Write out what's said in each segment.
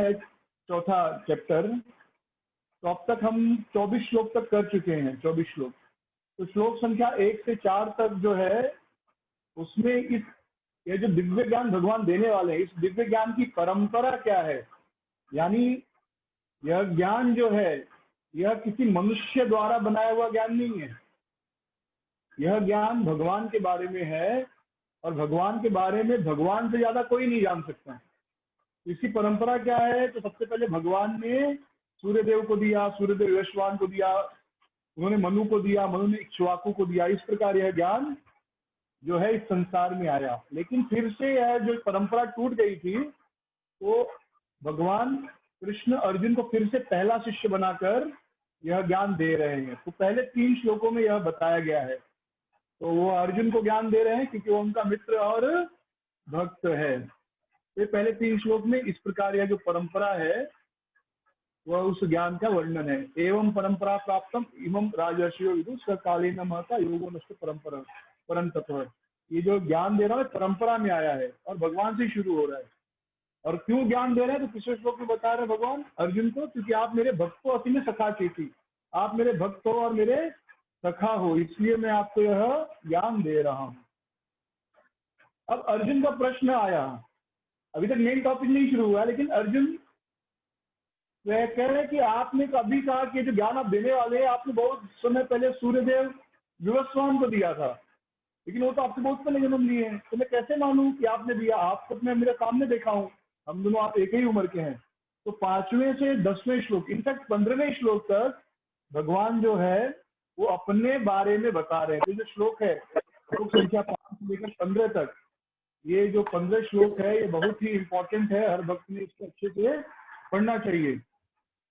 है चौथा चैप्टर। तो अब तक हम 24 श्लोक तक कर चुके हैं, 24 श्लोक। तो श्लोक संख्या 1 से 4 तक जो है उसमें ये जो दिव्य ज्ञान भगवान देने वाले हैं, इस दिव्य ज्ञान की परंपरा क्या है, यानी यह ज्ञान जो है यह किसी मनुष्य द्वारा बनाया हुआ ज्ञान नहीं है। यह ज्ञान भगवान के बारे में है और भगवान के बारे में भगवान से ज्यादा कोई नहीं जान सकता। इसकी परंपरा क्या है? तो सबसे पहले भगवान ने सूर्यदेव को दिया, सूर्यदेव यशवान को दिया, उन्होंने मनु को दिया, मनु ने इक्ष्वाकु को दिया। इस प्रकार यह ज्ञान जो है इस संसार में आया। लेकिन फिर से यह जो परंपरा टूट गई थी, तो भगवान कृष्ण अर्जुन को फिर से पहला शिष्य बनाकर यह ज्ञान दे रहे हैं। तो पहले 3 श्लोकों में यह बताया गया है। तो वो अर्जुन को ज्ञान दे रहे हैं क्योंकि वो उनका मित्र और भक्त है। ये पहले 3 श्लोक में इस प्रकार यह जो परंपरा है वह उस ज्ञान का वर्णन है। एवं परंपरा प्राप्तम इमं राजर्षियो विदु सकालीन महता योगो नष्ट परंपरा परंतप। ये जो ज्ञान दे रहा है परंपरा में आया है और भगवान से शुरू हो रहा है। और क्यों ज्ञान दे रहे हैं? तो पिछले श्लोक में बता रहे हैं भगवान अर्जुन को, क्योंकि आप मेरे भक्त हो, अति में सखा चेती, आप मेरे भक्त हो और मेरे सखा हो, इसलिए मैं आपको यह ज्ञान दे रहा हूं। अब अर्जुन का प्रश्न आया, अभी तक मेन टॉपिक नहीं शुरू हुआ, लेकिन अर्जुन वह कह रहे हैं कि आपने कभी कहा कि जो ज्ञान आप देने वाले हैं आपने बहुत समय पहले सूर्यदेव विवस्वान को दिया था, लेकिन वो तो आपसे बहुत पहले जन्म लिए हैं, तो मैं कैसे मानूं कि आपने दिया? आपको मैं मेरे सामने देखा हूं, हम दोनों आप एक ही उम्र के हैं। तो 5वें से 10वें श्लोक, इनफैक्ट 15वें श्लोक तक भगवान जो है वो अपने बारे में बता रहे हैं। तो जो श्लोक है श्लोक संख्या 5 से लेकर 15 तक, ये जो 15 श्लोक है ये बहुत ही इंपॉर्टेंट है। हर भक्त ने इसको अच्छे से पढ़ना चाहिए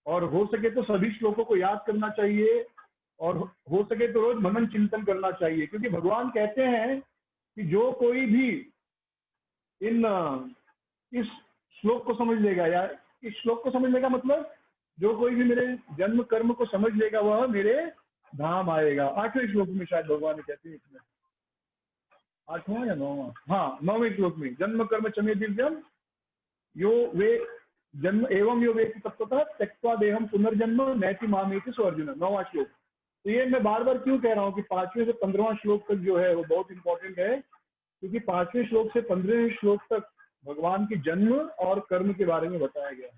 और हो सके तो सभी श्लोकों को याद करना चाहिए और हो सके तो रोज मनन चिंतन करना चाहिए। क्योंकि भगवान कहते हैं कि जो कोई भी इस श्लोक को समझ लेगा, या इस श्लोक को समझ लेगा मतलब जो कोई भी मेरे जन्म कर्म को समझ लेगा वह मेरे धाम आएगा। 8वें श्लोक में शायद भगवान कहते हैं, इसमें 8वां या 9वां, हाँ 9वें श्लोक में, जन्म कर्म चमे दिव्यम यो वे जन्म एवं यो वेति तत्वतः त्यक्त्वा देहम पुनर्जन्म नैति मामेति सो अर्जुन, 9वां श्लोक। तो ये मैं बार बार क्यों कह रहा हूँ कि 5वें से 15वां श्लोक तक जो है वो बहुत इंपॉर्टेंट है, क्योंकि 5वें श्लोक से 15वें श्लोक तक भगवान के जन्म और कर्म के बारे में बताया गया।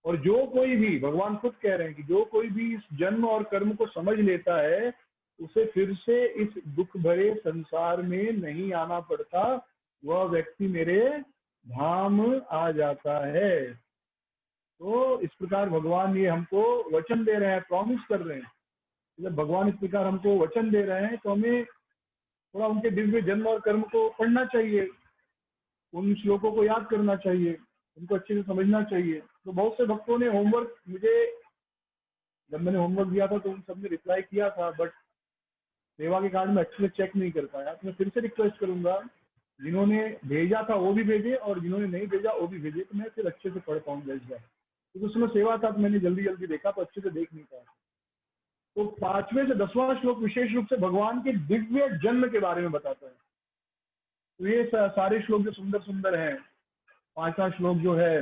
और जो कोई भी, भगवान खुद कह रहे हैं कि जो कोई भी इस जन्म और कर्म को समझ लेता है उसे फिर से इस दुख भरे संसार में नहीं आना पड़ता, वह व्यक्ति मेरे धाम आ जाता है। तो इस प्रकार भगवान ये हमको वचन दे रहे हैं, प्रॉमिस कर रहे हैं। जब भगवान इस प्रकार हमको वचन दे रहे हैं तो हमें थोड़ा उनके दिव्य जन्म और कर्म को पढ़ना चाहिए, उन श्लोकों को याद करना चाहिए, उनको अच्छे से समझना चाहिए। तो बहुत से भक्तों ने होमवर्क, मुझे जब मैंने होमवर्क दिया था तो उन सबने रिप्लाई किया था, बट सेवा के कारण में अच्छे से चेक नहीं कर पाया। तो मैं फिर से रिक्वेस्ट करूंगा, जिन्होंने भेजा था वो भी भेजे और जिन्होंने नहीं भेजा वो भी भेजे, तो मैं फिर अच्छे से पढ़ पाऊंगा इस बार। क्योंकि उसमें सेवा था तो मैंने जल्दी जल्दी देखा तो अच्छे से देख नहीं पाया। तो 5वें से 10वां श्लोक विशेष रूप से भगवान के दिव्य जन्म के बारे में बताता है। तो ये सारे श्लोक जो सुंदर सुंदर हैं, 5वां श्लोक जो है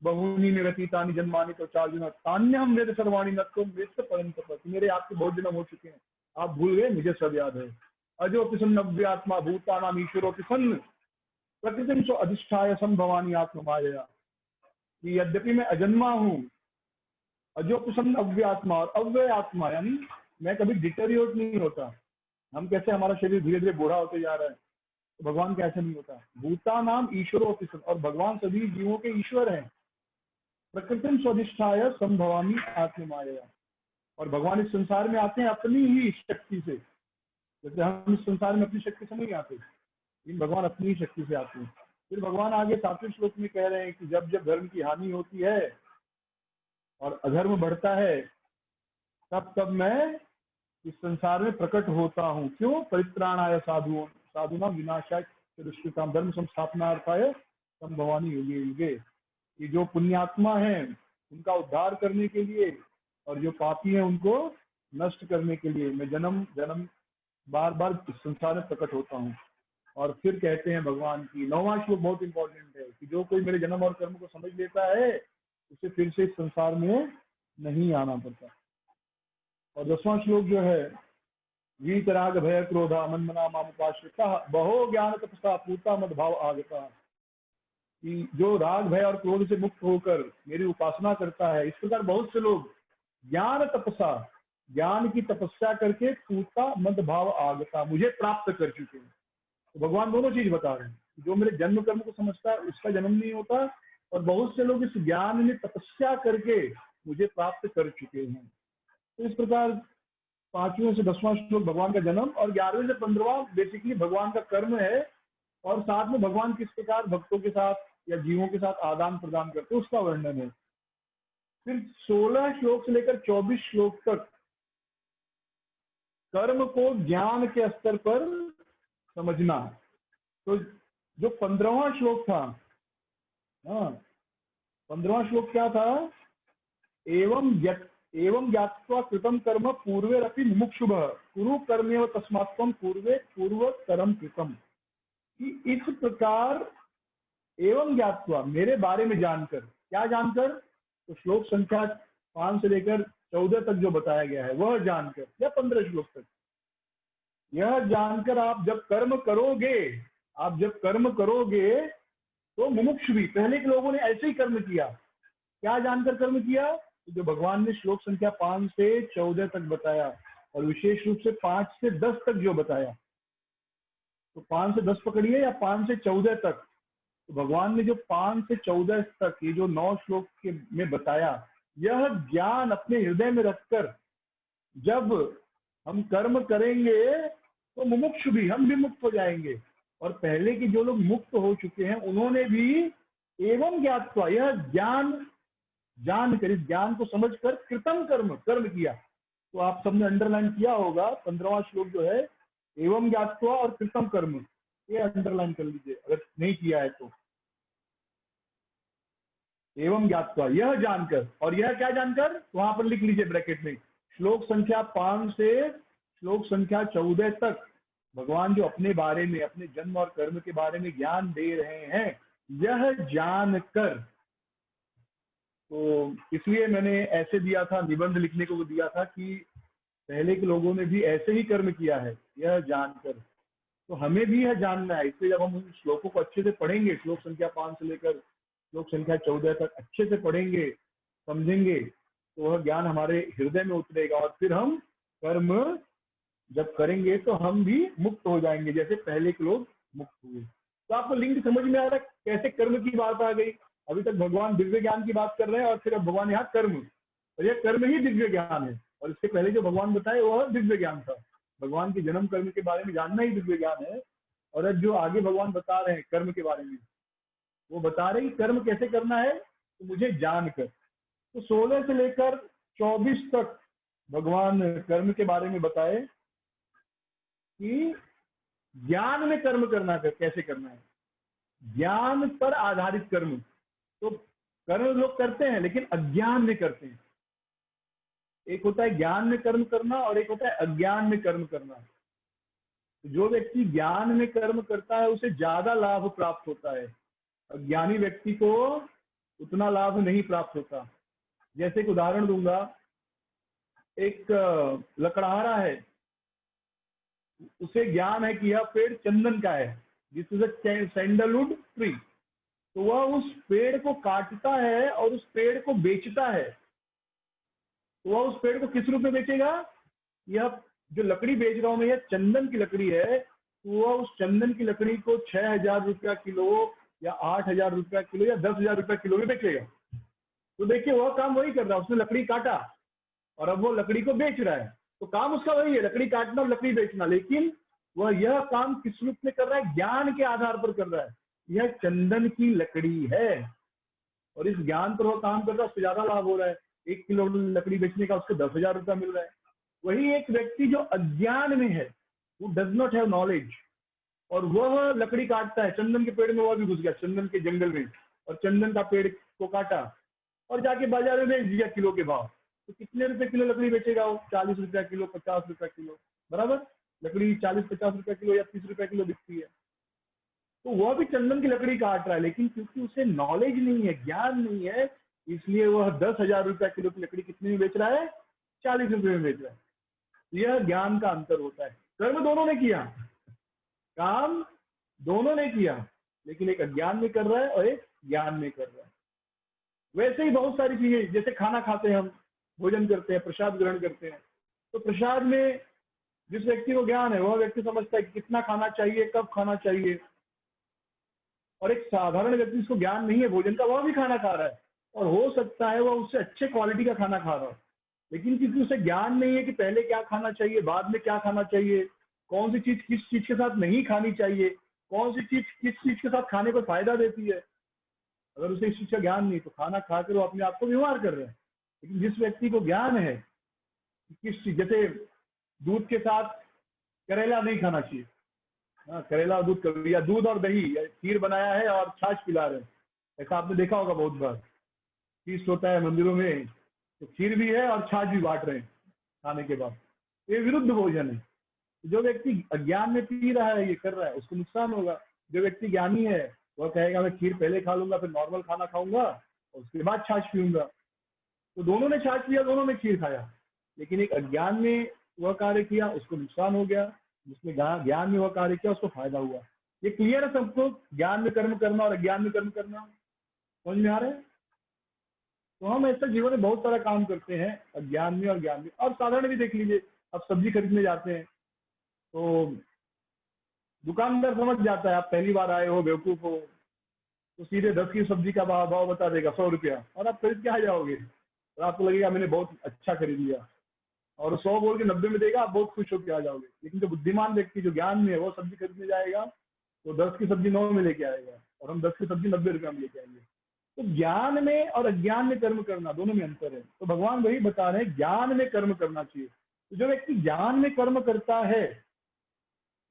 बहुनी निरतीतानि जन्मानि तो 4 दिन तान्यहम वेद सर्वाणि नत्वं वेत्त परंतप, मेरे आपके बहुत जन्म हो चुके हैं, आप भूल गए, मुझे सब याद है। अजो प्रसन्न नव्यात्मा भूतानाम ईश्वरो प्रसन्न प्रकृतिम सो अधिष्ठाय संभवानी आत्ममाया। कि यद्यपि मैं अजन्मा हूँ, अजो प्रसन्न अव्यात्मा, और अव्यय आत्मा यानी मैं कभी डिटेरियोरेट नहीं होता। हम कैसे हमारा शरीर धीरे धीरे बूढ़ा होते जा रहा है, तो भगवान का ऐसा नहीं होता। भूतानाम ईश्वरो प्रसन्न, और भगवान सभी जीवों के ईश्वर हैं। प्रकृतिम स्वधिष्ठाय संभवामी आत्ममाया, और भगवान इस संसार में आते हैं अपनी ही शक्ति से। जैसे हम इस संसार में अपनी शक्ति से नहीं आते, लेकिन भगवान अपनी ही शक्ति से आते हैं। फिर भगवान आगे 7वें श्लोक में कह रहे हैं कि जब जब धर्म की हानि होती है और अधर्म बढ़ता है, तब तब मैं इस संसार में प्रकट होता हूँ। क्यों? परित्राणाय साधुना विनाशाय दुष्कृताम धर्म संस्थापनार्थाय संभवानी युगे युगे। ये जो पुण्यात्मा है उनका उद्धार करने के लिए और जो पापी है उनको नष्ट करने के लिए मैं जन्म जन्म बार बार इस संसार में प्रकट होता हूँ। और फिर कहते हैं भगवान की 9वां श्लोक बहुत इंपॉर्टेंट है कि जो कोई मेरे जन्म और कर्म को समझ लेता है उसे फिर से इस संसार में नहीं आना पड़ता। और 10वां श्लोक जो है, वीतराग भय क्रोधा मन्मना मामुपाश्रिता बहो ज्ञान तपसा पूता मद भाव आगता, कि जो राग भय और क्रोध से मुक्त होकर मेरी उपासना करता है, इस प्रकार बहुत से लोग ज्ञान तपसा, ज्ञान की तपस्या करके पूता मद भाव आगता, मुझे प्राप्त कर चुके हैं। तो भगवान दोनों चीज बता रहे हैं, जो मेरे जन्म कर्म को समझता है उसका जन्म नहीं होता, और बहुत से लोग इस ज्ञान में तपस्या करके मुझे प्राप्त कर चुके हैं। तो इस प्रकार 5वें से 10वां श्लोक भगवान का जन्म, और 11वें से 15वां बेसिकली भगवान का कर्म है, और साथ में भगवान किस प्रकार भक्तों के साथ या जीवों के साथ आदान प्रदान करते हैं उसका वर्णन है। फिर 16 श्लोक से लेकर 24 श्लोक तक कर्म को ज्ञान के स्तर पर समझना। तो जो 15वां श्लोक था, हाँ 15वां श्लोक क्या था, एवं ज्ञात्वा कृतम कर्म पूर्वेरपि मुमुक्षुभः कुरु कर्मेव तस्मात्त्वं पूर्वतरम कृतम, कि इस प्रकार एवं ज्ञात्वा मेरे बारे में जानकर, क्या जानकर, तो श्लोक संख्या 5 से लेकर 14 तक जो बताया गया है वह जानकर, या 15 श्लोक तक, यह जानकर आप जब कर्म करोगे तो मुमुक्षु भी, पहले के लोगों ने ऐसे ही कर्म किया, क्या जानकर कर्म किया, तो जो भगवान ने श्लोक संख्या 5 से 14 तक बताया, और विशेष रूप से 5 से 10 तक जो बताया, तो 5 से 10 पकड़िए या 5 से 14 तक, तो भगवान ने जो 5 से 14 तक ये जो 9 श्लोक के में बताया, यह ज्ञान अपने हृदय में रखकर जब हम कर्म करेंगे तो मुमुक्षु भी, हम भी मुक्त हो जाएंगे। और पहले के जो लोग मुक्त हो चुके हैं उन्होंने भी एवं ज्ञात्वा, यह ज्ञान जानकर, इस ज्ञान को समझकर कृतम कर्म किया। तो आप सबने अंडरलाइन किया होगा 15वां श्लोक जो है, एवं ज्ञात्वा और कृतम कर्म, ये अंडरलाइन कर लीजिए अगर नहीं किया है तो। एवं ज्ञात्वा, यह जानकर, और यह क्या जानकर, वहां पर लिख लीजिए ब्रैकेट में, श्लोक संख्या 5 से श्लोक संख्या 14 तक भगवान जो अपने बारे में, अपने जन्म और कर्म के बारे में ज्ञान दे रहे हैं, यह जानकर। तो इसलिए मैंने ऐसे दिया था, निबंध लिखने को दिया था कि पहले के लोगों ने भी ऐसे ही कर्म किया है, यह जानकर। तो हमें भी यह जानना है, इसलिए जब हम उन श्लोकों को अच्छे से पढ़ेंगे, श्लोक संख्या 5 से लेकर श्लोक संख्या 14 तक अच्छे से पढ़ेंगे, समझेंगे, तो वह ज्ञान हमारे हृदय में उतरेगा, और फिर हम कर्म जब करेंगे तो हम भी मुक्त हो जाएंगे, जैसे पहले के लोग मुक्त हुए। तो आपको लिंक समझ में आ रहा है कैसे कर्म की बात आ गई। अभी तक भगवान दिव्य ज्ञान की बात कर रहे हैं, और फिर अब भगवान यहाँ कर्म, और यह कर्म ही दिव्य ज्ञान है, और इससे पहले जो भगवान बताए वह दिव्य ज्ञान था। भगवान के जन्म कर्म के बारे में जानना ही दिव्य ज्ञान है, और अब जो आगे भगवान बता रहे हैं कर्म के बारे में, वो बता रहे हैं कि कर्म कैसे करना है, तो मुझे जानकर। तो 16 से लेकर 24 तक भगवान कर्म के बारे में बताए कि ज्ञान में कर्म करना कैसे करना है, ज्ञान पर आधारित कर्म। तो कर्म लोग करते हैं लेकिन अज्ञान में करते हैं। एक होता है ज्ञान में कर्म करना, और एक होता है अज्ञान में कर्म करना। जो व्यक्ति ज्ञान में कर्म करता है उसे ज्यादा लाभ प्राप्त होता है, अज्ञानी व्यक्ति को उतना लाभ नहीं प्राप्त होता। जैसे एक उदाहरण दूंगा, एक लकड़हारा है, उसे ज्ञान है कि यह पेड़ चंदन का है, this is a sandalwood tree, तो वह उस पेड़ को काटता है और उस पेड़ को बेचता है। तो वह उस पेड़ को किस रूप में बेचेगा, यह जो लकड़ी बेच रहा हूं मैं, यह चंदन की लकड़ी है, तो वह उस चंदन की लकड़ी को 6,000 रुपया किलो या 8,000 रुपया किलो या 10,000 रुपया किलो में बेचेगा। तो देखिए वह काम वही कर रहा है, उसने लकड़ी काटा और अब वो लकड़ी को बेच रहा है, तो काम उसका वही है, लकड़ी काटना और लकड़ी बेचना। लेकिन वह यह काम किस रूप में कर रहा है, ज्ञान के आधार पर कर रहा है। यह चंदन की लकड़ी है और इस ज्ञान पर वह काम कर रहा है, उससे ज्यादा लाभ हो रहा है। 1 किलो लकड़ी बेचने का उसको 10,000 रुपया मिल रहा है। वही एक व्यक्ति जो अज्ञान में है, वो डज नॉट हैव नॉलेज, और वह लकड़ी काटता है, चंदन के पेड़ में वह भी घुस गया, चंदन के जंगल में, और चंदन का पेड़ को काटा और जाके बाजार में बेच दिया किलो के भाव। तो कितने रुपए किलो लकड़ी बेचेगा वो? 40 रुपया किलो, 50 रुपया किलो, बराबर। लकड़ी 40-50 रुपया किलो या 30 रुपया किलो बिकती है। तो वह भी चंदन की लकड़ी काट रहा है, लेकिन क्योंकि उसे नॉलेज नहीं है, ज्ञान नहीं है, इसलिए वह 10,000 रुपया किलो की लकड़ी कितने में बेच रहा है, 40 रुपये में बेच रहा है। यह ज्ञान का अंतर होता है। कर्म दोनों ने किया, काम दोनों ने किया, लेकिन एक अज्ञान में कर रहा है और एक ज्ञान में कर रहा है। वैसे ही बहुत सारी चीजें, जैसे खाना खाते हैं हम, भोजन करते हैं, प्रसाद ग्रहण करते हैं, तो प्रसाद में जिस व्यक्ति को ज्ञान है वह व्यक्ति समझता है कि कितना खाना चाहिए, कब खाना चाहिए। और एक साधारण व्यक्ति जिसको ज्ञान नहीं है भोजन का, वह भी खाना खा रहा है, और हो सकता है वह उससे अच्छे क्वालिटी का खाना खा रहा हो, लेकिन क्योंकि उसे ज्ञान नहीं है कि पहले क्या खाना चाहिए, बाद में क्या खाना चाहिए, कौन सी चीज किस चीज के साथ नहीं खानी चाहिए, कौन सी चीज किस चीज के साथ खाने पर फायदा देती है, अगर उसे इस चीज का ज्ञान नहीं तो खाना खाकर वो अपने आप को बीमार कर रहे हैं। लेकिन जिस व्यक्ति को ज्ञान है कि किस चीज, जैसे दूध के साथ करेला नहीं खाना चाहिए, हाँ, करेला और दूध कभी, या दूध और दही या खीर बनाया है और छाछ पिला रहे हैं, ऐसा आपने देखा होगा बहुत बार। फीस्ट होता है मंदिरों में तो खीर भी है और छाछ भी बांट रहे हैं खाने के बाद, ये विरुद्ध भोजन है। जो व्यक्ति अज्ञान में पी रहा है, ये कर रहा है, उसको नुकसान होगा। जो व्यक्ति ज्ञानी है वह कहेगा मैं खीर पहले खा लूंगा, फिर नॉर्मल खाना खाऊंगा और उसके बाद छाछ पीऊंगा। तो दोनों ने छाछ पिया, दोनों ने खीर खाया, लेकिन एक अज्ञान में वह कार्य किया, उसको नुकसान हो गया, जिसने ज्ञान में वह कार्य किया उसको फायदा हुआ। ये क्लियर है सबको, ज्ञान में कर्म करना और अज्ञान में कर्म करना समझ में आ रहा है? तो हम ऐसा जीवन में बहुत सारा काम करते हैं, अज्ञान में और ज्ञान में। अब साधारण भी देख लीजिए, अब सब्जी खरीदने जाते हैं तो दुकानदार समझ जाता है आप पहली बार आए हो, बेवकूफ हो, तो सीधे 10 की सब्जी का भाव बता देगा 100 रुपया, और आप खरीद के आ जाओगे और आपको लगेगा मैंने बहुत अच्छा खरीद लिया, और 100 बोल के 90 में देगा, आप बहुत खुश होकर आ जाओगे। लेकिन जो बुद्धिमान व्यक्ति जो ज्ञान में है वो सब्जी खरीदने जाएगा तो 10 की सब्जी 9 में लेके आएगा, और हम 10 की सब्जी 90 रुपया में लेके आएंगे। तो ज्ञान में और अज्ञान में कर्म करना, दोनों में अंतर है। तो भगवान वही बता रहे हैं, ज्ञान में कर्म करना चाहिए। तो जो व्यक्ति ज्ञान में कर्म करता है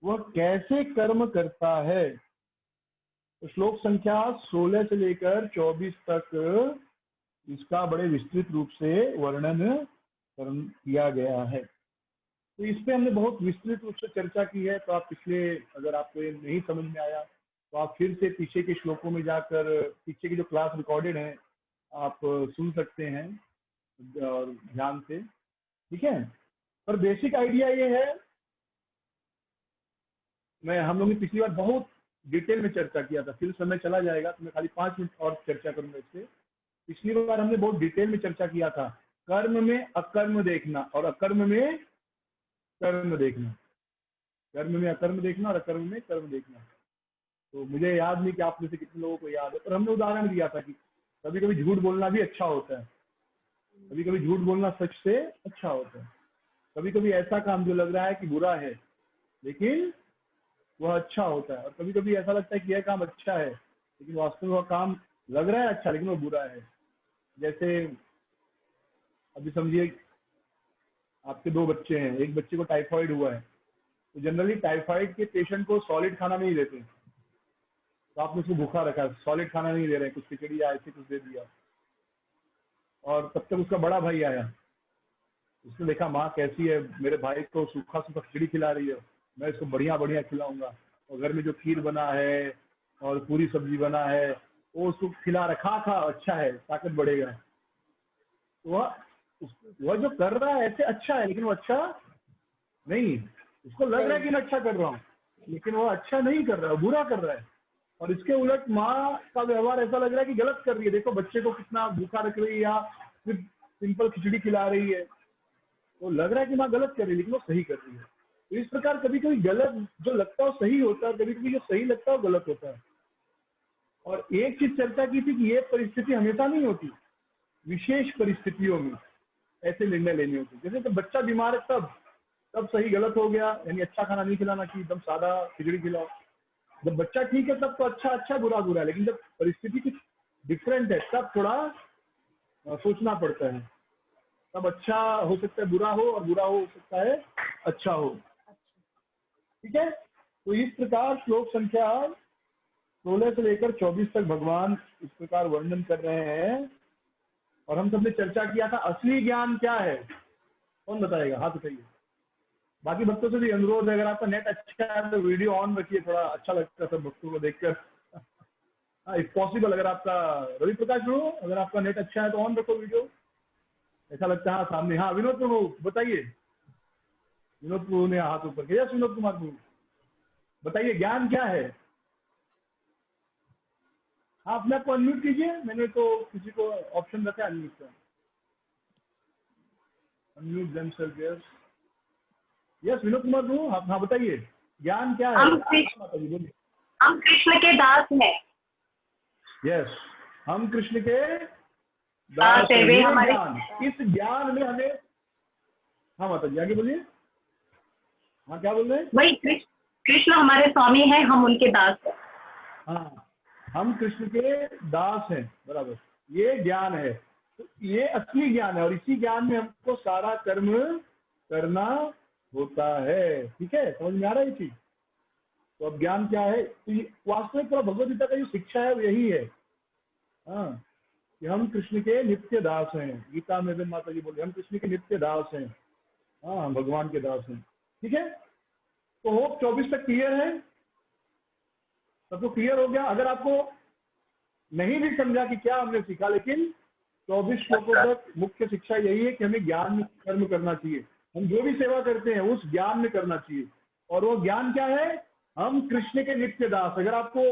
वह कैसे कर्म करता है, तो श्लोक संख्या 16 से लेकर 24 तक इसका बड़े विस्तृत रूप से वर्णन किया गया है। तो इस पे हमने बहुत विस्तृत रूप से चर्चा की है। तो आप पिछले, अगर आपको ये नहीं समझ में आया तो आप फिर से पीछे के श्लोकों में जाकर पीछे की जो क्लास रिकॉर्डेड है आप सुन सकते हैं और ध्यान से, ठीक है। पर बेसिक आइडिया ये है, हम लोग ने पिछली बार बहुत डिटेल में चर्चा किया था, फिर समय चला जाएगा तो मैं खाली 5 मिनट और चर्चा करूंगा इससे। पिछली बार हमने बहुत डिटेल में चर्चा किया था, कर्म में अकर्म देखना और अकर्म में कर्म देखना, कर्म में अकर्म देखना और अकर्म में कर्म देखना। तो मुझे याद नहीं कि आप में से कितने लोगों को याद है, पर हमने उदाहरण दिया था कि कभी कभी झूठ बोलना भी अच्छा होता है, कभी कभी झूठ बोलना सच से अच्छा होता है। कभी कभी ऐसा काम जो लग रहा है कि बुरा है लेकिन वह अच्छा होता है, और कभी कभी ऐसा लगता है कि यह काम अच्छा है लेकिन वास्तव में वह काम लग रहा है अच्छा लेकिन वो बुरा है। जैसे अभी समझिए आपके 2 बच्चे हैं, एक बच्चे को टाइफाइड हुआ है, तो जनरली टाइफाइड के पेशेंट को सॉलिड खाना नहीं देते, तो आपने उसको भूखा रखा है, सॉलिड खाना नहीं दे रहे, कुछ खिचड़ी या ऐसे कुछ दे दिया, और तब तक उसका बड़ा भाई आया, उसने देखा माँ कैसी है, मेरे भाई को सूखा सूखा खिचड़ी खिला रही है, मैं इसको बढ़िया बढ़िया खिलाऊंगा, और घर में जो खीर बना है और पूरी सब्जी बना है वो उसको खिला रखा, खा अच्छा है, ताकत बढ़ेगा। वह जो कर रहा है ऐसे अच्छा है लेकिन वो अच्छा नहीं, उसको लग रहा है कि मैं अच्छा कर रहा हूँ लेकिन वो अच्छा नहीं कर रहा है, बुरा कर रहा है। और इसके उलट माँ का व्यवहार ऐसा लग रहा है कि गलत कर रही है, देखो बच्चे को कितना भूखा रख रही है या सिर्फ सिंपल खिचड़ी खिला रही है, तो लग रहा है कि माँ गलत कर रही है लेकिन वो सही कर रही है। तो इस प्रकार कभी कभी गलत जो लगता है वो सही होता है, कभी कभी जो सही लगता है वो गलत होता है। और एक चीज चर्चा की थी कि ये परिस्थिति हमेशा नहीं होती, विशेष परिस्थितियों में ऐसे निर्णय लेने होते, जैसे जब बच्चा बीमार है तब सही गलत हो गया, यानी अच्छा खाना नहीं खिलाना चाहिए, एकदम सादा खिचड़ी खिलाओ। जब बच्चा ठीक है तब तो अच्छा अच्छा बुरा बुरा, लेकिन जब परिस्थिति कुछ डिफरेंट है तब थोड़ा सोचना पड़ता है, तब अच्छा हो सकता है बुरा हो और बुरा हो सकता है अच्छा हो, ठीक है। तो इस प्रकार श्लोक संख्या 16 से लेकर 24 तक भगवान इस प्रकार वर्णन कर रहे हैं। और हम सबने चर्चा किया था असली ज्ञान क्या है, कौन बताएगा, हाथ उठाइए। बाकी भक्तों से भी अनुरोध है, अगर आपका नेट अच्छा है तो वीडियो ऑन रखिए, थोड़ा अच्छा लगता है सब भक्तों को देखकर। हाँ, इफ पॉसिबल, अगर आपका रवि प्रकाश प्रभु, अगर आपका नेट अच्छा है तो ऑन रखो वीडियो, ऐसा लगता है। हाँ सामने, हाँ विनोद प्रभु बताइए। विनोद प्रभु ने हाथ ऊपर किया। विनोद कुमार प्रभु बताइए, ज्ञान क्या है? हाँ, अपने आप को अनम्यूट कीजिए, मैंने तो किसी को ऑप्शन रखा है अनम्यूट का। Unmute themselves, yes yes. Vinod Kumar Prabhu, हाँ बताइए, ज्ञान क्या है? माता जी बोलिए। हम कृष्ण के दास हैं। यस, हम कृष्ण के दास हैं। ये ज्ञान, इस ज्ञान में हमें, हाँ माता जी आगे बोलिए। हाँ क्या बोल रहे हैं? वही कृष्ण हमारे स्वामी हैं, हम उनके दास हैं। हाँ, हम कृष्ण के दास हैं, बराबर, ये ज्ञान है। तो ये असली ज्ञान है, और इसी ज्ञान में हमको सारा कर्म करना होता है। ठीक है, समझ में आ रहा है ये चीज? तो अब ज्ञान क्या है? तो ये वास्तविक पूरा भगवद गीता का जो शिक्षा है वो यही है, हाँ, कि हम कृष्ण के नित्य दास हैं। गीता में भी माता जी बोले हम कृष्ण के नित्य दास हैं, हाँ, भगवान के दास हैं। ठीक है, तो होप 24 तक क्लियर है, सबको क्लियर हो गया? अगर आपको नहीं भी समझा कि क्या हमने सीखा, लेकिन 24 श्लोकों तक मुख्य शिक्षा यही है कि हमें ज्ञान में कर्म करना चाहिए। हम जो भी सेवा करते हैं उस ज्ञान में करना चाहिए। और वो ज्ञान क्या है? हम कृष्ण के नित्य दास। अगर आपको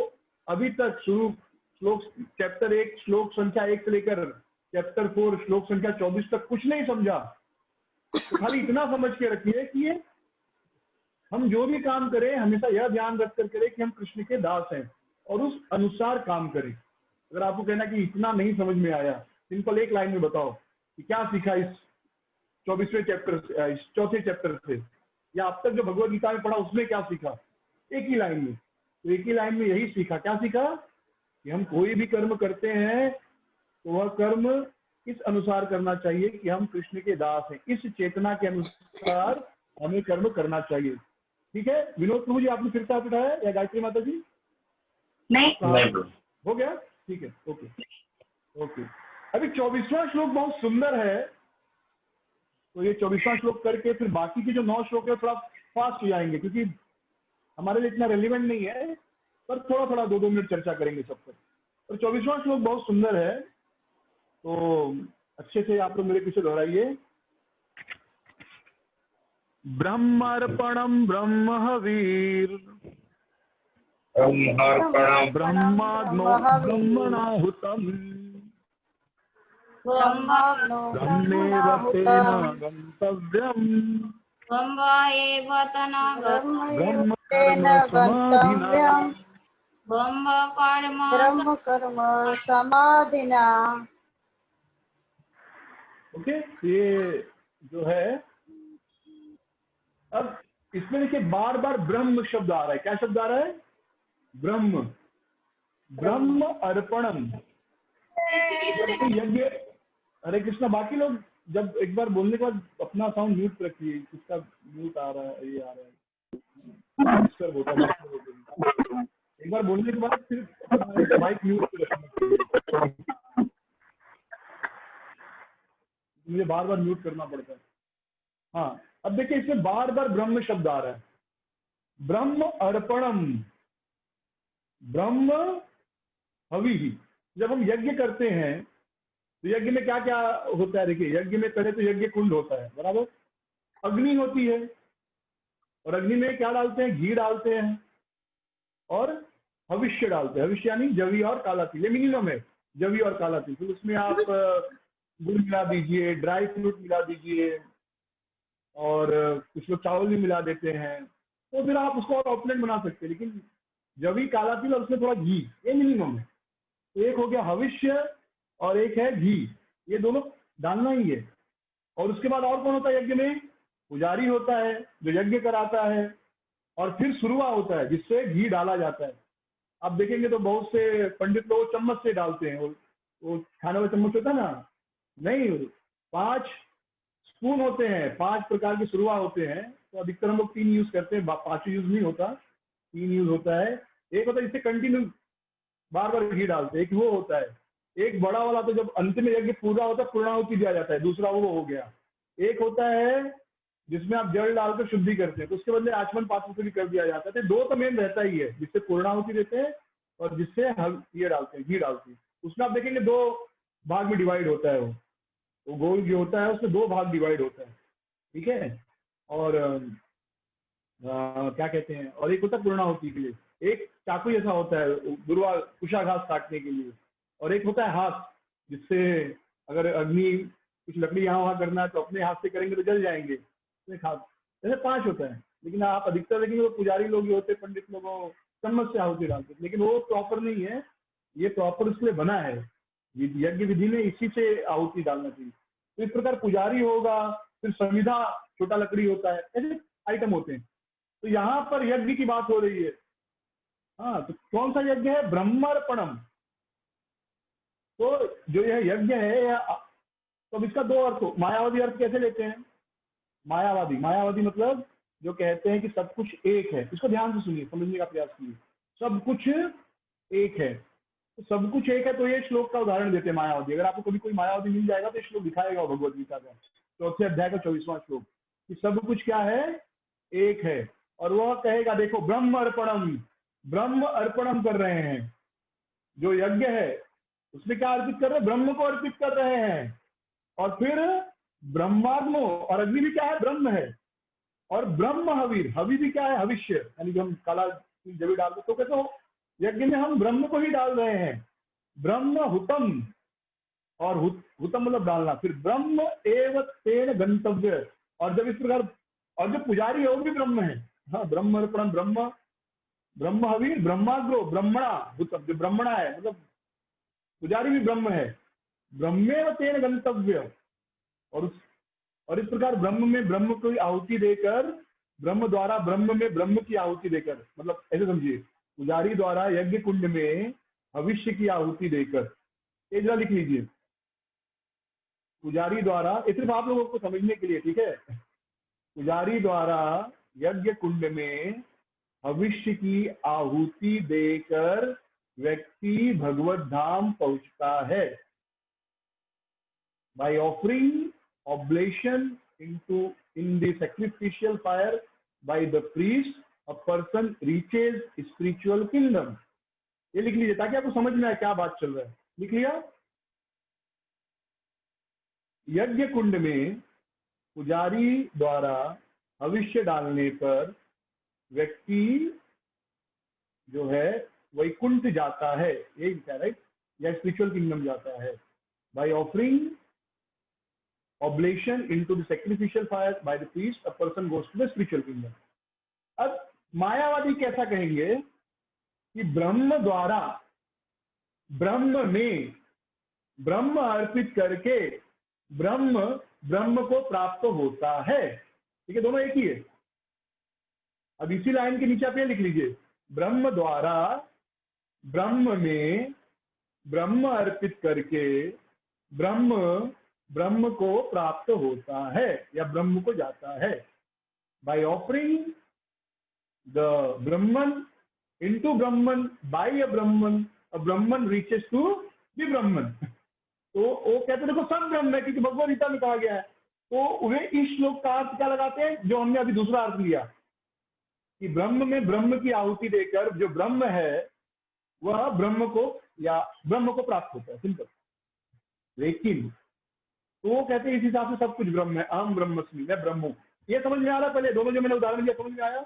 अभी तक शुरू श्लोक चैप्टर 1 श्लोक संख्या 1 से लेकर चैप्टर 4 श्लोक संख्या 24 तक कुछ नहीं समझा, तो खाली इतना समझ के रखिए कि ये हम जो भी काम करें हमेशा यह ध्यान रखकर करें कि हम कृष्ण के दास हैं, और उस अनुसार काम करें। अगर आपको कहना कि इतना नहीं समझ में आया, सिंपल एक लाइन में बताओ कि क्या सीखा इस 24वें चैप्टर, इस चौथे चैप्टर से, या अब तक जो भगवद गीता में पढ़ा उसमें क्या सीखा? एक ही लाइन में। तो एक ही लाइन में यही सीखा। क्या सीखा? कि हम कोई भी कर्म करते हैं तो वह कर्म इस अनुसार करना चाहिए कि हम कृष्ण के दास हैं। इस चेतना के अनुसार हमें कर्म करना चाहिए। ठीक है, विनोद प्रभु जी आपने फिर से हाथ उठाया, या गायत्री माता जी? नहीं, हो गया, ठीक है, ओके ओके। अभी 24वां श्लोक बहुत सुंदर है, तो ये 24वां श्लोक करके फिर बाकी के जो 9 श्लोक है थोड़ा फास्ट हो जाएंगे, क्योंकि हमारे लिए इतना रेलिवेंट नहीं है, पर थोड़ा थोड़ा 2-2 मिनट चर्चा करेंगे सब पर। और 24वां श्लोक बहुत सुंदर है, तो अच्छे से आप लोग मेरे पीछे दोहराइए। ब्रह्मार्पणम ब्रह्मवीर ब्रह्माग्नो ब्रह्मणाहुतम ब्रह्मेव तेन गन्तव्यम् ब्रह्म कर्म समाधिना। ओके, ये जो है, अब इसमें देखिए बार बार ब्रह्म शब्द आ रहा है। क्या शब्द आ रहा है? ब्रह्म, ब्रह्म अर्पणम। यज्ञ, हरे कृष्णा, बाकी लोग जब एक बार बोलने के बाद अपना साउंड म्यूट रखिए, किसका म्यूट आ रहा है, ये आ रहा है, एक बार बोलने के बाद फिर अपना माइक म्यूट पे रखना, मुझे बार बार म्यूट करना पड़ता है। हाँ, अब देखिए इसमें बार बार ब्रह्म शब्द आ रहा है। ब्रह्म अर्पणम, ब्रह्म हवि। जब हम यज्ञ करते हैं तो यज्ञ में क्या क्या होता है? देखिए, यज्ञ में पहले तो यज्ञ कुंड होता है, बराबर, अग्नि होती है, और अग्नि में क्या डालते हैं? घी डालते हैं, और हविष्य डालते हैं। हविष्य यानी जवी और काला तिल, ये मिनिमम है, जवी और काला तिल। तो उसमें आप गुड़ मिला दीजिए, ड्राई फ्रूट मिला दीजिए, और कुछ लोग चावल भी मिला देते हैं, तो फिर आप उसको और ऑपलेंट बना सकते हैं। लेकिन जवी, काला तिल और उसमें थोड़ा घी, ये मिनिमम है। तो एक हो गया हविष्य और एक है घी, ये दोनों डालना ही है। और उसके बाद और कौन होता है यज्ञ में? पुजारी होता है जो यज्ञ कराता है, और फिर सुरुआ होता है जिससे घी डाला जाता है। आप देखेंगे तो बहुत से पंडित लोग चम्मच से डालते हैं, वो खाने वाला चम्मच होता है ना, नहीं, 5 स्पून होते हैं, 5 प्रकार के सुरुआ होते हैं। तो अधिकतर हम लोग 3 यूज करते हैं, 5 यूज नहीं होता, 3 यूज होता है। एक होता है जिससे कंटिन्यू बार बार घी डालते हैं, एक वो होता है। एक बड़ा वाला तो जब अंतिम यज्ञ पूरा होता है पूर्णाहुति दिया जाता है, दूसरा वो हो गया। एक होता है जिसमें आप जल डालकर शुद्धि करते हैं, तो उसके बदले आचमन पात्र से भी कर दिया जाता है। तो दो तो मेन रहता ही है, जिससे पूर्णाहुति देते हैं और जिससे हम ये डालते हैं, घी डालते हैं। उसमें आप देखेंगे दो भाग में डिवाइड होता है, वो गोल जो होता है उसमें दो भाग डिवाइड होता है, ठीक है। और क्या कहते हैं, और एक होता है पूर्णाहुति के लिए, एक चाकू जैसा होता है दुर्वा कुशाघात काटने के लिए, और एक होता है हाथ, जिससे अगर अग्नि कुछ लकड़ी यहाँ वहाँ करना है तो अपने हाथ से करेंगे तो जल जाएंगे, जैसे 5 होता है। लेकिन आप अधिकतर देखेंगे वो पुजारी लोग ही होते हैं, पंडित लोगों चम्मच से आहुति डालते हैं, लेकिन वो प्रॉपर नहीं है, ये प्रॉपर उसके लिए बना है, यज्ञ विधि में इसी से आहुति डालना चाहिए। तो इस प्रकार पुजारी होगा, फिर संविधा छोटा लकड़ी होता है, ऐसे आइटम होते हैं। तो यहाँ पर यज्ञ की बात हो रही है। हाँ, तो कौन सा यज्ञ है? ब्रह्मार्पणम। तो जो यह यज्ञ है, तो अब इसका दो अर्थ हो। मायावादी अर्थ कैसे लेते हैं? मायावादी मतलब जो कहते हैं कि सब कुछ एक है। इसको ध्यान से सुनिए, समझने का प्रयास कीजिए। सब कुछ एक है, तो सब कुछ एक है, तो ये श्लोक का उदाहरण देते हैं मायावादी। अगर आपको कभी कोई मायावादी मिल जाएगा तो श्लोक दिखाएगा भगवद गीता का 4थे अध्याय का 24वां श्लोक, कि सब कुछ क्या है? एक है। और वह कहेगा देखो ब्रह्म अर्पणम कर रहे हैं। जो यज्ञ है उसमें क्या अर्पित कर रहे हैं? ब्रह्म को अर्पित कर रहे हैं। और फिर ब्रह्माग्नो, और अग्नि भी क्या है? ब्रह्म है। और ब्रह्म हवि भी क्या है? हविष्य, यानी कि हम काला जब डालते तो कहते हो यज्ञ में हम ब्रह्म को ही डाल रहे हैं। ब्रह्म हुतम, और हुतम मतलब डालना। फिर ब्रह्म एव तेन गंतव्य, और जब इस प्रकार, और जो पुजारी है वो भी ब्रह्म है। हाँ, ब्रह्म अर्पणम, ब्रह्म हवि, ब्रह्माग्रो, ब्रह्मणा हुतम, जो ब्रह्मणा है मतलब पुजारी भी ब्रह्म है। ब्रह्मेव तेन गंतव्य, और इस प्रकार ब्रह्म में ब्रह्म को आहुति देकर, ब्रह्म द्वारा ब्रह्म में ब्रह्म की आहुति देकर, मतलब ऐसे समझिए, पुजारी द्वारा यज्ञ कुंड में भविष्य की आहुति देकर, ये जरा लिख लीजिए, पुजारी द्वारा, ये सिर्फ आप लोगों को समझने के लिए, ठीक है। पुजारी द्वारा यज्ञ कुंड में भविष्य की आहुति देकर व्यक्ति भगवत धाम पहुंचता है। By offering oblation in the sacrificial fire by the priest, a person reaches spiritual kingdom. ये लिख लीजिए ताकि आपको समझ में आए क्या बात चल रहा है। लिख लिया? यज्ञ कुंड में पुजारी द्वारा भविष्य डालने पर व्यक्ति जो है वैकुंठ जाता है, यही लिखा है, राइट, या स्पिरिचुअल किंगडम जाता है। By offering oblation into the sacrificial fire by the priest, a person goes to the spiritual kingdom. अब मायावादी कैसा कहेंगे कि ब्रह्म द्वारा ब्रह्म में ब्रह्म अर्पित करके ब्रह्म को प्राप्त होता है। ठीक है, दोनों एक ही है। अब इसी लाइन के नीचे आप ये लिख लीजिए, ब्रह्म द्वारा ब्रह्म में ब्रह्म अर्पित करके ब्रह्म को प्राप्त होता है या ब्रह्म को जाता है। By offering the Brahman into Brahman by a Brahman reaches to the Brahman. तो वो कहते देखो सब ब्रह्म है, क्योंकि भगवद गीता में कहा गया है। तो वे इस श्लोक का अर्थ क्या लगाते हैं जो हमने अभी दूसरा अर्थ लिया, कि ब्रह्म में ब्रह्म की आहुति देकर जो ब्रह्म है वह ब्रह्म को प्राप्त होता है, सिंपल। लेकिन तो वो कहते हैं इस हिसाब से सब कुछ ब्रह्म है, अहम ब्रह्मस्मि, मैं ब्रह्म हूं। ये समझ में आ रहा है? पहले दोनों जो मैंने उदाहरण दिया समझ में आया?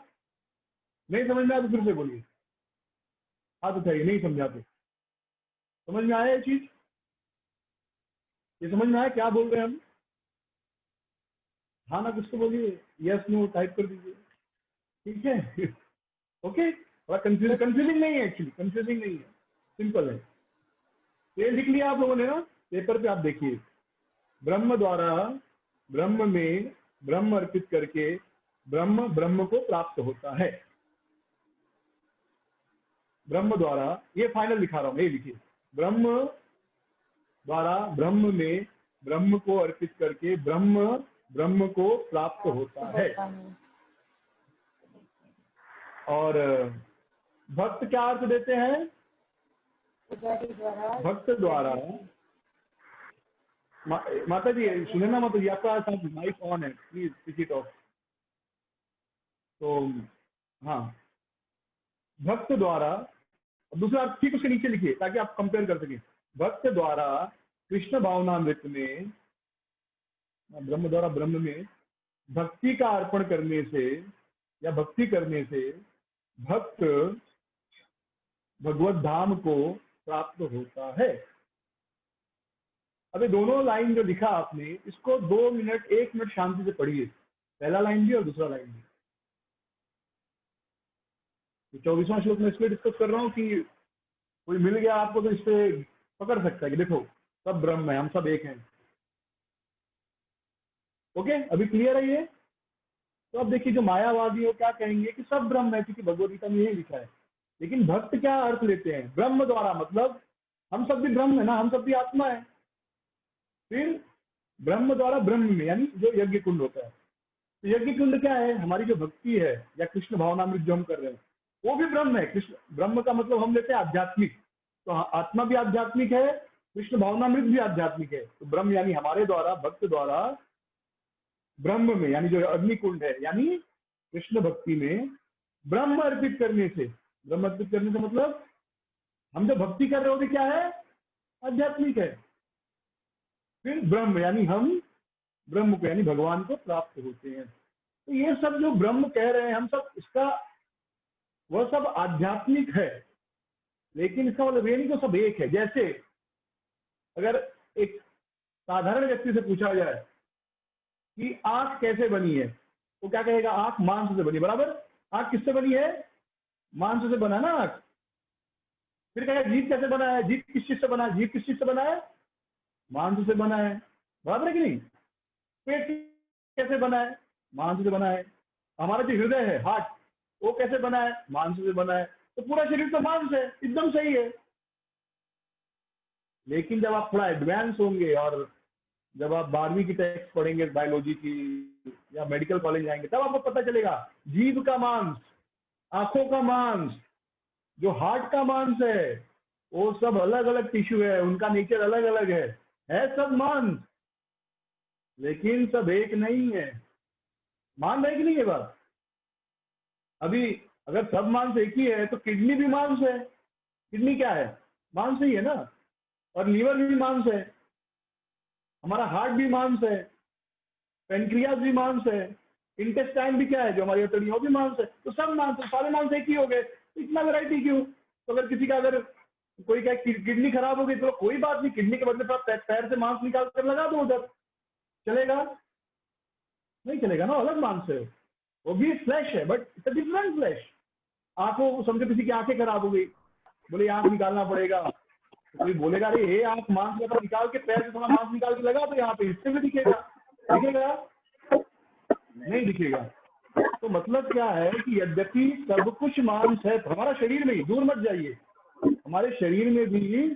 नहीं समझ में आया तो फिर से बोलिए, हाथ उठाइए। नहीं समझा तो समझ में आया ये चीज? ये समझ में आया क्या बोल रहे हैं हम? हाँ ना, कुछ तो बोलिए, यस नो टाइप कर दीजिए, ठीक है। ओके, थोड़ा कंफ्यूजिंग नहीं है, एक्चुअली कंफ्यूजिंग नहीं है, सिंपल है। ये लिख लिया आप लोगों ने ना पेपर पे? आप देखिए, ब्रह्म द्वारा ब्रह्म में ब्रह्म अर्पित करके ब्रह्म को प्राप्त होता है। ब्रह्म द्वारा, ये फाइनल लिखा रहा हूं, ये लिखिए, ब्रह्म द्वारा ब्रह्म में ब्रह्म को अर्पित करके ब्रह्म को प्राप्त होता है। और भक्त क्या अर्थ देते हैं? भक्त द्वारा, माता जी सुने ना, माता जी आपका माइक ऑन है, प्लीज स्विच इट ऑफ। तो हाँ, भक्त द्वारा, दूसरा अर्थ ठीक उसके नीचे लिखिए ताकि आप कंपेयर कर सकें। भक्त द्वारा कृष्ण भावनामृत में, ब्रह्म द्वारा ब्रह्म में भक्ति का अर्पण करने से या भक्ति करने से भक्त भगवत धाम को प्राप्त होता है। अभी दोनों लाइन जो लिखा आपने, इसको 2 मिनट 1 मिनट शांति से पढ़िए, पहला लाइन भी और दूसरा लाइन भी। 24वां श्लोक में इसलिए डिस्कस कर रहा हूँ कि कोई मिल गया आपको तो इससे पकड़ सकता है कि देखो सब ब्रह्म है, हम सब एक हैं। ओके, अभी क्लियर है ये? तो अब देखिए जो मायावादी हो क्या कहेंगे कि सब ब्रह्म है, क्योंकि भगवद गीता में यही लिखा है। लेकिन भक्त क्या अर्थ लेते हैं? ब्रह्म द्वारा मतलब हम सब भी ब्रह्म है ना, हम सब भी आत्मा है। फिर ब्रह्म द्वारा ब्रह्म में, यानी जो यज्ञ कुंड होता है। तो यज्ञ कुंड क्या है? हमारी जो भक्ति है या कृष्ण भावनामृत जो हम कर रहे हैं वो भी ब्रह्म है। कृष्ण ब्रह्म का मतलब हम लेते हैं आध्यात्मिक, तो आत्मा भी आध्यात्मिक है, कृष्ण भावनामृत भी आध्यात्मिक है। तो ब्रह्म यानी हमारे द्वारा, भक्त द्वारा ब्रह्म में, यानी जो अग्निकुंड है, यानी कृष्ण भक्ति में ब्रह्म अर्पित करने से, ब्रह्म अर्पित करने से मतलब हम जो भक्ति कर रहे होते क्या है? आध्यात्मिक है। फिर ब्रह्म यानी हम ब्रह्म को, यानी भगवान को प्राप्त होते हैं। तो ये सब जो ब्रह्म कह रहे हैं हम सब, इसका वह सब आध्यात्मिक है, लेकिन इसका मतलब ये नहीं कि सब एक है। जैसे अगर एक साधारण व्यक्ति से पूछा जाए कि आंख कैसे बनी है, तो क्या कहेगा? आंख मांस से बनी। बराबर, आंख किससे बनी है? मांस से बना ना आंख। फिर कहेगा जीभ कैसे बना है? जीभ किस चीज से बना है? जीभ किस चीज से बना है? मांस से बना है। बराबर है कि नहीं? पेट कैसे बना है? मांस से बना है। हमारा जो हृदय है, हार्ट, वो कैसे बना है? मांस से बना है। तो पूरा शरीर तो मांस है, एकदम सही है। लेकिन जब आप थोड़ा एडवांस होंगे और जब आप 12वीं की टेक्स्ट पढ़ेंगे बायोलॉजी की या मेडिकल कॉलेज जाएंगे, तब आपको पता चलेगा जीभ का मांस, आंखों का मांस, जो हार्ट का मांस है, वो सब अलग अलग टिश्यू है, उनका नेचर अलग अलग है सब मांस, लेकिन सब एक नहीं है। मान रहे कि नहीं ये बात? अभी अगर सब मांस एक ही है तो किडनी भी मांस है। किडनी क्या है? मांस ही है ना। और लीवर भी मांस है, हमारा हार्ट भी मांस है, पेनक्रियास भी मांस है, इंटेस्टाइन भी क्या है, जो हमारी हथेलियां, वो भी मांस है। तो सब मांस, सारे मांस एक ही हो गए। इतना वैरायटी क्यों? तो अगर किसी का, अगर कोई क्या किडनी खराब हो गई तो कोई बात नहीं, किडनी के बदले पर पैर से मांस निकाल कर लगा दो उधर, चलेगा? नहीं चलेगा ना, अलग मांस है। वो भी फ्लैश है, but it's a different flash. आंखों, समझो किसी की आंखें खराब हो गई, बोले आंख निकालना पड़ेगा, तो कोई बोलेगा अरे ये आंख मांस का निकाल के पैर से थोड़ा मांस निकाल के लगा तो यहाँ पे, इससे भी दिखेगा? दिखेगा? नहीं दिखेगा। तो मतलब क्या है कि यद्यपि सब कुछ मांस है, तो हमारा शरीर में ही, दूर मत जाइए, हमारे शरीर में भी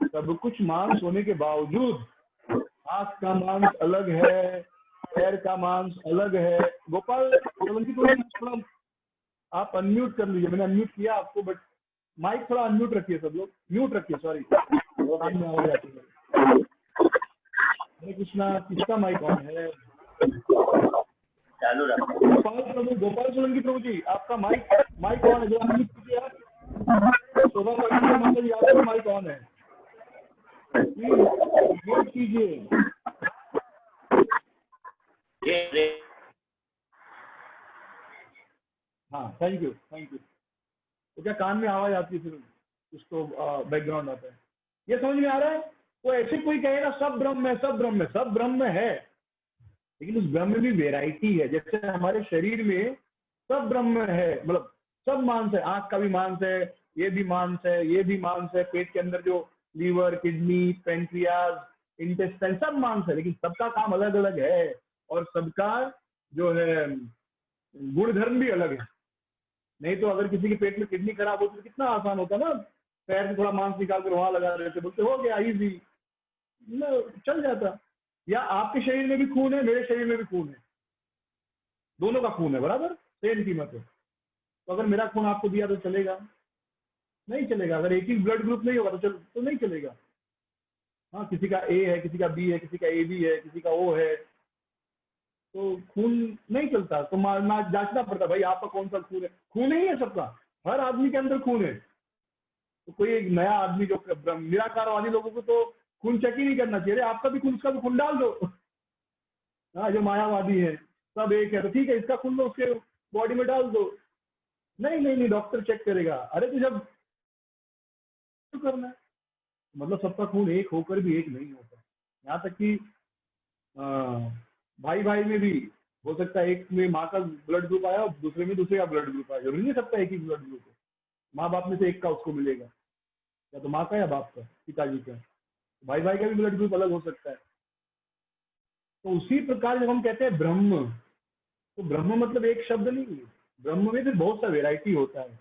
सब कुछ मांस होने के बावजूद आंख का मांस अलग है, पैर का मांस अलग है। गोपाल सोलंकी, थोड़ा आप अनम्यूट कर लीजिए। मैंने अनम्यूट किया आपको, बट माइक थोड़ा अनम्यूट रखिए, सब लोग म्यूट रखिए, सॉरी, आवाज आती है। हरे कृष्णा, किसका माइक ऑन है? चालू रखो। गोपाल सोलंकी प्रभु जी, आपका माइक ऑन है, जो अनम्यूट कीजिए आप। शोभा माता जी, आपका माइक ऑन है, प्लीज म्यूट कीजिए। हाँ, थैंक यू। तो क्या कान में आवाज आती है, फिर उसको बैकग्राउंड आता है, ये समझ में आ रहा है? तो ऐसे कोई कहेगा सब ब्रह्म है, सब ब्रह्म है, सब ब्रह्म है, लेकिन उस ब्रह्म में भी वेराइटी है। जैसे हमारे शरीर में सब ब्रह्म है, मतलब सब मांस है, आंख का भी मांस है, ये भी मांस है, ये भी मांस है, पेट के अंदर जो लीवर, किडनी, पेनक्रियाज, इंटेस्टाइन, सब मांस है, लेकिन सबका काम अलग अलग है, और सबका जो है गुणधर्म भी अलग है। नहीं तो अगर किसी के पेट में किडनी खराब होती तो कितना आसान होता ना, पैर से थोड़ा मांस निकाल कर वहां लगा देते, बोलते हो गया इजी, चल जाता। या आपके शरीर में भी खून है, मेरे शरीर में भी खून है, दोनों का खून है, बराबर सेम कीमत है। तो अगर मेरा खून आपको दिया तो चलेगा? नहीं चलेगा। अगर एक ही ब्लड ग्रुप नहीं होगा तो नहीं चलेगा। हाँ, किसी का ए है, किसी का बी है, किसी का ए बी है, किसी का ओ है, तो खून नहीं चलता, तो मारना जांचना पड़ता, भाई आपका कौन सा खून है। खून नहीं है सबका, हर आदमी के अंदर खून है। तो कोई एक नया आदमी जो निराकारवादी लोगों को तो खून चेक ही नहीं करना चाहिए, आपका भी खून उसका भी खून डाल दो। हाँ, जो मायावादी है सब एक है, तो ठीक है इसका खून लो उसके बॉडी में डाल दो। नहीं नहीं नहीं, डॉक्टर चेक करेगा। अरे तो जब करना है, मतलब सबका खून एक होकर भी एक नहीं होता। यहाँ तक कि भाई भाई में भी हो सकता है एक में माँ का ब्लड ग्रुप आया और दूसरे में दूसरे का ब्लड ग्रुप आया, जरूरी नहीं सकता एक ही ब्लड ग्रुप है। माँ बाप में से एक का उसको मिलेगा, या तो माँ का या बाप का, पिताजी का। भाई भाई का भी ब्लड ग्रुप अलग हो सकता है। तो उसी प्रकार जब हम कहते हैं ब्रह्म, तो ब्रह्म मतलब एक शब्द नहीं है, ब्रह्म में भी बहुत सा वेराइटी होता है।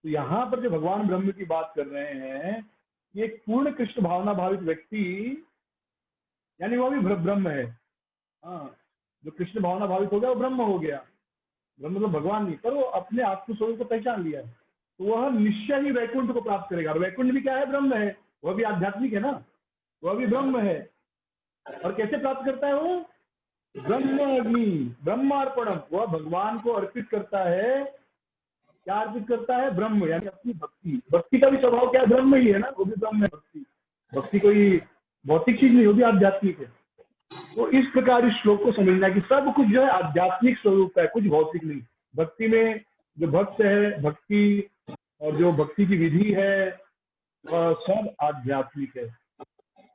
तो यहाँ पर जो भगवान ब्रह्म की बात कर रहे हैं, ये एक पूर्ण कृष्ण भावना भावित व्यक्ति, यानी वो भी ब्रह्म है। हाँ, जो कृष्ण भावना भावित हो गया वो ब्रह्म हो गया। ब्रह्म मतलब भगवान नहीं, पर वो अपने आत्मस्वरूप को पहचान लिया है, तो वह निश्चय ही वैकुंठ को प्राप्त करेगा। और वैकुंठ भी क्या है? ब्रह्म है, वह भी आध्यात्मिक है ना, वह भी ब्रह्म है। और कैसे प्राप्त करता है वो? ब्रह्म अग्नि ब्रह्मार्पणम, वह भगवान को अर्पित करता है। क्या अर्पित करता है? ब्रह्म, यानी अपनी भक्ति। भक्ति का भी स्वभाव क्या है? ब्रह्म ही है ना, वो भी ब्रह्म है। भक्ति भक्ति कोई भौतिक चीज नहीं, वो भी आध्यात्मिक है। तो इस प्रकार इस श्लोक को समझना है कि सब कुछ जो है आध्यात्मिक स्वरूप का है, कुछ भौतिक नहीं। भक्ति में जो भक्त है, भक्ति और जो भक्ति की विधि है, वह सब आध्यात्मिक है।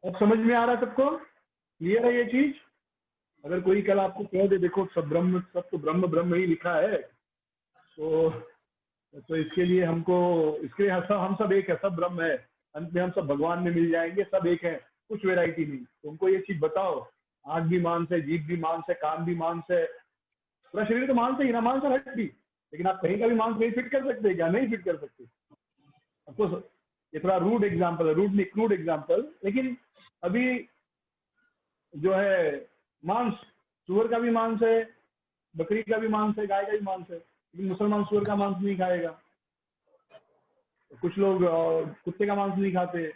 अब समझ में आ रहा है सबको? क्लियर है ये चीज? अगर कोई कल आपको कह दे देखो सब ब्रह्म, सब तो ब्रह्म ब्रह्म ही लिखा है, तो इसके लिए हमको, इसके लिए हम सब एक है, सब ब्रह्म है, अंत में हम सब भगवान में मिल जाएंगे, सब एक है, कुछ वेराइटी नहीं। तुमको ये चीज बताओ, आंख भी मांस है, जीभ भी मांस है, कान भी मांस है, पूरा शरीर तो मांस है ही ना, मांस और हड्डी। लेकिन आप कहीं का भी मांस नहीं फिट कर सकते क्या? नहीं फिट कर सकते। तो ये थोड़ा रूड एग्जाम्पल है, क्रूड एग्जाम्पल, लेकिन अभी जो है मांस, सुअर का भी मांस है, बकरी का भी मांस है, गाय का भी मांस है, लेकिन मुसलमान सुअर का मांस नहीं खाएगा। कुछ लोग कुत्ते का मांस नहीं खाते,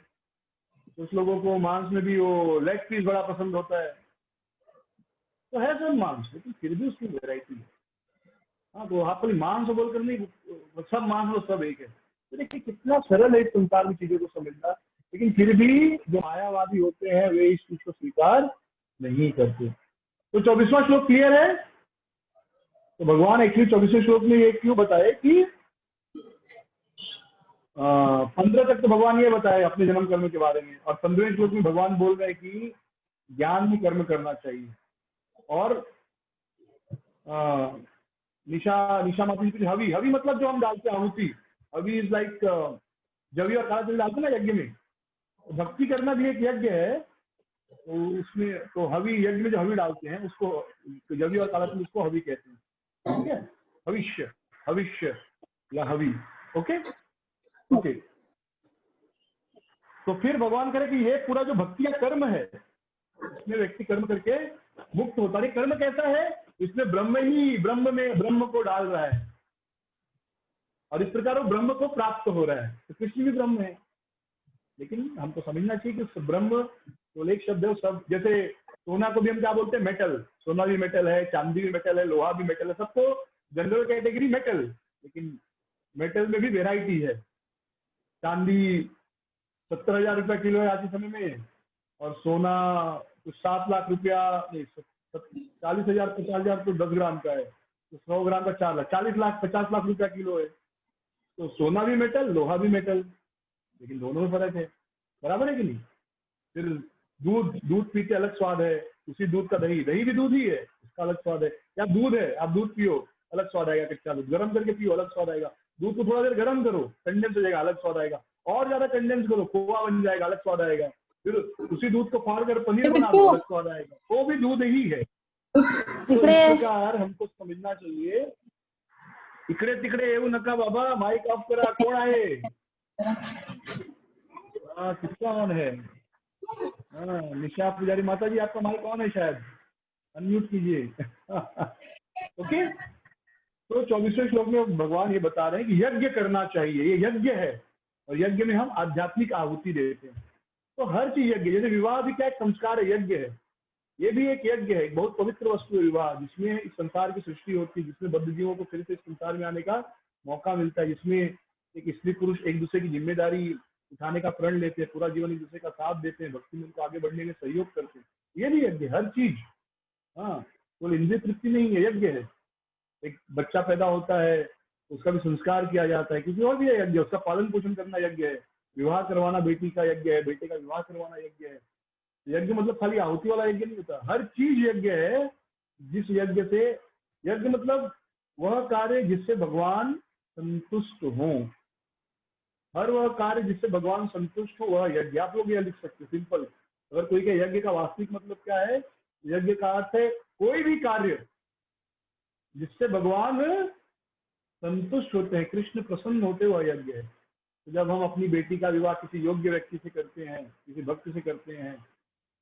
कुछ लोगों को मांस में भी वो लेग पीस बड़ा पसंद होता है। तो है सब मांस, लेकिन फिर भी उसकी वेराइटी है। हाँ, तो आप खाली मांस बोलकर नहीं, सब मांस और सब एक है। तो देखिए कितना सरल है इस संसार की चीजों को समझना, लेकिन फिर भी जो मायावादी होते हैं वे इस चीज को स्वीकार नहीं करते। तो 24वां श्लोक क्लियर है? तो भगवान एक्चुअली 24वें श्लोक में ये क्यों बताए कि 15 तक तो भगवान ये बताए अपने जन्म कर्म के बारे में, और 15वें श्लोक में भगवान बोल रहे हैं कि ज्ञान में कर्म करना चाहिए। और निशा माता जी, हवि, हवि मतलब जो हम डालते हैं आहुति, हवि इज लाइक जवी और काला तिल डालते हैं ना यज्ञ में, भक्ति करना भी एक यज्ञ है। तो उसमें तो हवि, यज्ञ में जो हवि डालते हैं उसको जवी और काला तिल, उसको हवि कहते हैं। ठीक है, भविष्य, भविष्य या हवि। Okay okay. तो फिर भगवान करे कि ये पूरा जो भक्ति का कर्म है, इसमें व्यक्ति कर्म करके मुक्त होता है। कर्म कैसा है? इसमें ब्रह्म ही ब्रह्म को डाल रहा है, और इस प्रकार वो ब्रह्म को प्राप्त हो रहा है। तो कृष्ण भी ब्रह्म है, लेकिन हमको समझना चाहिए कि ब्रह्म तो एक शब्द है। सब जैसे सोना को भी हम क्या बोलते हैं? मेटल। सोना भी मेटल है, चांदी भी मेटल है, लोहा भी मेटल है, सबको जनरल कैटेगरी मेटल। लेकिन मेटल में भी वेराइटी है। चांदी 70,000 रुपया किलो है आज के समय में, और सोना कुछ 7 लाख रुपया, 40,000 50,000 तो 10 ग्राम का है, तो 100 ग्राम का 4 लाख, 40 लाख 50 लाख रुपया किलो है। तो सोना भी मेटल, लोहा भी मेटल, लेकिन दोनों में फर्क है। बराबर है कि नहीं? फिर दूध पीते अलग स्वाद है, उसी दूध का दही भी दूध ही है, उसका अलग स्वाद है। या दूध है, आप दूध पियो, अलग स्वाद आएगा। कच्चा दूध गर्म करके पियो, अलग स्वाद आएगा। दूध को थोड़ा देर गर्म करो, कंडेंस हो जाएगा, अलग स्वाद आएगा। और ज्यादा कंडेंस करो, खोआ बन जाएगा, अलग स्वाद आएगा। फिर उसी दूध को फाड़ कर पनीर बना दो, अलग स्वाद आएगा। वो भी दूध ही है। तो इस प्रकार हमको समझना चाहिए। इकडे तिकडे येऊ नका बाबा, माइक ऑफ करा। कौन आए? किसका ऑन है? निशा पुजारी माता जी, आपका माइक ऑन है शायद, अनम्यूट कीजिए। ओके। तो 24वें श्लोक में भगवान ये बता रहे हैं कि यज्ञ करना चाहिए, ये यज्ञ है, और यज्ञ में हम आध्यात्मिक आहुति देते हैं। तो हर चीज यज्ञ, जैसे विवाह भी क्या एक संस्कार है, यज्ञ है। ये भी एक यज्ञ है, एक बहुत पवित्र वस्तु है विवाह, जिसमें इस संसार की सृष्टि होती है, जिसमें बद्ध जीवों को फिर से इस संसार में आने का मौका मिलता है, जिसमें एक स्त्री पुरुष एक दूसरे की जिम्मेदारी उठाने का प्रण लेते हैं, पूरा जीवन एक दूसरे का साथ देते हैं, भक्ति में उनको आगे बढ़ने में सहयोग करते हैं। ये भी यज्ञ, हर चीज। हाँ, वो इंद्रिय तृप्ति नहीं है, यज्ञ है। एक बच्चा पैदा होता है, उसका भी संस्कार किया जाता है, क्योंकि और भी यज्ञ है, उसका पालन पोषण करना यज्ञ है। विवाह करवाना बेटी का यज्ञ है, बेटे का विवाह करवाना यज्ञ है। यज्ञ मतलब खाली आहुति वाला यज्ञ नहीं होता, हर चीज यज्ञ है। जिस यज्ञ से, यज्ञ मतलब वह कार्य जिससे भगवान संतुष्ट हो, हर वह कार्य जिससे भगवान संतुष्ट हो वह यज्ञ। आप लोग यह लिख सकते हैं सिंपल। अगर कोई के यज्ञ का वास्तविक मतलब क्या है, यज्ञ का अर्थ है कोई भी कार्य जिससे भगवान संतुष्ट होते हैं, कृष्ण प्रसन्न होते वह यज्ञ है। तो जब हम अपनी बेटी का विवाह किसी योग्य व्यक्ति से करते हैं, किसी भक्त से करते हैं,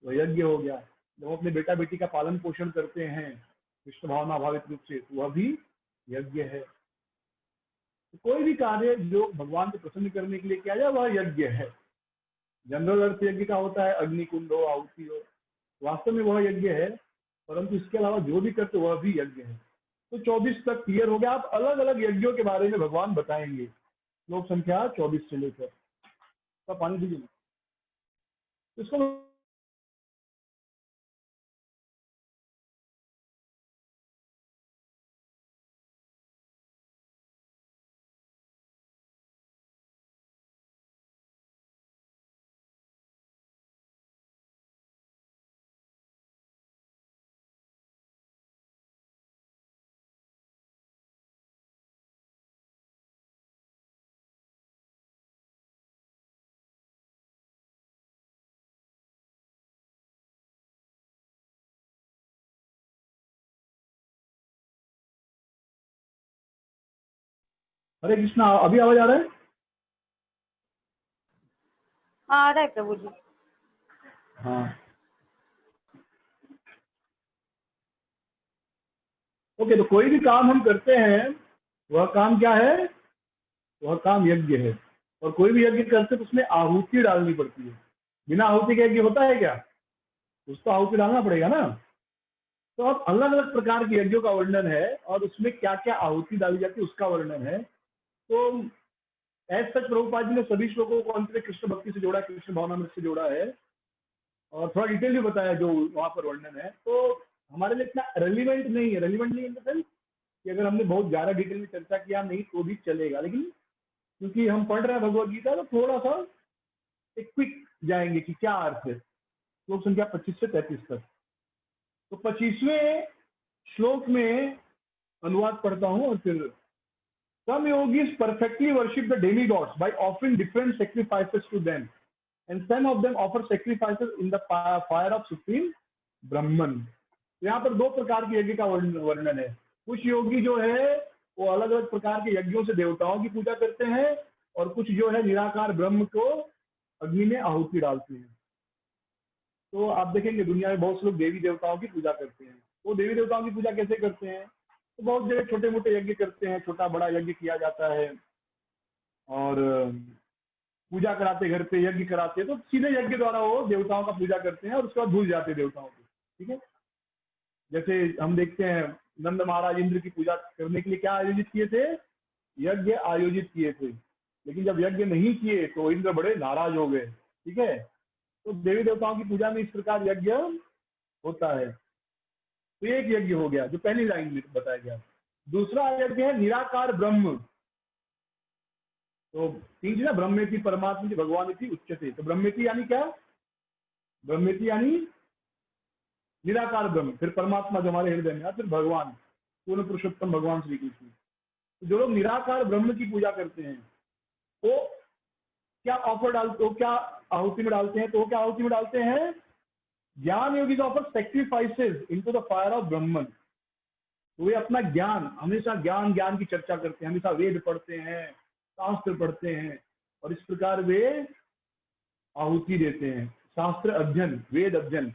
वह यज्ञ हो गया। जब हम अपने बेटा बेटी का पालन पोषण करते हैं कृष्ण भावना भावित रूप से, तो वह भी यज्ञ है। तो कोई भी कार्य जो भगवान को प्रसन्न करने के लिए किया जाए वह यज्ञ है। जनरल अर्थ यज्ञ का होता है अग्निकुंड हो, आहुति हो, वास्तव में वह यज्ञ है। परंतु इसके अलावा जो भी करते वह भी यज्ञ है। तो 24 तक क्लियर हो गया। आप अलग अलग यज्ञों के बारे में भगवान बताएंगे, श्लोक संख्या 24 से लेकर। तो पानी दीजिए इसको। हरे कृष्णा, अभी आवाज आ रहा है? हाँ आ रहा है प्रभु जी। हाँ, ओके। तो कोई भी काम हम करते हैं वह काम क्या है, वह काम यज्ञ है। और कोई भी यज्ञ करते तो उसमें आहुति डालनी पड़ती है। बिना आहुति के यज्ञ होता है क्या? उसको आहुति डालना पड़ेगा ना। तो अब अलग अलग प्रकार के यज्ञों का वर्णन है और उसमें क्या क्या आहुति डाली जाती है उसका वर्णन है। तो एज सच प्रभुपाद जी ने सभी श्लोकों को अंत में कृष्ण भक्ति से जोड़ा, कृष्ण भावनामृत से जोड़ा है और थोड़ा डिटेल भी बताया जो वहां पर वर्णन है। तो हमारे लिए इतना रेलिवेंट नहीं है, रेलिवेंट नहीं इन द सेंस कि अगर हमने बहुत ज्यादा डिटेल में चर्चा किया नहीं तो भी चलेगा, लेकिन क्योंकि हम पढ़ रहे हैं भगवद गीता तो थोड़ा सा एक क्विक जाएंगे कि क्या अर्थ है। श्लोक संख्या 25 से 33 तक। तो 25वें श्लोक में अनुवाद पढ़ता हूं और फिर Some yogis perfectly worship the demigods by offering different sacrifices to them, and some of them offer sacrifices in the fire of supreme Brahman. यहाँ पर दो प्रकार के यज्ञ का वर्णन है। कुछ योगी जो है वो अलग अलग प्रकार के यज्ञों से देवताओं की पूजा करते हैं और कुछ जो है निराकार ब्रह्म को अग्नि में आहुति डालते हैं। तो आप देखेंगे दुनिया में बहुत से लोग देवी देवताओं की पूजा करते हैं। वो देवी देवताओं की पूजा कैसे करते हैं? तो बहुत जगह छोटे मोटे यज्ञ करते हैं, छोटा बड़ा यज्ञ किया जाता है और पूजा कराते, घर पे यज्ञ कराते हैं। तो सीधे यज्ञ द्वारा वो देवताओं का पूजा करते हैं और उसके बाद भूल जाते हैं देवताओं को। ठीक है, जैसे हम देखते हैं नंद महाराज इंद्र की पूजा करने के लिए क्या आयोजित किए थे? यज्ञ आयोजित किए थे। लेकिन जब यज्ञ नहीं किए तो इंद्र बड़े नाराज हो गए। ठीक है, तो देवी देवताओं की पूजा में इस प्रकार यज्ञ होता है। तो एक यज्ञ हो गया जो पहली लाइन में बताया गया। दूसरा यज्ञ है निराकार ब्रह्म। तो तीन चीज ना, ब्रह्मेति परमात्मा भगवान उच्चते। तो ब्रह्मेति यानी क्या? ब्रह्मेति यानी निराकार ब्रह्म, फिर परमात्मा जो हमारे हृदय में है, फिर भगवान पूर्ण पुरुषोत्तम भगवान श्री कृष्ण। तो जो लोग निराकार ब्रह्म की पूजा करते हैं वो क्या ऑफर डालते, वो क्या आहुति में डालते हैं? तो वो क्या आहुति में डालते हैं? ज्ञान योगी offer sacrifices into the fire of Brahman. तो वे अपना ज्ञान, हमेशा ज्ञान की चर्चा करते हैं, हमेशा वेद पढ़ते हैं, शास्त्र पढ़ते हैं और इस प्रकार वे आहुति देते हैं। शास्त्र अध्ययन, वेद अध्ययन।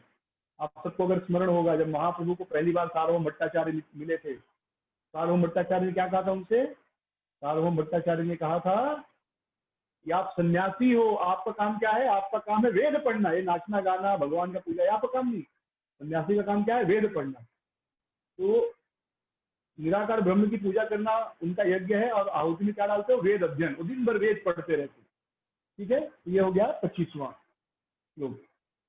आप सबको अगर स्मरण होगा जब महाप्रभु को पहली बार सार्वभौम भट्टाचार्य मिले थे, सार्वभौम भट्टाचार्य ने क्या कहा था उनसे? सार्वभौम भट्टाचार्य ने कहा था कि आप सन्यासी हो, आपका काम क्या है? आपका काम है वेद पढ़ना, ये नाचना गाना भगवान का पूजा, आपका काम नहीं। सन्यासी का काम क्या है? वेद पढ़ना। तो निराकार ब्रह्म की पूजा करना उनका यज्ञ है, और आहुति में क्या डालते हो? वेद अध्ययन। वो दिन भर वेद पढ़ते रहते। ठीक है, ये हो गया 25वां श्लोक।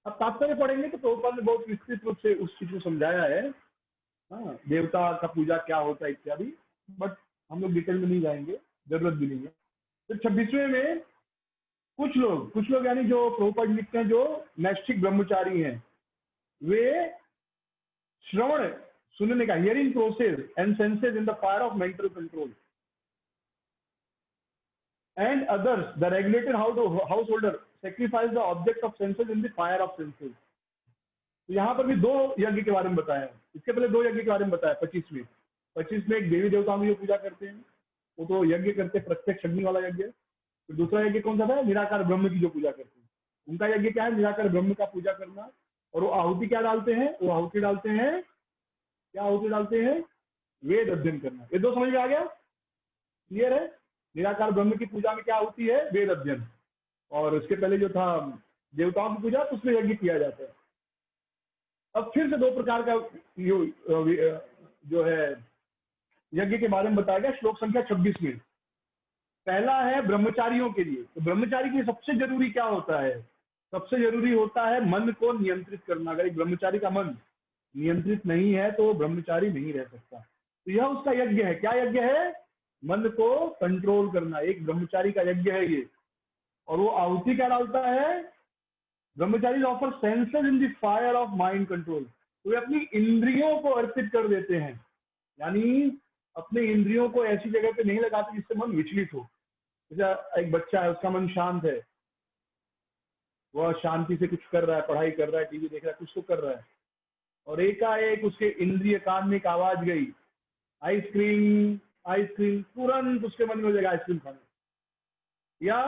अब तात्पर्य पढ़ेंगे तो प्रभुपाद ने बहुत विस्तृत रूप से उस चीज को समझाया है। हाँ, देवता का पूजा क्या होता है इत्यादि, बट हम लोग डिटेल में नहीं जाएंगे, जरूरत भी नहीं है। फिर 26वें में कुछ लोग यानी जो प्रभुपाद लिखते हैं, जो नैष्ठिक ब्रह्मचारी हैं, वे श्रवण सुनने का, hearing process and senses in the fire of mental control, and others the regulated house holder sacrifice the object of senses in the fire of senses. तो यहाँ पर भी 2 यज्ञ के बारे में बताया है। इसके पहले 2 यज्ञ के बारे में बताया 25 में एक देवी देवताओं की जो पूजा करते हैं, वो तो यज्ञ करते हैं, प्रत्यक्ष अग्नि वाला यज्ञ। फिर दूसरा यज्ञ कौन सा था? निराकार ब्रह्म की जो पूजा करते हैं, उनका यज्ञ क्या है? निराकार ब्रह्म का पूजा करना। और वो आहुति क्या डालते हैं? वो आहुति डालते हैं, क्या आहुति डालते हैं? वेद अध्ययन करना। ये 2 समझ में आ गया? क्लियर है? निराकार ब्रह्म की पूजा में क्या होती है? वेद अध्ययन। और उसके पहले जो था देवताओं की पूजा, तो उसमें यज्ञ किया जाता है। अब फिर से 2 प्रकार का जो है यज्ञ के बारे में बताया गया श्लोक संख्या 26 में। पहला है ब्रह्मचारियों के लिए। तो ब्रह्मचारी के लिए सबसे जरूरी क्या होता है? सबसे जरूरी होता है मन को नियंत्रित करना। अगर एक ब्रह्मचारी का मन नियंत्रित नहीं है तो ब्रह्मचारी नहीं रह सकता। तो यह उसका यज्ञ है। क्या यज्ञ है? मन को कंट्रोल करना। एक ब्रह्मचारी का यज्ञ है ये। और वो आहुति क्या डालता है? ब्रह्मचारी offer senses in the fire of mind control. तो वे अपनी इंद्रियों को अर्पित कर देते हैं, यानी अपने इंद्रियों को ऐसी जगह पे नहीं लगाते जिससे मन विचलित हो। जैसा एक बच्चा है, उसका मन शांत है, वह शांति से कुछ कर रहा है, पढ़ाई कर रहा है, टीवी देख रहा है, कुछ तो कर रहा है, और एकाएक उसके इंद्रिय कान में एक आवाज गई, आइसक्रीम आइसक्रीम, तुरंत उसके मन में हो जाएगा आइसक्रीम खाना। या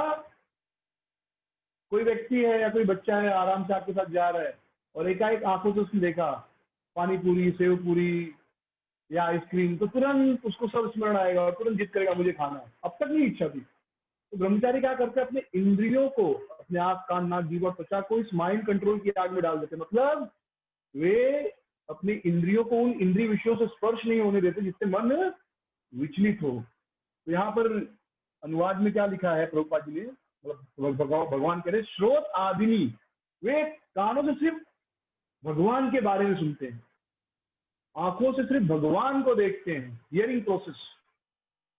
कोई व्यक्ति है या कोई बच्चा है, आराम से आपके साथ जा रहा है और एकाएक आंखों से उसने देखा पानी पूरी, सेव पूरी या आइसक्रीम, तो तुरंत उसको सब स्मरण आएगा और तुरंत जिद करेगा मुझे खाना है। अब तक नहीं इच्छा थी। तो ब्रह्मचारी क्या करते हैं? अपने इंद्रियों को, अपने आंख कान नाक जीभ और त्वचा को इस माइंड कंट्रोल की आग में डाल देते हैं। मतलब वे अपने इंद्रियों को उन इंद्रिय विषयों से स्पर्श नहीं होने देते जिससे मन विचलित हो। तो यहाँ पर अनुवाद में क्या लिखा है प्रभुपाद जी ने, मतलब भगवान कह रहे श्रोत आदिनी, वे कानों से सिर्फ भगवान के बारे में सुनते हैं, आंखों से सिर्फ भगवान को देखते हैं, हियरिंग प्रोसेस।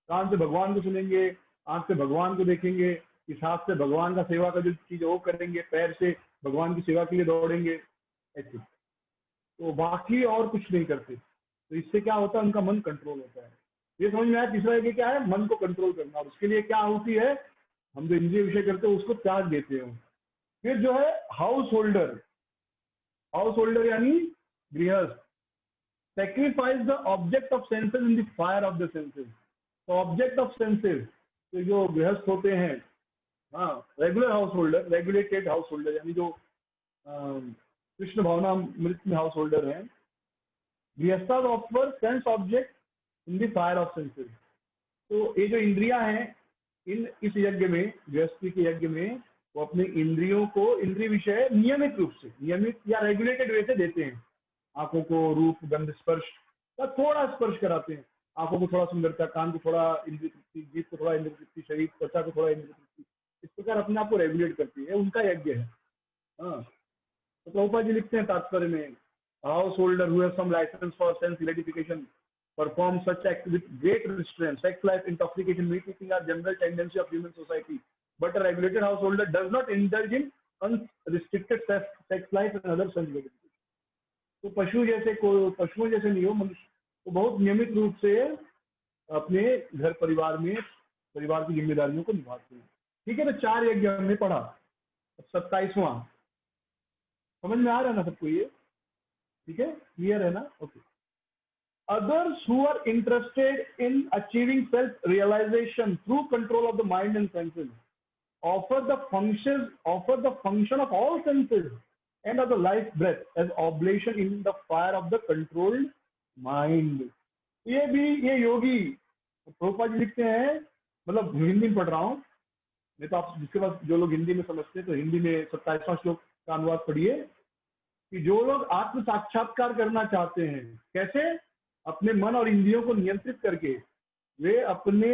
कान से भगवान को सुनेंगे, आंख से भगवान को देखेंगे, इस हाथ से भगवान का सेवा का जो चीज वो करेंगे, पैर से भगवान की सेवा के लिए दौड़ेंगे, ऐसे। तो बाकी और कुछ नहीं करते। तो इससे क्या होता है? उनका मन कंट्रोल होता है। ये समझ में आया? तीसरा यज्ञ क्या है? मन को कंट्रोल करना। और उसके लिए क्या होती है? हम जो इंद्रिय विषय करते हैं उसको त्याग देते हैं। फिर जो है हाउस होल्डर, हाउस होल्डर यानी गृहस्थ, sacrifice the object of senses in the fire of the senses। तो ऑब्जेक्ट ऑफ सेंसेस, तो जो गृहस्थ होते हैं, हाँ, regular householder, regulated householder, यानी जो कृष्ण भावना मृत में हाउस होल्डर है, गृहस्था offer sense object in the fire of senses. तो ये जो इंद्रियां हैं, इस यज्ञ में, गृहस्थी के यज्ञ में, वो अपने इंद्रियों को, इंद्रिय विषय नियमित रूप से, नियमित या रेगुलेटेड वे से देते हैं। आंखों को रूप गंध स्पर्श का थोड़ा स्पर्श कराते हैं, आंखों को थोड़ा सुंदरता, कान को थोड़ा इंद्रिय तृप्ति, जीभ को थोड़ा इंद्रिय तृप्ति, शरीर त्वचा को थोड़ा इंद्रिय तृप्ति, इस प्रकार अपने आप को रेगुलेट करती है। उनका यज्ञ है। हाँ, तो प्रभुपाद जी लिखते हैं तात्पर्य में, house holder who have some license for sense gratification perform such act with great restraint. Sex life, intoxication, meat eating are general tendency of human society, but a regulated householder does not indulge in unrestricted sex life and other sense gratification। तो पशुओं जैसे नहीं हो, मनुष्य तो बहुत नियमित रूप से अपने घर परिवार में परिवार की जिम्मेदारियों को निभाते हैं। ठीक है, तो 4 यज्ञ हमने पढ़ा। 27वां समझ में आ रहा है ना सबको? ये ठीक है, क्लियर है ना? Okay. Others who are interested in achieving self-realization through control of the mind and senses offer the function of all senses and of the life breath as oblation in the fire of the controlled mind। ये योगी प्रभुपाद जी लिखते हैं, मतलब हिंदी में पढ़ रहा हूँ, नहीं तो आप जिसके पास जो लोग हिंदी में समझते हैं तो हिंदी में 27वां श्लोक का अनुवाद पढ़िए। कि जो लोग आत्म साक्षात्कार करना चाहते हैं, कैसे? अपने मन और इंद्रियों को नियंत्रित करके वे अपने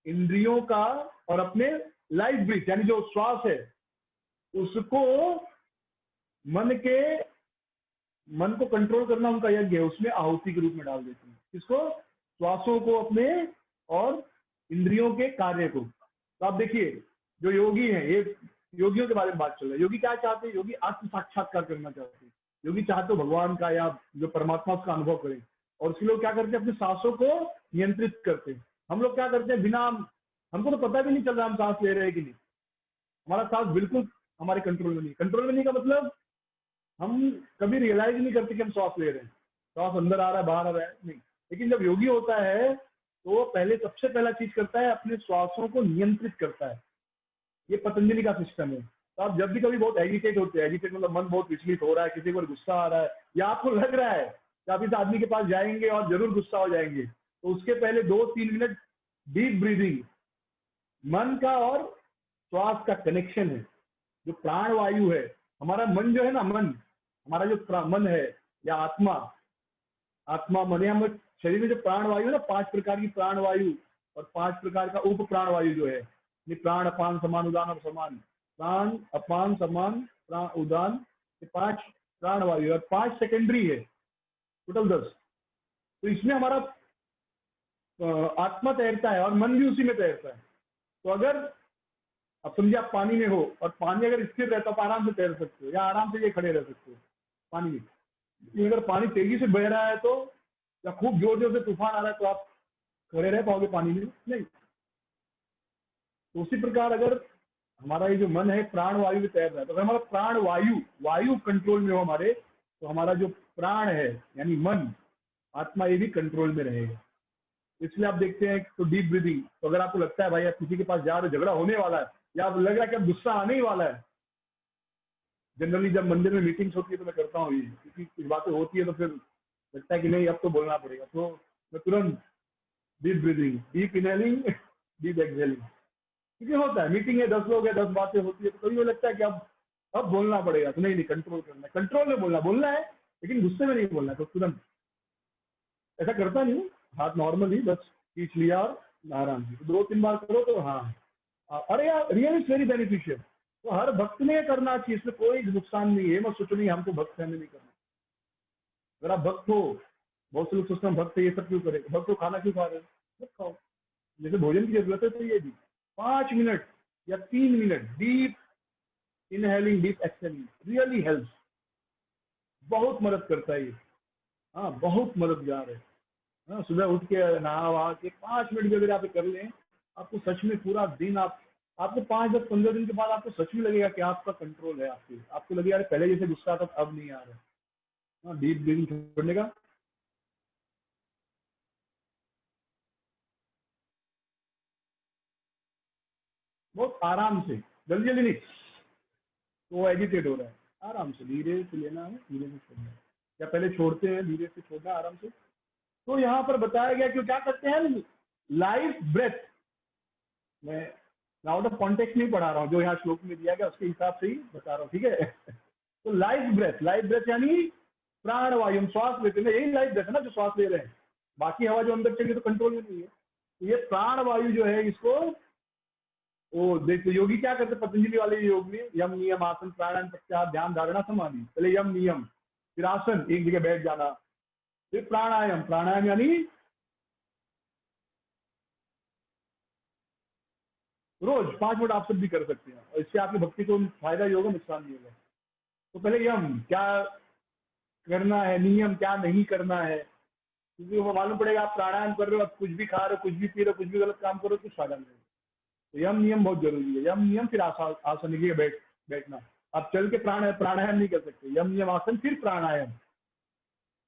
इंद्रियों का और अपने लाइफ ब्रीथ यानी जो श्वास है उसको मन को कंट्रोल करना उनका यज्ञ है, उसमें आहुति के रूप में डाल देते हैं। किसको? श्वासों को अपने और इंद्रियों के कार्य को। तो आप देखिए जो योगी हैं, ये योगियों के बारे में बात चल रहा है। योगी क्या चाहते हैं? योगी आत्म साक्षात्कार करना चाहते हैं। योगी चाहते हो भगवान का या जो परमात्मा का अनुभव करें, और उसके लोग क्या करते हैं? अपने सांसों को नियंत्रित करते हैं। हम लोग क्या करते हैं? बिना, हमको तो पता भी नहीं चल रहा हम सांस ले रहे हैं कि नहीं। हमारा सांस बिल्कुल हमारे कंट्रोल में नहीं। कंट्रोल में नहीं का मतलब हम कभी रियलाइज नहीं करते कि हम श्वास ले रहे हैं, श्वास अंदर आ रहा है बाहर आ रहा है, नहीं। लेकिन जब योगी होता है तो वो पहले सबसे पहला चीज करता है, अपने श्वासों को नियंत्रित करता है। ये पतंजलि का सिस्टम है। तो आप जब भी कभी बहुत एजिटेट होते हैं, एजिटेट मतलब मन बहुत विचलित हो रहा है, किसी को गुस्सा आ रहा है, या आपको लग रहा है कि आप इस आदमी के पास जाएंगे और जरूर गुस्सा हो जाएंगे, तो उसके पहले 2-3 मिनट डीप ब्रीदिंग, मन का और श्वास का कनेक्शन है, जो प्राण वायु है। हमारा मन जो है ना, मन हमारा जो मन है या आत्मा मन या शरीर में जो प्राण वायु है ना, 5 प्रकार की प्राण वायु और 5 प्रकार का उप प्राण वायु जो है, प्राण अपान समान उदान और समान, प्राण अपान समान प्राण उदान, ये 5 प्राण वायु और 5 सेकेंडरी है, टोटल 10। तो इसमें हमारा आत्मा तैरता है और मन भी उसी में तैरता है। तो अगर अब समझिए आप पानी में हो और पानी अगर स्थिर रहता है तो आराम से तैर सकते हो या आराम से ये खड़े रह सकते हो पानी में। लेकिन अगर पानी तेजी से बह रहा है तो, या खूब जोर जोर से तूफान आ रहा है, तो आप खड़े रह पाओगे पानी में? नहीं। तो उसी प्रकार अगर हमारा ये जो मन है प्राण वायु में तैर रहा है, तो अगर हमारा प्राण वायु कंट्रोल में हो हमारे, तो हमारा जो प्राण है यानी मन आत्मा, ये भी कंट्रोल में रहेगा। इसलिए आप देखते हैं तो डीप ब्रीदिंग, तो अगर आपको लगता है भाई आप किसी के पास जा रहे हो, झगड़ा होने वाला है, या आप लग रहा है कि अब गुस्सा आने ही वाला है, जनरली जब मंदिर में मीटिंग्स होती है तो मैं करता हूँ ये, क्योंकि कुछ बातें होती है तो फिर लगता है कि नहीं अब तो बोलना पड़ेगा, तो मैं तुरंत deep breathing, deep inhaling, deep exhaling. क्योंकि होता है मीटिंग है, 10 लोग है, 10 बातें होती है, तो कभी वो लगता है कि अब बोलना पड़ेगा, तो नहीं कंट्रोल करना है, कंट्रोल में बोलना है लेकिन गुस्से में नहीं बोलना है। तो तुरंत ऐसा करता नहीं हूँ, हाथ नॉर्मली बस खींच लिया और आराम से 2-3 बार करो तो हाँ। अरे यार रियल इज वेरी बेनिफिशियल। तो हर भक्त में करना चाहिए, इसमें कोई नुकसान नहीं है। मत सोचो नहीं हमको भक्त है नहीं करना। अगर आप भक्त हो, बहुत से लोग सोचते हैं भक्त ये सब क्यों करेगा, भक्त तो खाना क्यों खा रहे हैं, मत खाओ। जैसे भोजन की जरूरत है तो ये भी 5 मिनट या 3 minute deep inhaling deep exhaling really helps, बहुत मदद करता है ये। हाँ बहुत मददगार है। हाँ, सुबह उठ के नहा वहा के 5 मिनट भी अगर आप कर लें, आपको सच में पूरा दिन आपको 5-10-15 दिन के बाद आपको सच में लगेगा कि आपका कंट्रोल है आपको लगेगा पहले जैसे गुस्सा आता था अब नहीं आ रहा है। हाँ, डीप ब्रीदिंग छोड़ने का बहुत आराम से, जल्दी जल्दी नहीं, तो वो एजिटेट हो रहा है, आराम से धीरे से लेना है, धीरे से छोड़ना है, या पहले छोड़ते हैं धीरे से छोड़ना आराम से। तो यहाँ पर बताया गया कि क्या करते हैं, लाइफ ब्रेथ। मैं आउट ऑफ कॉन्टेक्स्ट नहीं पढ़ा रहा हूँ, जो यहाँ श्लोक में दिया गया उसके हिसाब से ही बता रहा हूँ, ठीक है। तो लाइफ ब्रेथ यानी प्राण वायु, हम श्वास लेते हैं, यही लाइफ ब्रेथ है ना जो श्वास ले रहे हैं, बाकी हवा जो अंदर चली तो कंट्रोल में नहीं है। तो ये प्राण वायु जो है इसको वो देखते योगी क्या करते, पतंजलि वाले योग में यम नियम आसन प्राणायाम प्रत्याहार ध्यान धारणा समाधि, पहले यम नियम फिर आसन, एक जगह बैठ जाना, फिर प्राणायाम यानी रोज 5 मिनट आप सब भी कर सकते हैं, और इससे आपकी भक्ति को फायदा ही होगा, नुकसान नहीं होगा। तो पहले यम क्या करना है, नियम क्या नहीं करना है, क्योंकि वो मालूम पड़ेगा आप प्राणायाम कर रहे हो, आप कुछ भी खा रहे हो, कुछ भी पी रहे हो, कुछ भी गलत काम करो, कुछ फायदा नहीं। तो यम नियम बहुत जरूरी है। यम नियम फिर आसन की बैठना, आप चल के प्राणायाम नहीं कर सकते। यम नियम आसन फिर प्राणायाम,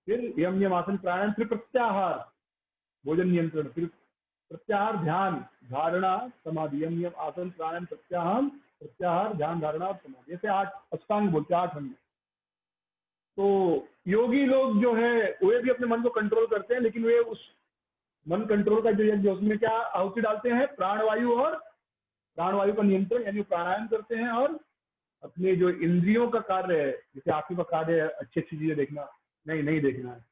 फिर यम नियम आसन प्राणायाम, फिर प्रत्याहार भोजन नियंत्रण, फिर प्रत्याहार ध्यान धारणा समाधि, यम नियम आसन प्राणायाम प्रत्याहार ध्यान धारणा और समाधि, ऐसे 8 अष्टांग बोलते हैं, 8 अंग। तो योगी लोग जो है वे भी अपने मन को कंट्रोल करते हैं, लेकिन वे उस मन कंट्रोल का जो यज्ञ उसमें क्या आहुति डालते हैं, प्राणवायु का नियंत्रण यानी प्राणायाम करते हैं और अपने जो इंद्रियों का कार्य है, जैसे आंखों का कार्य है अच्छी अच्छी चीजें देखना, नहीं नहीं देखना है,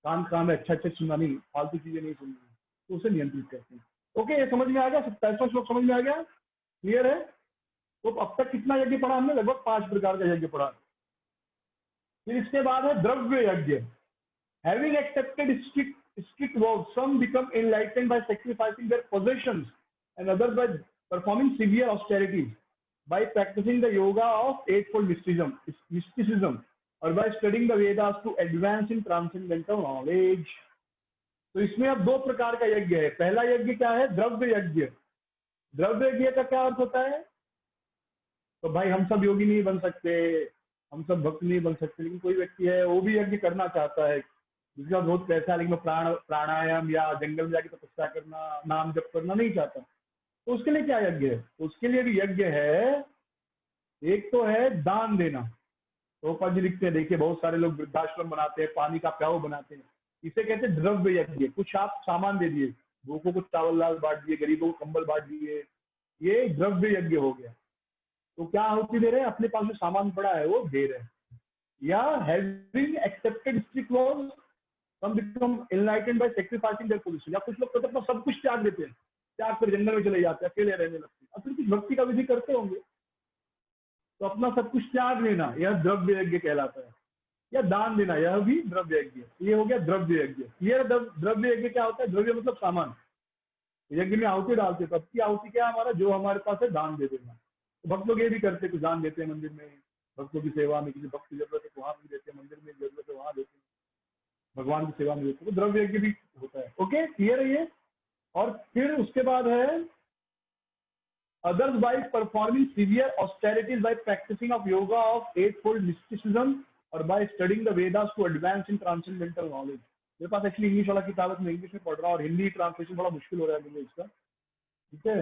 काम है अच्छा अच्छा सुनना, नहीं फालतू चीजें नहीं सुननी है, तो उसे नियंत्रित करते हैं। ओके, ये समझ में आ गया? 27वां श्लोक समझ में आ गया? क्लियर है? तो अब तक कितना यज्ञ पढ़ा हमने? लगभग 5 प्रकार का यज्ञ पढ़ा। फिर इसके बाद है द्रव्य यज्ञ। Having accepted strict vows, some become enlightened by sacrificing their possessions and others by performing severe austerities, by practicing the yoga of eightfold mysticism, or by studying the Vedas to advance in transcendental knowledge. तो इसमें अब 2 प्रकार का यज्ञ है। पहला यज्ञ क्या है? द्रव्य यज्ञ। द्रव्य यज्ञ का क्या अर्थ होता है? तो भाई हम सब योगी नहीं बन सकते, हम सब भक्त नहीं बन सकते, लेकिन कोई व्यक्ति है वो भी यज्ञ करना चाहता है, जिसका बहुत पैसा है, लेकिन प्राणायाम या जंगल में जाके तपस्या करना, नाम जप करना नहीं चाहता, तो उसके लिए क्या यज्ञ है? तो उसके लिए भी यज्ञ है। एक तो है दान देना। तो जी लिखते हैं, देखिए बहुत सारे लोग वृद्धाश्रम बनाते हैं, पानी का प्याऊ बनाते हैं, इसे कहते हैं द्रव्य यज्ञ। कुछ आप सामान दे दिए, भूखों को चावल दाल बांट दिए, गरीबों को कंबल बांट दिए, ये द्रव्य यज्ञ हो गया। तो क्या आहुति दे रहे हैं? अपने पास जो सामान पड़ा है वो दे रहे हैं। या having accepted strict laws, some become enlightened by sacrificing their position। या कुछ लोग तो अपना सब कुछ त्याग देते हैं, त्याग कर जंगल में चले जाते हैं, अकेले रहने लगते हैं, अपनी कुछ भक्ति का विधि करते होंगे, तो अपना सब कुछ त्याग लेना, यह द्रव्य यज्ञ कहलाता है। या दान देना, यह भी द्रव्य यज्ञ। ये हो गया द्रव्य यज्ञ। ये द्रव्य यज्ञ क्या होता है? द्रव्य मतलब सामान। यज्ञ में आहुति डालते हैं, तो अब की आहुति क्या है? हमारा जो हमारे पास है दान दे देना। तो भक्त लोग ये भी करते हैं, कुछ दान देते हैं मंदिर में, भक्तों की सेवा में, किसी भक्त की जरूरत है तो वहां भी देते हैं, मंदिर में जरूरत है वहां देते हैं, भगवान की सेवा में देते हैं, तो द्रव्य यज्ञ भी होता है। ओके, क्लियर है ये? और फिर उसके बाद है others by performing severe austerities, by practicing of yoga of eightfold mysticism, or by studying the Vedas to advance in transcendental knowledge। मेरे पास एक्चुअली इंग्लिश वाला किताब है, मैं इंग्लिश में पढ़ रहा हूँ, और हिंदी ट्रांसलेशन बड़ा मुश्किल हो रहा है मुझे इसका, ठीक है?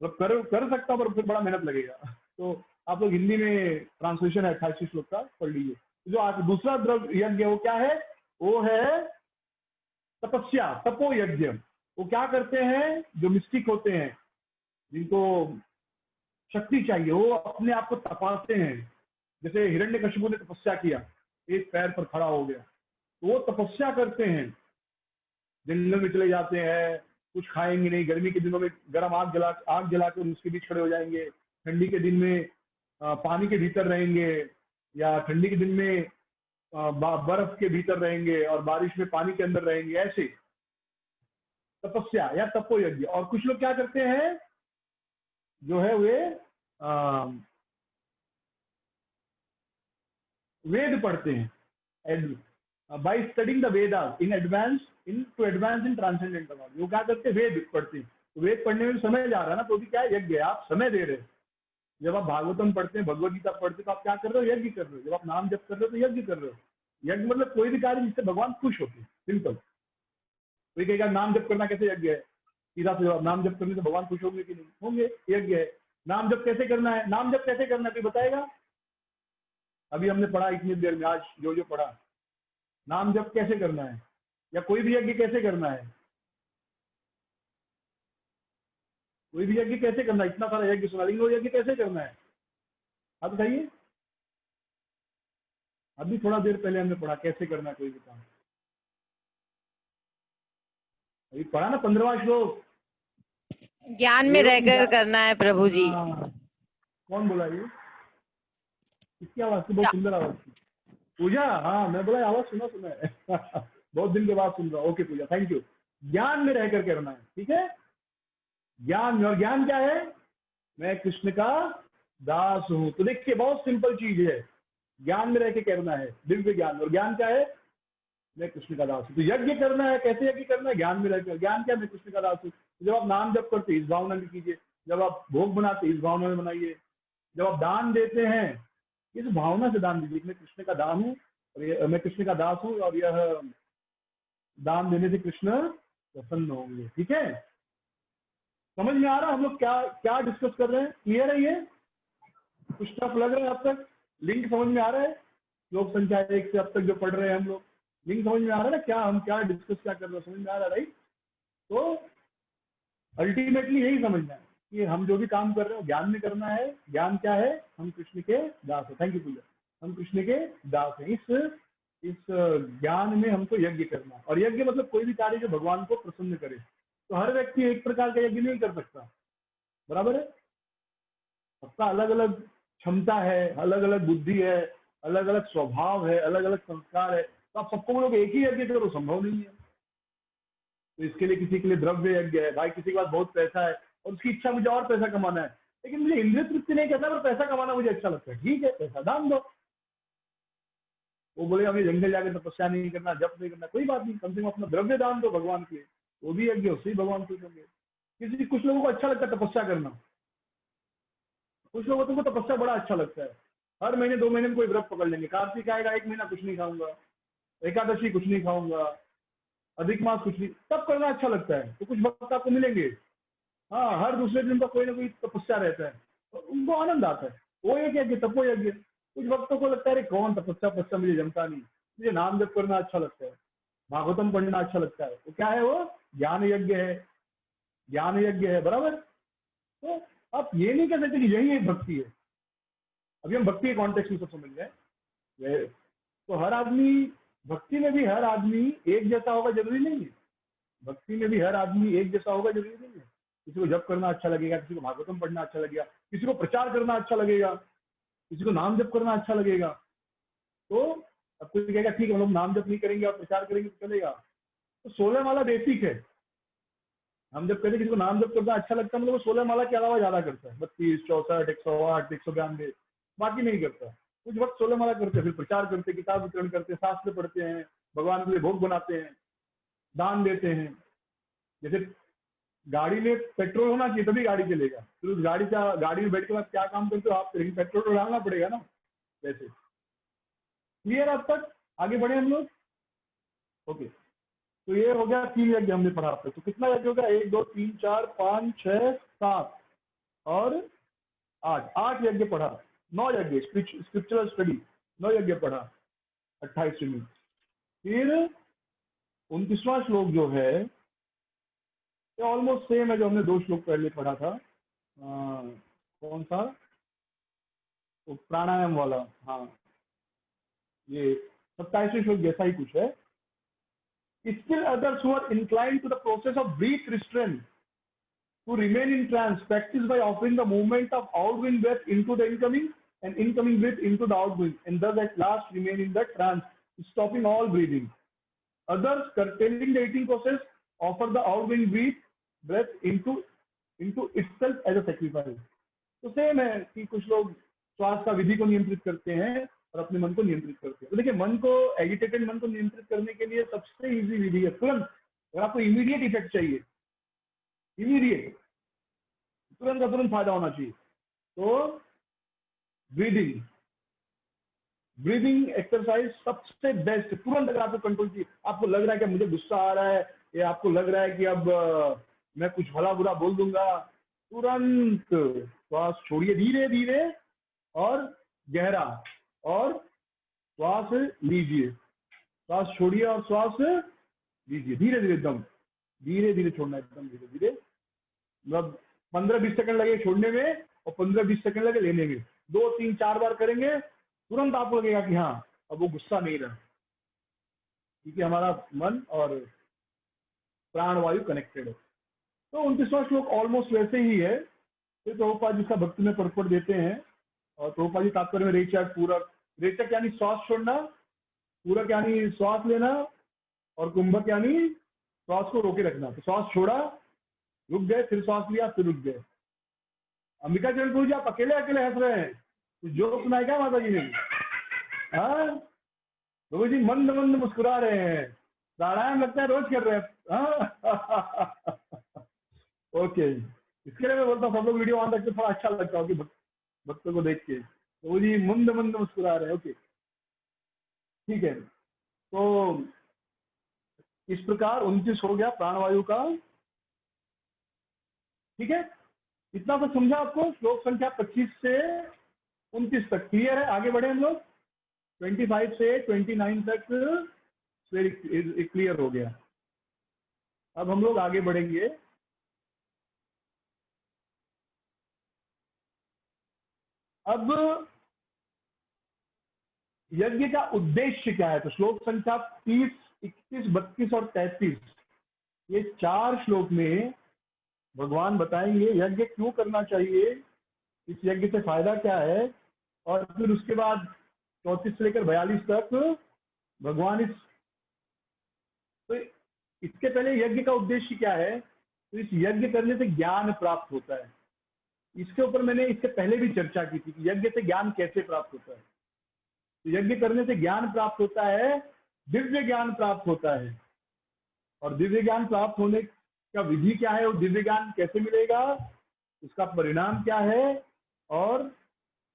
मतलब कर सकता हूँ, पर फिर बड़ा मेहनत लगेगा। तो आप लोग हिंदी में ट्रांसलेशन है 28 श्लोक का, पढ़ लीजिए। जो आज दूसरा द्रव्य यज्ञ वो क्या है? वो है तपस्या, तपो यज्ञ। वो क्या करते हैं? जो मिस्टिक होते हैं, जिनको शक्ति चाहिए, वो अपने आप को तपाते हैं। जैसे हिरण्यकशिपु ने तपस्या किया, एक पैर पर खड़ा हो गया, तो वो तपस्या करते हैं, जंगल में चले जाते हैं, कुछ खाएंगे नहीं, गर्मी के दिनों में गर्म आग जलाकर उसके बीच खड़े हो जाएंगे, ठंडी के दिन में पानी के भीतर रहेंगे, या ठंडी के दिन में बर्फ के भीतर रहेंगे, और बारिश में पानी के अंदर रहेंगे, ऐसे तपस्या या तपो यज्ञ। और कुछ लोग क्या करते हैं, जो है वे वेद पढ़ते हैं, by studying the Vedas in advance to advance in transcendental knowledge. वो क्या करते हैं? वेद पढ़ते हैं। तो वेद पढ़ने में समय जा रहा है ना, तो भी क्या यज्ञ है, आप समय दे रहे हैं। जब आप भागवतम पढ़ते हैं, भगवद गीता पढ़ते हैं, तो आप क्या कर रहे हो? यज्ञ कर रहे हो। जब आप नाम जप कर रहे हो तो यज्ञ कर रहे हो। यज्ञ मतलब कोई भी कार्य जिससे भगवान खुश होते हैं, सिंपल। कोई कहेगा नाम जप करना कैसे यज्ञ है? सीधा से जवाब, नाम जप करने से भगवान खुश होंगे कि नहीं होंगे? यज्ञ है। नाम जप कैसे करना है? नाम जप कैसे करना है कोई बताएगा? अभी हमने पढ़ा इतनी देर में, आज जो पढ़ा, नाम जप कैसे करना है, या कोई भी यज्ञ कैसे करना है? कोई भी यज्ञ कैसे करना है? इतना सारा यज्ञ सुना, लेकिन वो यज्ञ कैसे करना है आप बताइए। अभी थोड़ा देर पहले हमने पढ़ा, कैसे करना है कोई बता। अभी पढ़ा ना 15वां श्लोक, ज्ञान में रहकर करना है प्रभु जी। कौन बोला ये? किसकी आवाज थी? बहुत सुंदर आवाज थी। पूजा, हाँ मैं बोला आवाज सुना है। बहुत दिन के बाद सुन रहा हूँ। Okay Puja, thank you. ज्ञान में रहकर करना है, ठीक है? ज्ञान में, और ज्ञान क्या है? मैं कृष्ण का दास हूं। तो देखिए बहुत सिंपल चीज है, ज्ञान में रह के करना है, दिव्य ज्ञान। और ज्ञान क्या है? मैं कृष्ण का दास हूं। तो यज्ञ करना है, कैसे यज्ञ करना है? ज्ञान में रहकर। ज्ञान क्या? मैं कृष्ण का दास हूं। जब आप नाम जप करते इस भावना में कीजिए, जब आप भोग बनाते इस भावना में बनाइए, जब आप दान देते हैं इस भावना से दान दीजिए, मैं कृष्ण का दान हूँ, और मैं कृष्ण का दास हूँ, और यह दान देने से कृष्ण प्रसन्न होंगे। ठीक है, समझ में आ रहा है हम लोग क्या क्या डिस्कस कर रहे हैं? क्लियर है? ये कुछ टफ लग रहा है अब तक? लिंक समझ में आ रहा है? श्लोक संख्या 1 से अब तक जो पढ़ रहे हैं हम लोग, लिंक समझ में आ रहा है ना? क्या हम क्या डिस्कस क्या कर रहे हैं, समझ में आ रहा है? राइट। तो अल्टीमेटली यही समझना है, कि हम जो भी काम कर रहे हो ज्ञान में करना है। ज्ञान क्या है? हम कृष्ण के दास हैं। थैंक यू पूजा। हम कृष्ण के दास हैं। इस ज्ञान में हमको यज्ञ करना है। और यज्ञ मतलब कोई भी कार्य जो भगवान को प्रसन्न करे। तो हर व्यक्ति एक प्रकार का यज्ञ नहीं कर सकता, बराबर है। सबका अलग अलग क्षमता है, अलग अलग बुद्धि है, अलग अलग स्वभाव है, अलग अलग संस्कार है। तो आप सबको बोलोगे एक ही यज्ञ करो, संभव नहीं है। तो इसके लिए किसी के लिए द्रव्य यज्ञ है, भाई किसी के पास बहुत पैसा है और उसकी इच्छा मुझे और पैसा कमाना है, लेकिन मुझे इंद्रिय तृप्ति नहीं करना, पर पैसा कमाना मुझे अच्छा लगता है, ठीक है पैसा दान दो। वो बोले हमें जंगल जाकर तपस्या नहीं करना, जप नहीं करना, कोई बात नहीं, कम से कम अपना द्रव्य दान दो भगवान के लिए, वो भी यज्ञ, उससे ही भगवान खुश होंगे। कुछ लोगों को अच्छा लगता है तपस्या करना, कुछ लोगों को तपस्या बड़ा अच्छा लगता है। हर महीने 2 महीने में कोई व्रत पकड़ लेंगे, कार्तिक आएगा 1 महीना कुछ नहीं खाऊंगा, एकादशी कुछ नहीं खाऊंगा, अधिक मास कुछ नहीं, तब करना अच्छा लगता है। तो कुछ भक्त आपको मिलेंगे, हाँ, हर दूसरे दिन का कोई ना कोई तपस्या रहता है, तो उनको आनंद आता है, वो एक यज्ञ तपो यज्ञ। कुछ भक्तों को लगता है अरे कौन तपस्या मुझे जमता नहीं, मुझे नाम जप करना अच्छा लगता है, भागवतम पढ़ना अच्छा लगता है। तो क्या है वो? ज्ञान यज्ञ है, ज्ञान यज्ञ है, बराबर। तो आप ये नहीं कह सकते कि यही एक भक्ति है। अभी हम भक्ति के कॉन्टेक्स्ट में सब समझ रहे हैं। तो हर आदमी, भक्ति में भी हर आदमी एक जैसा होगा जरूरी नहीं है। भक्ति में भी हर आदमी एक जैसा होगा जरूरी नहीं है। किसी को जप करना अच्छा लगेगा, किसी को भागवतम पढ़ना अच्छा लगेगा, किसी को प्रचार करना अच्छा लगेगा, किसी को नाम जप करना अच्छा लगेगा। तो अब कोई कहेगा ठीक है हम लोग नाम जप नहीं करेंगे और प्रचार करेंगे तो चलेगा। तो 16 माला बेसिक है। हम जब कहते किसी को नाम जप करना अच्छा लगता है, मतलब वो 16 माला के अलावा ज्यादा करता है, 32, 64, 108, 192, बाकी नहीं करता। कुछ वक्त 16 माला करते हैं, फिर प्रचार करते, किताब वितरण करते, शास्त्र पढ़ते हैं, भगवान के लिए भोग बनाते हैं, दान देते हैं। जैसे गाड़ी में पेट्रोल होना चाहिए तभी गाड़ी चलेगा, फिर उस गाड़ी में बैठ के बाद क्या काम करते हो आप? करेंगे पेट्रोल तो डालना पड़ेगा ना। वैसे क्लियर अब तक? आगे बढ़े हम लोग। ओके, तो ये हो गया 3 यज्ञ हमने पढ़ा आपको। तो कितना यज्ञ हो गया? 1, 2, 3, 4, 5, 6, 7 और 8 यज्ञ पढ़ा। 9 यज्ञ स्क्रिप्चुरल स्टडी, 9 यज्ञ पढ़ा 28 में। फिर 29वां श्लोक जो है ये ऑलमोस्ट सेम है जो हमने 2 श्लोक पहले पढ़ा था। कौन सा? तो प्राणायाम वाला, हाँ, ये 27वें श्लोक जैसा ही कुछ है। Still others who are inclined to the process of breath restraint to remain in trance practice by offering the movement of outgoing breath into the incoming and incoming breath into the outgoing, and thus at last remain in the trance, stopping all breathing. Others, curtailing the eating process, offer the outgoing breath into itself as a sacrifice. तो same है कि कुछ लोग श्वास का विधि को नियंत्रित करते हैं और अपने मन को नियंत्रित करते हैं। तो देखिए, मन को, एजिटेटेड मन को नियंत्रित करने के लिए सबसे इजी विधि है तुरंत। अगर आपको इमीडिएट इफेक्ट चाहिए, इमीडिएट, तुरंत का तुरंत फायदा होना चाहिए, तो ब्रीदिंग एक्सरसाइज सबसे बेस्ट। तुरंत अगर आपको कंट्रोल चाहिए, आपको लग रहा है कि मुझे गुस्सा आ रहा है, या आपको लग रहा है कि अब मैं कुछ भला बुरा बोल दूंगा, तुरंत श्वास छोड़िए धीरे धीरे और गहरा, और श्वास लीजिए, श्वास छोड़िए और श्वास लीजिए, धीरे धीरे, एकदम धीरे धीरे छोड़ना, एकदम धीरे धीरे। मतलब 15-20 सेकंड लगे छोड़ने में और 15-20 सेकंड लगे लेने में। 2, 3, 4 बार करेंगे, तुरंत आपको लगेगा कि हाँ अब वो गुस्सा नहीं रहा, क्योंकि हमारा मन और प्राणवायु कनेक्टेड है। तो 29वां श्लोक ऑलमोस्ट वैसे ही है। फिर प्रभुपाद जी का भक्ति में परपट देते हैं, और प्रभुपाद जी तात्पर्य में रेचक, पूरक, रेचक यानी श्वास छोड़ना, पूरक यानी श्वास लेना, और कुंभक यानी श्वास को रोके रखना। तो श्वास छोड़ा, रुक गए, फिर श्वास लिया, फिर रुक गए। अंबिका चरण गुरु जी आप अकेले अकेले हंस रहे हैं, कुछ जोक सुनाए क्या माता जी ने? हाँ, गुरु जी मंद मंद मुस्कुरा रहे हैं, प्राणायाम लगता है रोज कर रहे हैं। ओके, इसके लिए मैं बोलता हूँ सब लोग वीडियो ऑन रखते थोड़ा अच्छा लगता हो कि भक्तों को देख के। तो वो जी मंद मंद मुस्कुरा रहे हैं। ओके, ठीक है। तो इस प्रकार 29 हो गया प्राणवायु का। ठीक है, इतना तो समझा आपको? श्लोक संख्या 25 से 29 तक क्लियर है? आगे बढ़े हम लोग। 25 से 29 तक क्लियर हो गया। अब हम लोग आगे बढ़ेंगे अब यज्ञ का उद्देश्य क्या है? तो श्लोक संख्या 30, 31, 32 और 33, ये 4 श्लोक में भगवान बताएंगे यज्ञ क्यों करना चाहिए, इस यज्ञ से फायदा क्या है, और फिर उसके बाद 34 से लेकर 42 तक भगवान तो इसके पहले यज्ञ का उद्देश्य क्या है? तो इस यज्ञ करने से ज्ञान प्राप्त होता है। इसके ऊपर मैंने इससे पहले भी चर्चा की थी कि यज्ञ से ज्ञान कैसे प्राप्त होता है। तो यज्ञ करने से ज्ञान प्राप्त होता है, दिव्य ज्ञान प्राप्त होता है। और दिव्य ज्ञान प्राप्त होने का विधि क्या है, वो दिव्य ज्ञान कैसे मिलेगा, उसका परिणाम क्या है और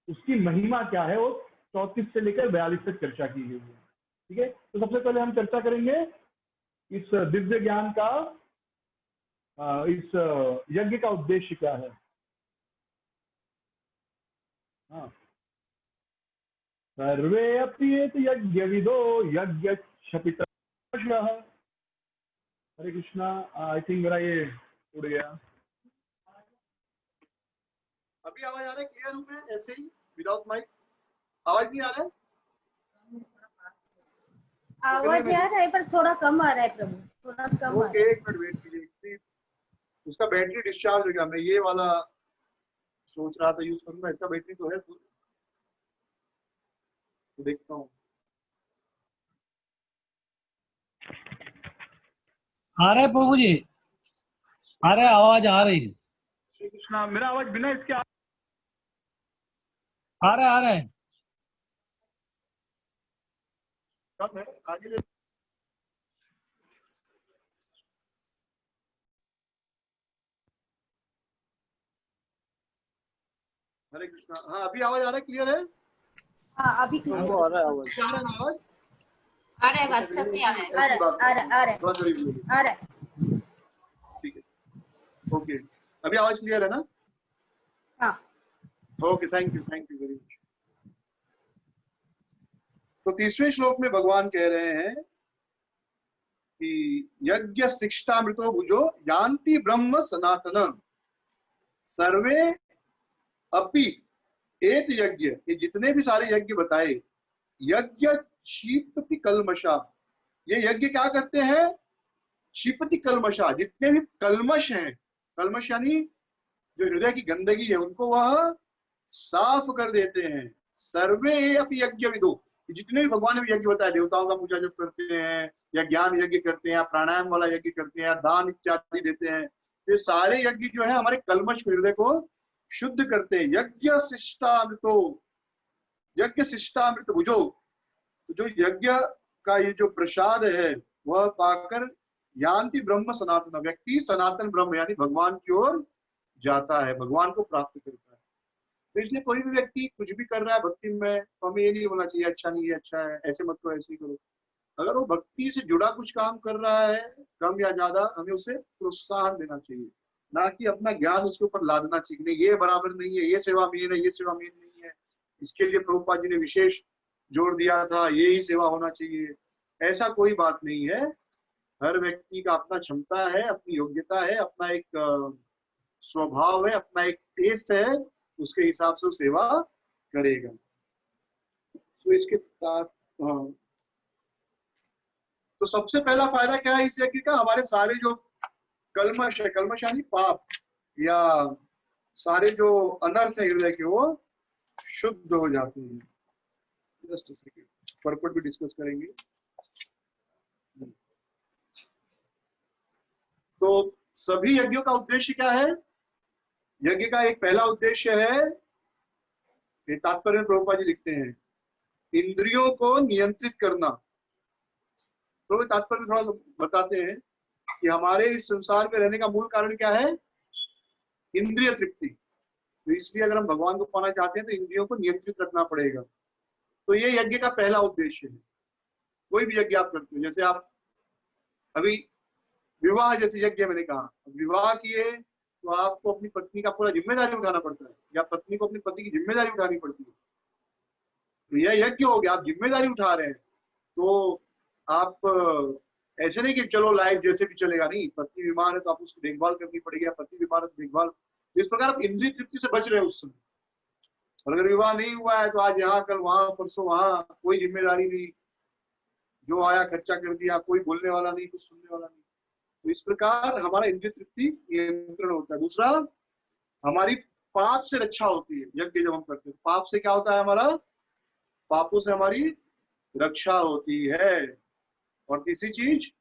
उसकी महिमा क्या है, वो 34 से लेकर 42 तक चर्चा की गई है। ठीक है, तो सबसे पहले हम चर्चा करेंगे इस दिव्य ज्ञान का, इस यज्ञ का उद्देश्य क्या है। हाँ, सर्वे अप्येत यज्ञ विदो यज्ञ क्षपितः। हरे कृष्णा। आई थिंक मेरा ये उड़ गया। अभी आवाज आ रहा है क्लियर रूप में, ऐसे ही विदाउट माइक? आवाज नहीं आ रहा है? आवाज आ रहा है पर थोड़ा कम आ रहा है प्रभु, थोड़ा कम आ रहा है। ओके, एक मिनट वेट कीजिए, उसका बैटरी डिस्चार्ज हो गया। मैं ये वाला सोच रहा था यूज करूंगा, इसका बैटरी तो है फुल, तो देखता हूँ। आ रहा है प्रभु जी, आ रहा है, आवाज आ रही है। श्री कृष्णा। मेरा आवाज बिना इसके आ रहा है। कब है आगे ले। हरे कृष्णा। हाँ, अभी आवाज आ रहा है, क्लियर है? हाँ अभी क्लियर आ रहा है आवाज। आ रहा है, अच्छा से आ रहा है। आ रहा है। ठीक है, ओके, अभी आवाज क्लियर है ना? हाँ okay, thank you very much. तो 30वें श्लोक में भगवान कह रहे हैं कि यज्ञ शिष्टामृतो भुजो यान्ति ब्रह्म सनातनम सर्वे अपि एत यज्ञ। ये जितने भी सारे यज्ञ बताए, यज्ञ क्षिपति कलमशा, ये यज्ञ क्या करते हैं? क्षिपति कलमशा, जितने भी कलमश हैं, कलमश यानी जो हृदय की गंदगी है, उनको वह साफ कर देते हैं। सर्वे अपि यज्ञ विदो, जितने भी भगवान ने यज्ञ बताया, देवताओं का पूजा जब करते हैं, या ज्ञान यज्ञ करते हैं, या प्राणायाम वाला यज्ञ करते हैं, या दान इत्यादि देते हैं, ये सारे यज्ञ जो है हमारे कलमश को, हृदय को शुद्ध करते हैं। यज्ञ शिष्टामृतो, यज्ञ शिष्टामृत भुजो, तो जो यज्ञ का ये जो प्रसाद है वह पाकर यान्ति ब्रह्म सनातन, व्यक्ति सनातन ब्रह्म यानी भगवान की ओर जाता है, भगवान को प्राप्त करता है। तो इसलिए कोई भी व्यक्ति कुछ भी कर रहा है भक्ति में, तो हमें ये नहीं बोलना चाहिए अच्छा नहीं है, अच्छा है, ऐसे मत करो, ऐसे ही करो। अगर वो भक्ति से जुड़ा कुछ काम कर रहा है, कम या ज्यादा, हमें उसे प्रोत्साहन देना चाहिए, ना कि अपना ज्ञान उसके ऊपर लादना चाहिए। नहीं, ये बराबर नहीं है, ये सेवा मेन है, ये सेवा मेन नहीं है, इसके लिए प्रभुपाद जी ने विशेष जोर दिया था, ये ही सेवा होना चाहिए। ऐसा कोई बात नहीं है। हर व्यक्ति का अपना क्षमता है, अपनी योग्यता है, अपना एक स्वभाव है, अपना एक टेस्ट है, उसके हिसाब से वो सेवा करेगा। तो इसके तो सबसे पहला फायदा क्या है इस यज्ञ का? हमारे सारे जो कलमश है, कलमश यानी पाप या सारे जो अनर्थ है हृदय के, वो शुद्ध हो जाते हैं। जस्ट सेकंड, परपट भी डिस्कस करेंगे। तो सभी यज्ञों का उद्देश्य क्या है? यज्ञ का एक पहला उद्देश्य है, ये तात्पर्य में प्रभुपाद जी लिखते हैं, इंद्रियों को नियंत्रित करना। तो तात्पर्य थोड़ा बताते हैं कि हमारे इस संसार में रहने का मूल कारण क्या है? इंद्रिय तृप्ति। तो इसलिए अगर हम भगवान को पाना चाहते हैं तो इंद्रियों को नियंत्रित रखना पड़ेगा। तो ये यज्ञ का पहला उद्देश्य है। कोई भी यज्ञ आप करते हो, जैसे आप अभी विवाह जैसे यज्ञ मैंने कहा, विवाह किए तो आपको अपनी पत्नी का पूरा जिम्मेदारी उठाना पड़ता है, या पत्नी को अपनी पति की जिम्मेदारी उठानी पड़ती है। तो यह यज्ञ हो गया, आप जिम्मेदारी उठा रहे हैं। तो आप ऐसे नहीं कि चलो लाइफ जैसे भी चलेगा, नहीं, पत्नी बीमार है तो आप उसकी देखभाल करनी पड़ेगी, या पति बीमार है तो देखभाल। इस प्रकार आप इंद्रिय तृप्ति से बच रहे हैं उस समय। और अगर विवाह नहीं हुआ है तो आज यहाँ कल वहां परसों वहां, कोई जिम्मेदारी नहीं, जो आया खर्चा कर दिया, कोई बोलने वाला नहीं, कुछ सुनने वाला नहीं। तो इस प्रकार हमारा इंद्रिय तृप्ति नियंत्रण होता है। दूसरा, हमारी पाप से रक्षा होती है यज्ञ जब हम करते हैं। पाप से क्या होता है? हमारा पापों से हमारी रक्षा होती है। और तीसरी चीज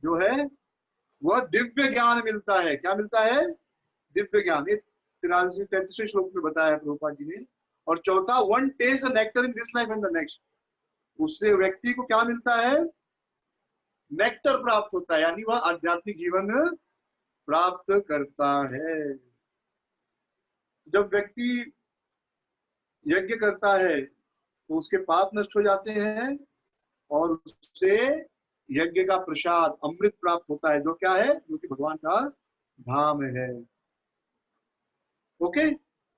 जो है वह दिव्य ज्ञान मिलता है। क्या मिलता है? दिव्य ज्ञान। ये 33वें श्लोक में बताया प्रभुपाद जी ने। और चौथा, one taste the nectar in this life and the next. उससे व्यक्ति को क्या मिलता है? नेक्टर प्राप्त होता है, यानी वह आध्यात्मिक जीवन प्राप्त करता है। जब व्यक्ति यज्ञ करता है तो उसके पाप नष्ट हो जाते हैं और उससे यज्ञ का प्रसाद अमृत प्राप्त होता है, जो क्या है? जो कि भगवान का धाम है। ओके,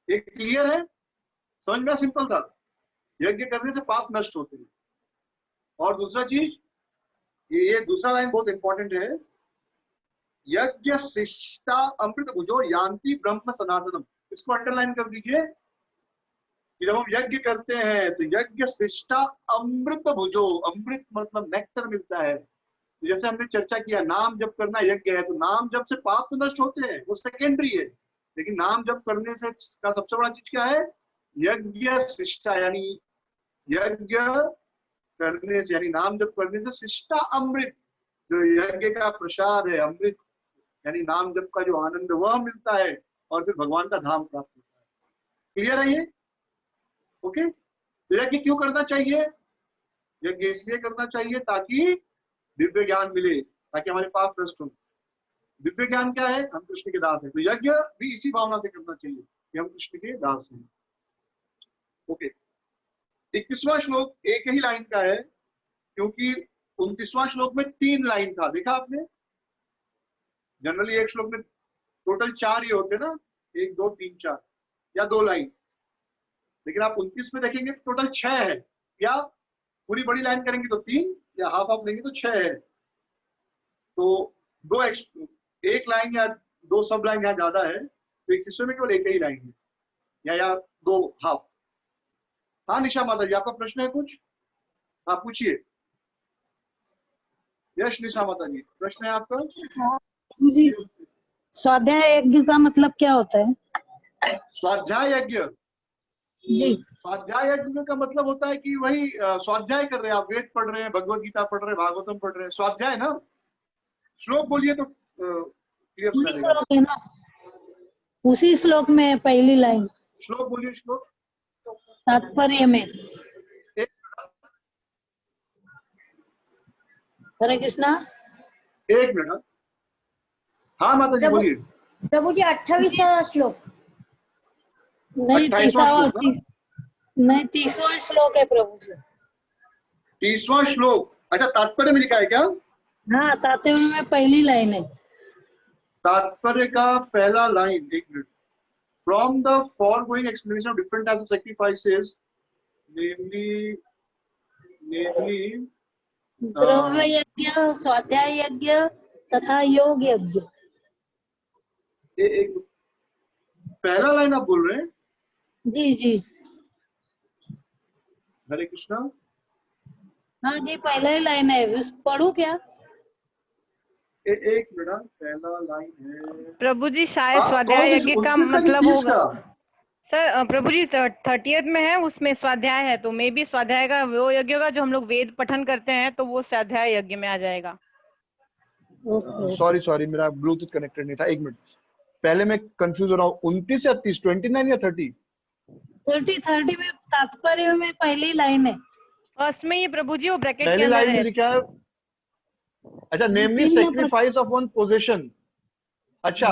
एक क्लियर है? समझ में? सिंपल था। यज्ञ करने से पाप नष्ट होते हैं। और दूसरा चीज, ये दूसरा लाइन बहुत इंपॉर्टेंट है, यज्ञ शिष्टा अमृत भुजो यान्ति ब्रह्म सनातनम। इसको अंडरलाइन कर दीजिए कि जब हम यज्ञ करते हैं तो यज्ञ शिष्टा अमृत भुजो, अमृत मतलब नेक्टर मिलता है। तो जैसे हमने चर्चा किया, नाम जप करना यज्ञ है, तो नाम जप से पाप तो नष्ट होते हैं, वो सेकेंडरी है। लेकिन नाम जप करने से का सबसे बड़ा चीज क्या है? यज्ञ शिष्टा, यानी यज्ञ करने से, यानी नाम जप करने से शिष्टा अमृत, जो यज्ञ का प्रसाद है, अमृत यानी नाम जप का जो आनंद वह मिलता है और फिर भगवान का धाम प्राप्त होता है। क्लियर है ये? ओके। तो यज्ञ क्यों करना चाहिए? यज्ञ इसलिए करना चाहिए ताकि दिव्य ज्ञान मिले, ताकि हमारे पाप नष्ट हो। दिव्य ज्ञान क्या है? हम कृष्ण के दास हैं। तो यज्ञ भी इसी भावना से करना चाहिए कि हम कृष्ण के दास हैं। ओके। 31वां श्लोक एक ही लाइन का है, क्योंकि 29वां श्लोक में 3 लाइन था। देखा आपने? जनरली एक श्लोक में टोटल 4 ही होते ना, 1 2 3 4 या 2 लाइन। लेकिन आप 29 में देखेंगे टोटल 6 है। या पूरी बड़ी लाइन करेंगे तो 3, या हाफ हाफ लेंगे तो 6 है। तो एक लाइन या 2 सब लाइन यहाँ ज्यादा है, तो 31वें में केवल एक ही लाइन है, या 2 हाफ। हाँ निशा माता जी, आपका प्रश्न है कुछ? हाँ पूछिए। यश निशा माता जी, प्रश्न है आपका? जी, स्वाध्याय यज्ञ का मतलब क्या होता है? स्वाध्याय यज्ञ? जी, स्वाध्याय यज्ञ का मतलब होता है कि वही स्वाध्याय कर रहे हैं आप, वेद पढ़ रहे हैं, भगवत गीता पढ़ रहे हैं, भागवतम पढ़ रहे हैं, स्वाध्याय ना। श्लोक बोलिए तो क्लियर हो जाएगा। श्लोक है ना, उसी श्लोक में पहली लाइन। श्लोक बोलिए, श्लोक। तात्पर्य में। हरे कृष्णा। एक मिनट। हाँ माता जी बोलिए। प्रभु जी 28वां श्लोक। नहीं, 30वां श्लोक है प्रभु जी। 30वां श्लोक? अच्छा, तात्पर्य में लिखा है क्या? हाँ, तात्पर्य में पहली लाइन है। तात्पर्य का पहला लाइन, एक minute. From the foregoing explanation of different types of sacrifices, namely द्रव्य यज्ञ, स्वाध्याय यज्ञ तथा योग यज्ञ। एक पहला लाइन आप बोल रहे हैं? जी जी। हरे कृष्णा। हाँ जी, पहला ही लाइन है। पढ़ू क्या? एक मिनट, पहला लाइन है प्रभु जी शायद स्वाध्याय यज्ञ का मतलब होगा सर। प्रभु जी 30th में है, उसमें स्वाध्याय है, तो मे भी स्वाध्याय का वो यज्ञ होगा जो हम लोग वेद पठन करते हैं, तो वो स्वाध्याय यज्ञ में आ जाएगा। सॉरी मेरा ब्लूटूथ कनेक्टेड नहीं था। एक मिनट, पहले मैं कंफ्यूज हो रहा हूँ। 29 या 30, 29 या 30? 30 में तात्पर्य में पहली लाइन है। फर्स्ट में ही प्रभु जी वो ब्रैकेट के पहली अंदर लाइन में है। लिखा है, अच्छा, नेमली सेक्रीफाइस ऑफ वन पोजेशन। अच्छा,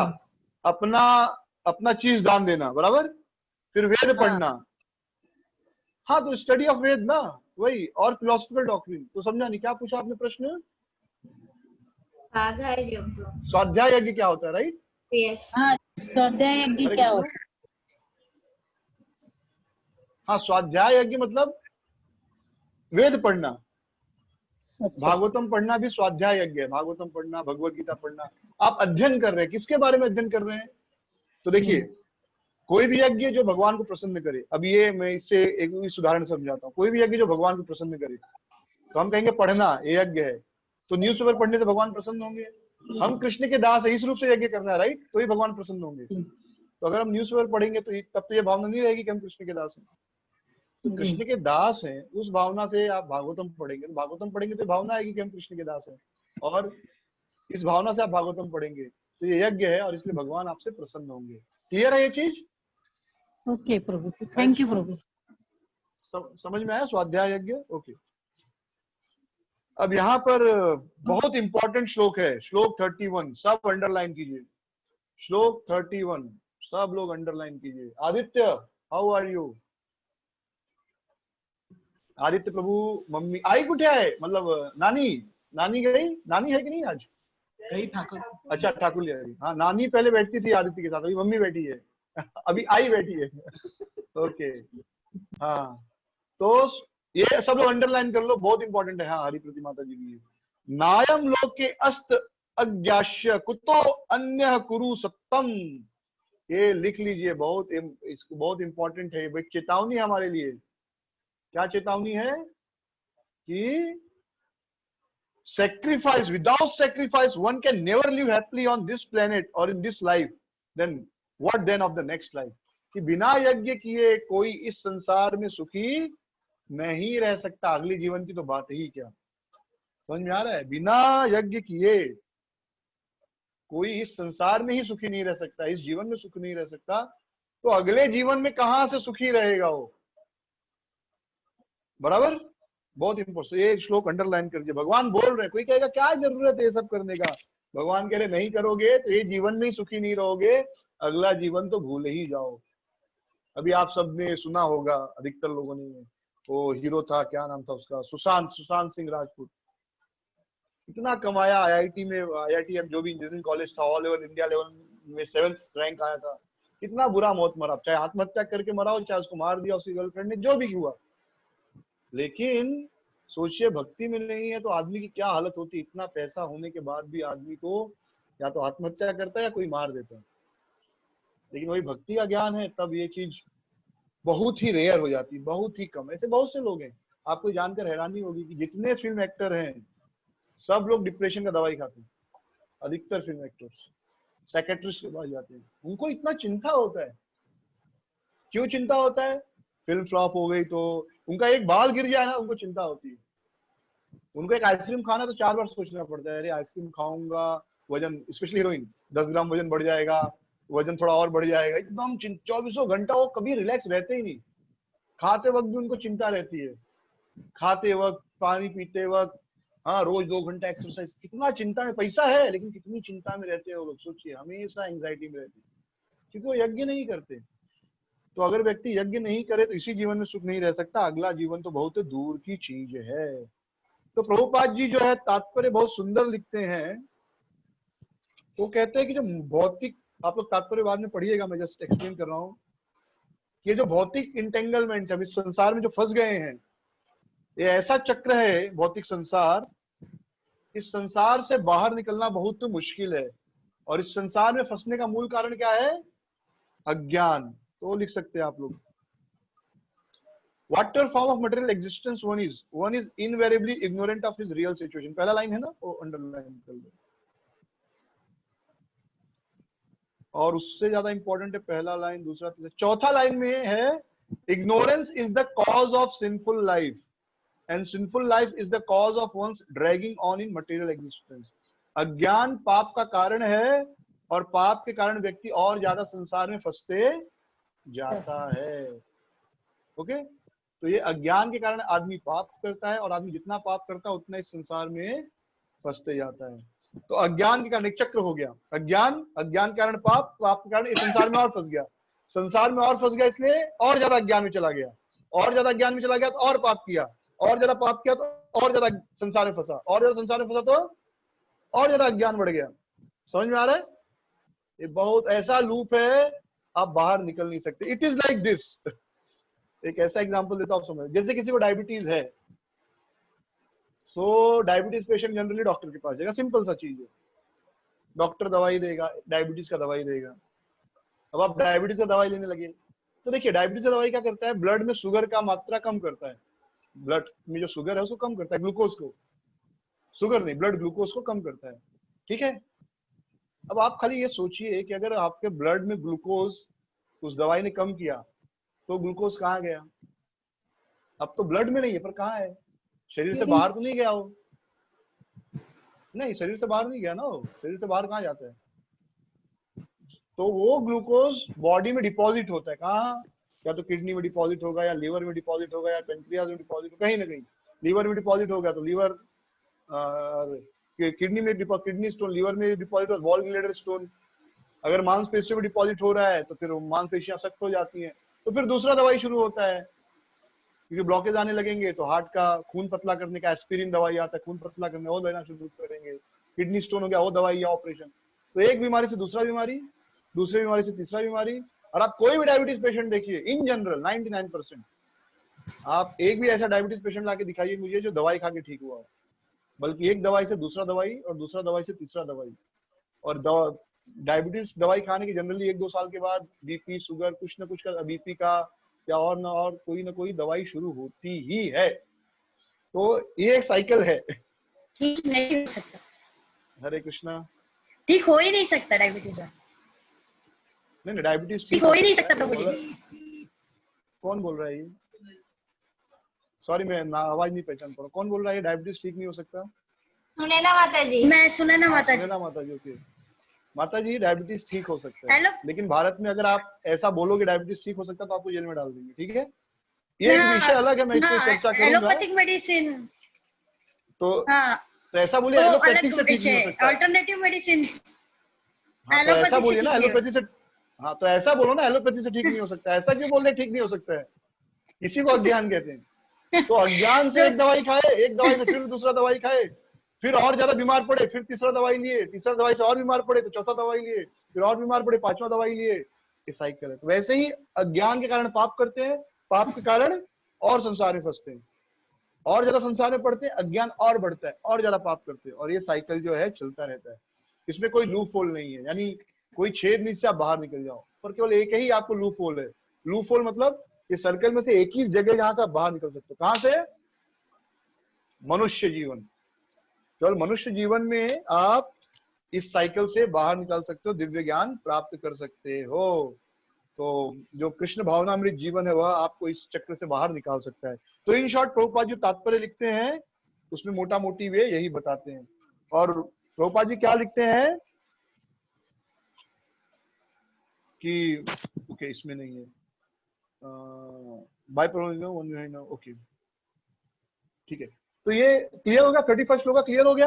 अपना चीज दान देना, बराबर। फिर वेद पढ़ना। हाँ, तो स्टडी ऑफ वेद ना, वही। और फिलोसफिकल डॉक्ट्रिन। तो समझा नहीं, क्या पूछा आपने प्रश्न? स्वाध्याय यज्ञ क्या होता है, राइट? हाँ, स्वाध्याय यज्ञ क्या होता है? हाँ, स्वाध्याय यज्ञ मतलब वेद पढ़ना। अच्छा। भागवतम पढ़ना भी स्वाध्याय यज्ञ है। भागवतम पढ़ना, भगवत गीता पढ़ना। आप अध्ययन कर रहे हैं, किसके बारे में अध्ययन कर रहे हैं? तो देखिए, कोई भी यज्ञ जो भगवान को प्रसन्न करे, अब ये मैं इससे एक इस उदाहरण समझाता हूँ। कोई भी यज्ञ जो भगवान को प्रसन्न करे, तो हम कहेंगे पढ़ना ये यज्ञ है, तो न्यूज़पेपर पढ़ने से भगवान प्रसन्न होंगे। हम कृष्ण के दास है, इस रूप से यज्ञ करना है, राइट, तो ही भगवान प्रसन्न होंगे। तो अगर हम न्यूज़पेपर पढ़ेंगे तो तब तो ये भावना नहीं रहेगी कि हम कृष्ण के दास हैं। तो कृष्ण के दास हैं, उस भावना से आप भागवतम पढ़ेंगे, तो भागवतम पढ़ेंगे तो भावना आएगी कि हम कृष्ण के दास हैं, और इस भावना से आप भागवतम पढ़ेंगे, तो ये यज्ञ है और इसलिए भगवान आपसे प्रसन्न होंगे। क्लियर है ये चीज? Okay Prabhu ji, thank you Prabhu. समझ में आया स्वाध्याय यज्ञ? ओके। अब यहाँ पर बहुत इंपॉर्टेंट श्लोक है, श्लोक 31, सब अंडरलाइन कीजिए। श्लोक 31 सब लोग अंडरलाइन कीजिए। Aditya, how are you? Aditya Prabhu, mummy आई कुछ है, मतलब नानी गई, नानी है कि नहीं आज? गई ठाकुर। अच्छा ठाकुर ले आई। हाँ, नानी पहले बैठती थी आदित्य के साथ, अभी मम्मी बैठी है अभी आई बैठी है ओके। हाँ, तो ये सब लोग अंडरलाइन कर लो, बहुत इंपॉर्टेंट है। हाँ, हरि प्रतिमाता जी की नायम लोक के अस्त अज्ञास्य कुतो अन्य कुरु सत्तम, ये लिख लीजिए, बहुत इंपॉर्टेंट है, भाई चेतावनी हमारे लिए। क्या चेतावनी है? कि sacrifice, without sacrifice one can never live happily on this planet or in this life, then what then of the next life? कि बिना यज्ञ किए कोई इस संसार में सुखी नहीं रह सकता, अगले जीवन की तो बात ही क्या। समझ में आ रहा है? बिना यज्ञ किए कोई इस संसार में ही सुखी नहीं रह सकता, इस जीवन में सुखी नहीं रह सकता, तो अगले जीवन में कहां से सुखी रहेगा वो? बराबर, बहुत इंपॉर्टेंट। ये श्लोक अंडरलाइन कर दिया। भगवान बोल रहे हैं, कोई कहेगा क्या जरूरत है ये सब करने का, भगवान कह रहे नहीं करोगे तो ये जीवन में ही सुखी नहीं रहोगे, अगला जीवन तो भूल ही जाओ। अभी आप सबने सुना होगा, अधिकतर लोगों ने, वो हीरो था, क्या नाम था उसका, सुशांत सिंह राजपूत, इतना कमाया आईआईटी में, आईआईटी जो भी इंजीनियरिंग कॉलेज था, ऑल ओवर इंडिया लेवल में 7th रैंक आया था, कितना बुरा मौत मरा, चाहे आत्महत्या करके मरा हो, चाहे उसको मार दिया उसकी गर्लफ्रेंड ने, जो भी हुआ। लेकिन सोचिए भक्ति में नहीं है तो आदमी की क्या हालत होती। इतना पैसा होने के बाद भी आदमी को या तो आत्महत्या करता है या कोई मार देता है। लेकिन वही भक्ति का ज्ञान है तब ये चीज बहुत ही रेयर हो जाती है, बहुत ही कम। ऐसे बहुत से लोग हैं, आपको जानकर हैरानी होगी कि जितने फिल्म एक्टर हैं सब लोग डिप्रेशन का दवाई खाते हैं। अधिकतर फिल्म एक्टर्स साइकियाट्रिस्ट के पास जाते हैं, उनको इतना चिंता होता है। क्यों चिंता होता है? फिल्म फ्लॉप हो गई तो उनका एक बाल गिर जाए ना, उनको चिंता होती है। उनको एक आइसक्रीम खाना तो 4 बार सोचना पड़ता है, अरे आइसक्रीम खाऊंगा, वजन, स्पेशली हीरोइन, 10 ग्राम वजन बढ़ जाएगा, वजन थोड़ा और बढ़ जाएगा, एकदम 24 घंटा वो कभी रिलैक्स रहते ही नहीं। खाते वक्त भी उनको चिंता रहती है, खाते वक्त, पानी पीते वक्त, हाँ, रोज 2 घंटा एक्सरसाइज। कितना चिंता में, पैसा है लेकिन कितनी चिंता में रहते हैं वो लोग, सोचिए, हमेशा एंजाइटी में रहते हैं, क्योंकि वो यज्ञ नहीं करते। तो अगर व्यक्ति यज्ञ नहीं करे तो इसी जीवन में सुख नहीं रह सकता, अगला जीवन तो बहुत दूर की चीज है। तो प्रभुपाद जी जो है तात्पर्य बहुत सुंदर लिखते हैं। वो कहते हैं कि जो भौतिक, आप लोग तात्पर्य बाद में पढ़िएगा, मैं जस्ट एक्सप्लेन कर रहा हूँ, ये जो भौतिक इंटेंगलमेंट है, इस संसार में जो फंस गए हैं, ये ऐसा चक्र है भौतिक संसार, इस संसार से बाहर निकलना बहुत मुश्किल है। और इस संसार में फंसने का मूल कारण क्या है? अज्ञान। तो लिख सकते हैं आप लोग, whatever form of material existence one is invariably ignorant of his real situation। पहला लाइन है ना, वो अंडरलाइन कर लो। और उससे ज्यादा इंपॉर्टेंट है पहला लाइन, दूसरा, तीसरा, चौथा लाइन में है, ignorance is the cause of sinful life and sinful life is the cause of one's dragging on in material existence। अज्ञान पाप का कारण है और पाप के कारण व्यक्ति और ज्यादा संसार में फंसते जाता है। ओके, तो ये अज्ञान के कारण आदमी पाप करता है और आदमी जितना पाप करता है उतना इस संसार में फंसते जाता है। तो अज्ञान के कारण एक चक्र हो गया, अज्ञान के कारण पाप, पाप के कारण इस संसार में और फंस गया, संसार में और फंस गया, इसलिए और ज्यादा अज्ञान में चला गया, और ज्यादा अज्ञान में चला गया तो और पाप किया, और ज्यादा पाप किया तो और ज्यादा संसार में फंसा, और ज्यादा संसार में फंसा तो और ज्यादा अज्ञान बढ़ गया। समझ में आ रहा है? ये बहुत ऐसा लूप है, आप बाहर निकल नहीं सकते। It is like this. एक ऐसा एग्जांपल देता हूं, समझ, जैसे किसी को डायबिटीज है, सो डायबिटीज पेशेंट जनरली डॉक्टर के पास जाएगा, सिंपल सा चीज है, डॉक्टर दवाई देगा, डायबिटीज का दवाई देगा। अब आप डायबिटीज का दवाई लेने लगे, तो देखिए डायबिटीज का दवाई क्या करता है, ब्लड में शुगर का मात्रा कम करता है, ब्लड में जो शुगर है उसको कम करता है, ग्लूकोज को, शुगर नहीं ब्लड ग्लूकोज को कम करता है, ठीक है। अब आप खाली ये सोचिए कि अगर आपके ब्लड में ग्लूकोज उस दवाई ने कम किया तो ग्लूकोज कहाँ गया, अब तो ब्लड में नहीं है पर कहाँ है, शरीर से बाहर तो नहीं गया वो, नहीं शरीर से बाहर नहीं गया ना वो, शरीर से बाहर कहाँ जाता है, तो वो ग्लूकोज बॉडी में डिपॉजिट होता है, कहाँ, या तो किडनी में डिपॉजिट होगा, या लीवर में डिपॉजिट होगा, या पेनक्रियाज में डिपॉजिट होगा, कहीं ना कहीं लीवर में डिपॉजिट हो गया तो लीवर, किडनी में किडनी स्टोन, लीवर में डिपॉजिट हो, वॉल रिलेटेड स्टोन, अगर मांसपेशियों में डिपॉजिट हो रहा है तो फिर मांसपेशियां सख्त हो जाती हैं, तो फिर दूसरा दवाई शुरू होता है, क्योंकि ब्लॉकेज आने लगेंगे तो हार्ट का खून पतला करने का एस्पिरिन दवाई आता है, खून पतला करने वो लेना शुरू करेंगे, किडनी स्टोन हो गया वो दवाई या ऑपरेशन, तो एक बीमारी से दूसरा बीमारी, दूसरी बीमारी से तीसरा बीमारी। और आप कोई भी डायबिटीज पेशेंट देखिए इन जनरल 99% आप एक भी ऐसा डायबिटीज पेशेंट लाके दिखाइए मुझे जो दवाई खा के ठीक हुआ हो, बल्कि एक दवाई से दूसरा दवाई और दूसरा दवाई से तीसरा दवाई, और डायबिटीज दवाई खाने की जनरली 1-2 साल के बाद बीपी शुगर कुछ ना कुछ का, बीपी का या और ना और कोई ना कोई दवाई शुरू होती ही है, तो ये एक साइकिल है। ठीक नहीं हो सकता, हरे कृष्णा, ठीक हो ही नहीं सकता डायबिटीज, नहीं डायबिटीज ठीक हो ही नहीं सकता प्रभु जी। कौन बोल रहा है ये, सॉरी मैं आवाज नहीं पहचान पा रहा, कौन बोल रहा है डायबिटीज ठीक नहीं हो सकता, सुने ना माता जी, मैं सुने ना माता जी, माता जी, ओके माता जी डायबिटीज ठीक हो सकता हेलो, है, लेकिन भारत में अगर आप ऐसा बोलोगे डायबिटीज ठीक हो सकता है तो आपको जेल में डाल देंगे, ठीक है, ये एक विषय अलग है, मैं इस पर चर्चा करूंगा। एलोपैथिक मेडिसिन तो हाँ ऐसा बोलिए तो एलोपैथिक से अलग ठीक नहीं हो विषय, सकता, अल्टरनेटिव मेडिसिन, हाँ तो ऐसा बोलिए ना ठीक नहीं हो एलोपैथी से, हाँ तो ऐसा बोलो ना एलोपैथी से ठीक नहीं हो सकता, ऐसा क्यों बोल रहे ठीक नहीं हो सकता है, इसी को अज्ञान कहते हैं। तो अज्ञान से एक दवाई खाए, एक दवाई से फिर दूसरा दवाई खाए, फिर और ज्यादा बीमार पड़े, फिर तीसरा दवाई लिए, तीसरा दवाई से और बीमार पड़े तो चौथा दवाई लिए, फिर और बीमार पड़े पांचवा दवाई लिए, ये साइकिल है। तो वैसे ही अज्ञान के कारण पाप करते हैं, पाप के कारण और संसार में फंसते हैं, और ज्यादा संसार में पड़ते हैं, अज्ञान और बढ़ता है, और ज्यादा पाप करते हैं, और ये साइकिल जो है चलता रहता है, इसमें कोई लूप होल नहीं है, यानी कोई छेद नहीं से आप बाहर निकल जाओ, पर केवल एक ही आपको लूप होल है, लूप होल मतलब ये सर्कल में से एक ही जगह जहां से आप बाहर निकल सकते हो, कहां से, मनुष्य जीवन, केवल मनुष्य जीवन में आप इस साइकिल से बाहर निकल सकते हो, दिव्य ज्ञान प्राप्त कर सकते हो। तो जो कृष्ण भावनामृत जीवन है वह आपको इस चक्र से बाहर निकाल सकता है। तो इन शॉर्ट प्रभुपाद जो तात्पर्य लिखते हैं उसमें मोटा मोटी वे यही बताते हैं। और प्रभुपाद जी क्या लिखते हैं कि ओके इसमें नहीं है, बाय प्रोनाउंसिएशन ओके ठीक है। तो ये क्लियर होगा, 31 श्लोक का क्लियर हो गया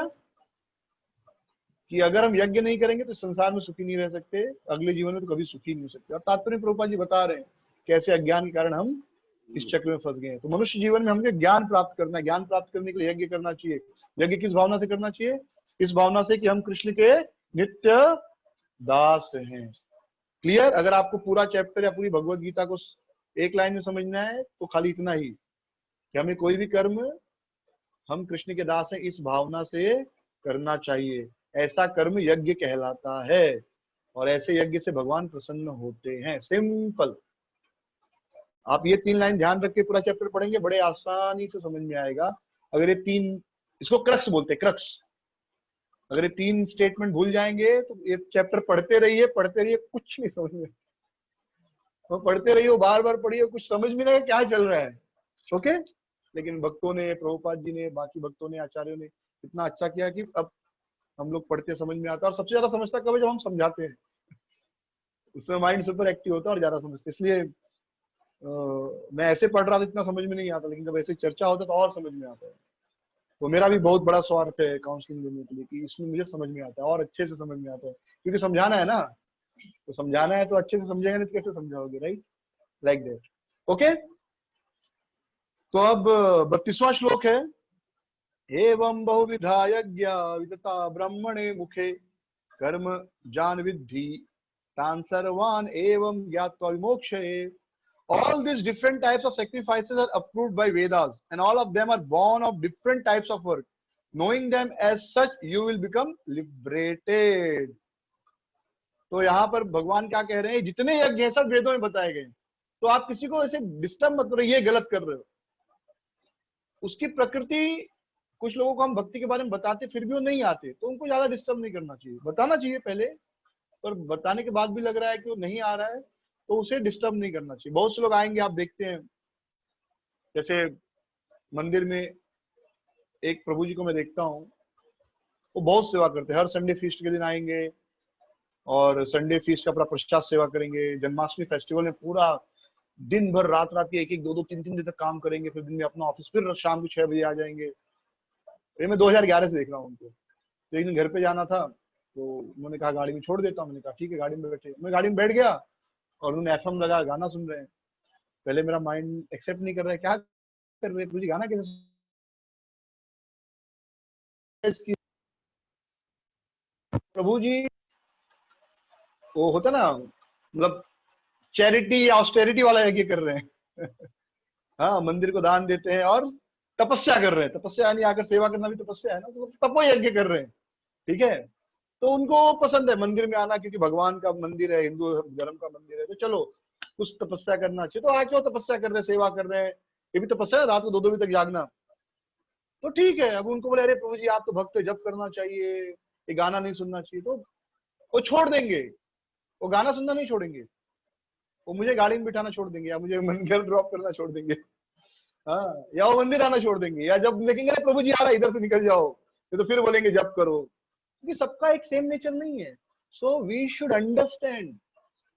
कि अगर हम यज्ञ नहीं करेंगे तो संसार में सुखी नहीं रह सकते, अगले जीवन में तो कभी सुखी नहीं हो सकते। और तात्पर्य प्रभुपाद जी बता रहे हैं कैसे अज्ञान के कारण हम इस चक्र में फंस गए हैं। तो मनुष्य जीवन में हमें ज्ञान प्राप्त करना है, ज्ञान प्राप्त करने के लिए यज्ञ करना चाहिए। यज्ञ किस भावना से करना चाहिए, इस भावना से कि हम कृष्ण के नित्य दास हैं। क्लियर? अगर आपको पूरा चैप्टर या पूरी भगवत गीता को एक लाइन में समझना है तो खाली इतना ही कि हमें कोई भी कर्म हम कृष्ण के दास हैं इस भावना से करना चाहिए। ऐसा कर्म यज्ञ कहलाता है और ऐसे यज्ञ से भगवान प्रसन्न होते हैं। सिंपल। आप ये 3 लाइन ध्यान रख के पूरा चैप्टर पढ़ेंगे, बड़े आसानी से समझ में आएगा। अगर ये 3, इसको क्रक्स बोलते हैं, क्रक्स। अगर ये 3 स्टेटमेंट भूल जाएंगे तो ये चैप्टर पढ़ते रहिए, कुछ नहीं समझ में, तो पढ़ते रहिए, बार बार पढ़िए, कुछ समझ में नहीं क्या चल रहा है। ओके। लेकिन भक्तों ने, प्रभुपाद जी ने, बाकी भक्तों ने, आचार्यों ने इतना अच्छा किया कि अब हम लोग पढ़ते समझ में आता है। और सबसे ज्यादा समझता कब है, जब हम समझाते हैं, उसमें माइंड सुपर एक्टिव होता है और ज्यादा समझते। इसलिए मैं ऐसे पढ़ रहा था इतना समझ में नहीं आता, लेकिन जब ऐसे चर्चा होता है तो और समझ में आता है। तो मेरा भी बहुत बड़ा स्वार्थ है काउंसलिंग देने के लिए कि इसमें मुझे समझ में आता है और अच्छे से समझ में आता है, क्योंकि समझाना है ना, तो समझाना है तो अच्छे से समझेंगे नहीं तो कैसे समझाओगे, राइट? Like that. ओके। तो अब 32वां श्लोक है, एवं बहुविधा यज्ञ विदता ब्रह्मणे मुखे कर्म जान विद्धि तान सर्वान एवं ज्ञात्वा विमोक्षये। All these different types of sacrifices are approved by Vedas, and all of them are born of different types of work. Knowing them as such, you will become liberated. तो यहाँ पर भगवान क्या कह रहे हैं, जितने यज्ञ हैं सब वेदों में बताए गए, तो आप किसी को ऐसे डिस्टर्ब मत करो, ये गलत कर रहे हो। उसकी प्रकृति, कुछ लोगों को हम भक्ति के बारे में बताते फिर भी वो नहीं आते, तो उनको ज्यादा डिस्टर्ब नहीं करना चाहिए, बताना चाहिए पहले, पर बताने के बाद भी लग रहा है कि वो नहीं आ रहा है तो उसे डिस्टर्ब नहीं करना चाहिए। बहुत से लोग आएंगे, आप देखते हैं, जैसे मंदिर में एक प्रभु जी को मैं देखता हूँ, वो बहुत सेवा करते हैं, हर संडे फीस्ट के दिन आएंगे और संडे फीस्ट का पूरा प्रसाद सेवा करेंगे। जन्माष्टमी फेस्टिवल में पूरा दिन भर रात रात के 1-1, 2-2, 3-3 दिन तक काम करेंगे, फिर दिन में अपना ऑफिस, फिर शाम को 6 बजे आ जाएंगे। ये मैं 2011 से देख रहा हूँ उनको। तो एक दिन घर पे जाना था, तो उन्होंने कहा गाड़ी में छोड़ देता हूँ। मैंने कहा ठीक है, गाड़ी में बैठे। मैं गाड़ी में बैठ गया और उन्होंने एफएम लगा, गाना सुन रहे हैं। पहले मेरा माइंड एक्सेप्ट नहीं कर रहा है, क्या कर रहे हैं मुझे, गाना कैसे, प्रभु जी वो होता ना, मतलब चैरिटी या ऑस्टेरिटी वाला यज्ञ कर रहे हैं हाँ, मंदिर को दान देते हैं और तपस्या कर रहे हैं। तपस्या यानी आकर सेवा करना भी तपस्या है ना, तो तपो यज्ञ कर रहे हैं, ठीक है। तो उनको पसंद है मंदिर में आना, क्योंकि भगवान का मंदिर है, हिंदू धर्म का मंदिर है, तो चलो कुछ तपस्या करना चाहिए। तो आज वो तपस्या कर रहे हैं, सेवा कर रहे हैं, ये भी तपस्या है, रात को 2-2 बजे तक जागना, तो ठीक है। अब उनको बोले अरे प्रभु जी आप तो भक्त, जप करना चाहिए, ये गाना नहीं सुनना चाहिए, तो वो छोड़ देंगे, वो गाना सुनना नहीं छोड़ेंगे, वो मुझे गाड़ी में बिठाना छोड़ देंगे, या मुझे मंदिर ड्रॉप करना छोड़ देंगे, हाँ, या वो मंदिर आना छोड़ देंगे, या जब देखेंगे अरे प्रभु जी आ रहा है इधर से निकल जाओ, तो फिर बोलेंगे जप करो, क्योंकि सबका एक सेम नेचर नहीं है। So we should understand.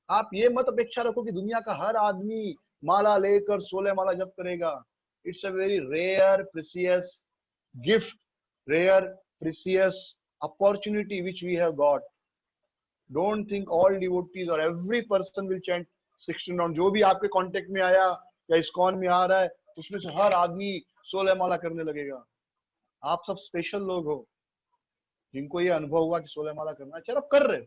आप ये मत अपेक्षा रखो कि दुनिया का हर आदमी माला लेकर 16 माला जप करेगा। It's a very rare precious gift, rare precious opportunity which we have got. Don't think all devotees or every person will chant 16 round। जो भी आपके कांटेक्ट में आया या इस्कॉन में आ रहा है, उसमें से हर आदमी 16 माला करने लगेगा। आप सब स्पेशल लोग हो जिनको ये अनुभव हुआ कि 16 माला करना है, चलो कर रहे,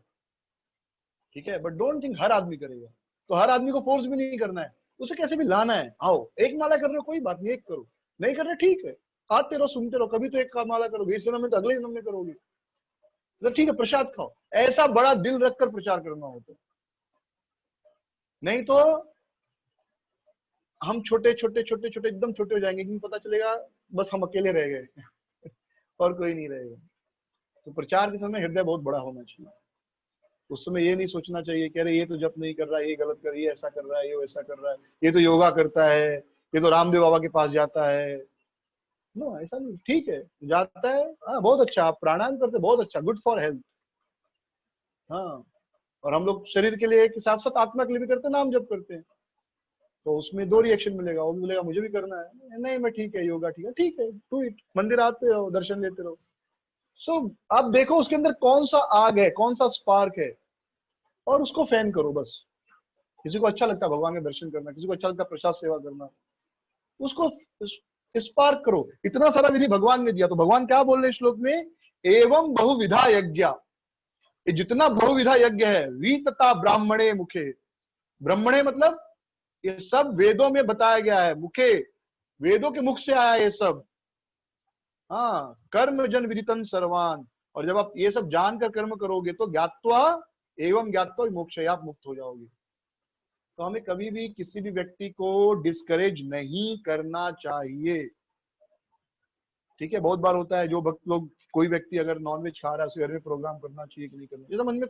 ठीक है, बट डोंट थिंक हर आदमी करेगा। तो हर आदमी को फोर्स भी नहीं करना है, उसे कैसे भी लाना है, आओ एक माला कर रहे हो कोई बात नहीं, एक करो, नहीं कर रहे ठीक है, आते रहो, सुनते रहो, कभी तो एक माला करोगे, इस जन्म में तो अगले जन्म में करोगे, तो ठीक है प्रसाद खाओ। ऐसा बड़ा दिल रखकर प्रचार करना होता है, नहीं तो हम छोटे छोटे छोटे छोटे एकदम छोटे हो जाएंगे, क्योंकि पता चलेगा बस हम अकेले रह गए और कोई नहीं रहेगा। तो प्रचार के समय हृदय बहुत बड़ा होना चाहिए। उस समय ये नहीं सोचना चाहिए कि अरे ये तो जप नहीं कर रहा है, ये गलत कर, ये ऐसा कर रहा है, ये वैसा कर रहा है, ये तो योगा करता है, ये तो रामदेव बाबा के पास जाता है। नो, ऐसा नहीं, ठीक है जाता है, हाँ बहुत अच्छा, आप प्राणायाम करते बहुत अच्छा, गुड फॉर हेल्थ। हाँ, और हम लोग शरीर के लिए के साथ साथ आत्मा के लिए भी करते हैं, नाम जप करते हैं, तो उसमें 2 रिएक्शन मिलेगा, वो भी बोलेगा मुझे भी करना है, नहीं मैं ठीक है, योगा ठीक है, डू इट, मंदिर आते रहो, दर्शन लेते रहो। सो आप देखो उसके अंदर कौन सा आग है, कौन सा स्पार्क है, और उसको फैन करो बस। किसी को अच्छा लगता है भगवान के दर्शन करना, किसी को अच्छा लगता है प्रसाद सेवा करना, उसको स्पार्क करो। इतना सारा विधि भगवान ने दिया, तो भगवान क्या बोल रहे हैं श्लोक में, एवं बहुविधा यज्ञ, ये जितना बहुविधा यज्ञ है, वीतता ब्राह्मणे मुखे, ब्राह्मणे मतलब ये सब वेदों में बताया गया है, मुखे वेदों के मुख से आया ये सब। हाँ, कर्म जन विदितन सर्वान, और जब आप ये सब जानकर कर्म करोगे तो ज्ञात्वा एवं ज्ञात्वा मोक्ष, आप मुक्त हो जाओगे। तो हमें कभी भी किसी भी व्यक्ति को डिस्करेज नहीं करना चाहिए, ठीक है। बहुत बार होता है जो भक्त लोग, कोई व्यक्ति अगर नॉनवेज खा रहा है, उसके घर में प्रोग्राम करना चाहिए कि नहीं करना चाहिए, मन में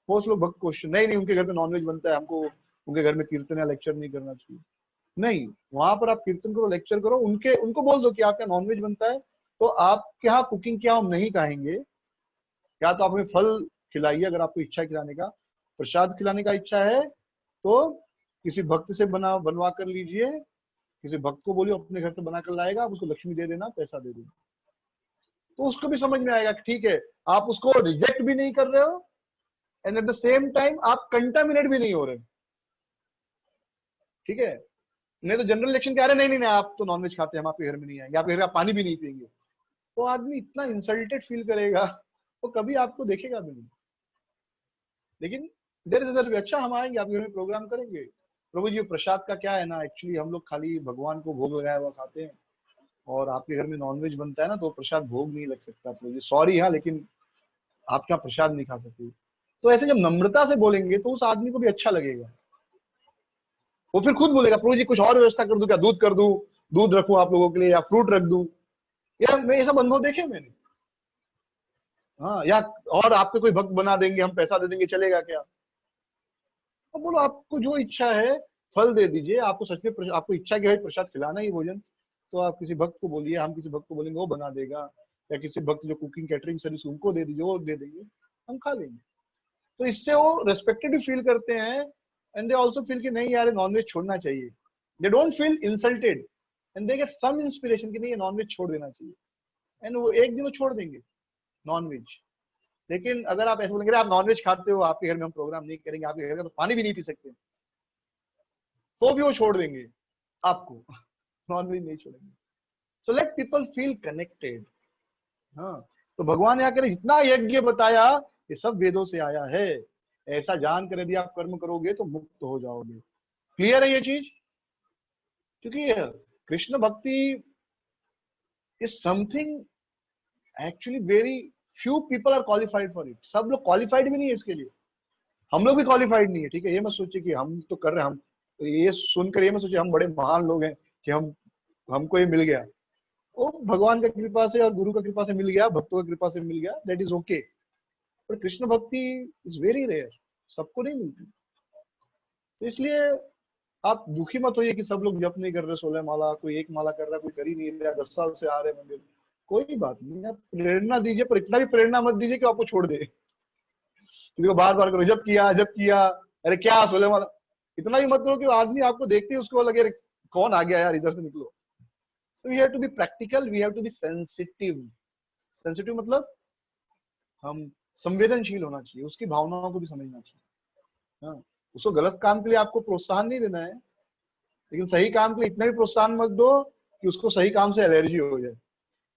बहुत लोग भक्त क्वेश्चन, नहीं उनके घर में नॉनवेज बनता है, हमको उनके घर में कीर्तन या लेक्चर नहीं करना चाहिए। नहीं, वहां पर आप कीर्तन करो, लेक्चर करो, उनको बोल दो कि आपका नॉनवेज बनता है तो आपके यहाँ कुकिंग क्या हम नहीं खाएंगे, या तो आप हमें फल खिलाइए अगर आपको इच्छा है खिलाने का, प्रसाद खिलाने का इच्छा है तो किसी भक्त से बनवा कर लीजिए, किसी भक्त को बोलिए अपने घर से बना कर लाएगा, आप उसको लक्ष्मी दे देना, पैसा दे देना, तो उसको भी समझ में आएगा कि ठीक है, आप उसको रिजेक्ट भी नहीं कर रहे हो and at the same time आप कंटामिनेट भी नहीं हो रहे, ठीक है। नहीं तो जनरल इलेक्शन कह रहे नहीं, आप तो नॉनवेज खाते हैं, हम आपके घर में नहीं आएंगे, आपके घर का पानी भी नहीं पिएंगे, तो आदमी इतना इंसल्टेड फील करेगा, वो कभी आपको देखेगा भी नहीं। लेकिन देर से देर भी अच्छा, हम आएंगे आपके घर में, प्रोग्राम करेंगे। प्रभु जी प्रसाद का क्या है ना, एक्चुअली हम लोग खाली भगवान को भोग लगाया हुआ खाते हैं, और आपके घर में नॉनवेज बनता है ना, तो प्रसाद भोग नहीं लग सकता प्रभु जी, सॉरी हाँ, लेकिन आपके यहाँ प्रसाद नहीं खा सकते। तो ऐसे जब नम्रता से बोलेंगे तो उस आदमी को भी अच्छा लगेगा, वो फिर खुद बोलेगा प्रभु जी कुछ और व्यवस्था कर दूं क्या, दूध कर दूं, दूध रखूं आप लोगों के लिए, या फ्रूट रख दूं, या मैं ये सब अनुभव देखे मैंने। हाँ, या और आपके कोई भक्त बना देंगे, हम पैसा दे देंगे, चलेगा क्या? अब बोलो आपको जो इच्छा है फल दे दीजिए। आपको सच में आपको इच्छा की है प्रसाद खिलाना ही भोजन, तो आप किसी भक्त को बोलिए, हम किसी भक्त को बोलेंगे वो बना देगा, या किसी भक्त जो कुकिंग कैटरिंग सर्विस उनको दे दीजिए, वो दे देंगे, हम खा लेंगे। तो इससे वो रेस्पेक्टेड भी फील करते हैं, एंड दे आल्सो फील कि नहीं यार नॉनवेज छोड़ना चाहिए। They don't feel insulted and they get some inspiration कि नहीं ये नॉनवेज छोड़ देना चाहिए, एंड वो एक दिन वो छोड़ देंगे नॉनवेज। लेकिन अगर आप ऐसे बोलेंगे आप नॉनवेज खाते हो, आपके घर में हम प्रोग्राम नहीं करेंगे, आपके घर का तो पानी भी नहीं पी सकते, तो भी वो छोड़ देंगे आपको, नॉनवेज नहीं छोड़ेंगे। So let people feel connected. हाँ, तो भगवान ने आकर जितना यज्ञ बताया ये सब वेदों से आया है, ऐसा जान कर यदि आप कर्म करोगे तो मुक्त हो जाओगे। क्लियर है ये चीज? क्योंकि Krishna bhakti is something actually very few people are qualified for it. सब लोग क्वालिफाइड भी नहीं है इसके लिए, हम लोग भी क्वालिफाइड नहीं है, ठीक है? ये मत सोचिए कि हम तो कर रहे हैं, हम ये सुनकर ये मत सोचिए हम बड़े महान लोग हैं कि हमको ये मिल गया। वो भगवान का कृपा से और गुरु का कृपा से मिल गया, भक्तों का कृपा से मिल गया, दैट इज ओके। पर Krishna bhakti is very rare, सबको नहीं मिलती। तो इसलिए आप दुखी मत होइए कि सब लोग जप नहीं कर रहे 16 माला, कोई एक माला कर रहा है, कोई कर ही नहीं रहा, 10 साल से आ रहे मंदिर, कोई बात नहीं। आप प्रेरणा दीजिए, पर इतना भी प्रेरणा मत दीजिए कि आपको छोड़ दे, किसी को बार बार करो जब किया, अरे क्या 16 माला, इतना भी मत करो कि आदमी आपको देखते ही उसको लगे कौन आ गया यार, इधर से निकलो। So we have to be practical, we have to be sensitive. Sensitive मतलब हम संवेदनशील होना चाहिए, उसकी भावनाओं को भी समझना चाहिए। हाँ, उसको गलत काम के लिए आपको प्रोत्साहन नहीं देना है, लेकिन सही काम के लिए इतना भी प्रोत्साहन मत दो कि उसको सही काम से एलर्जी हो जाए।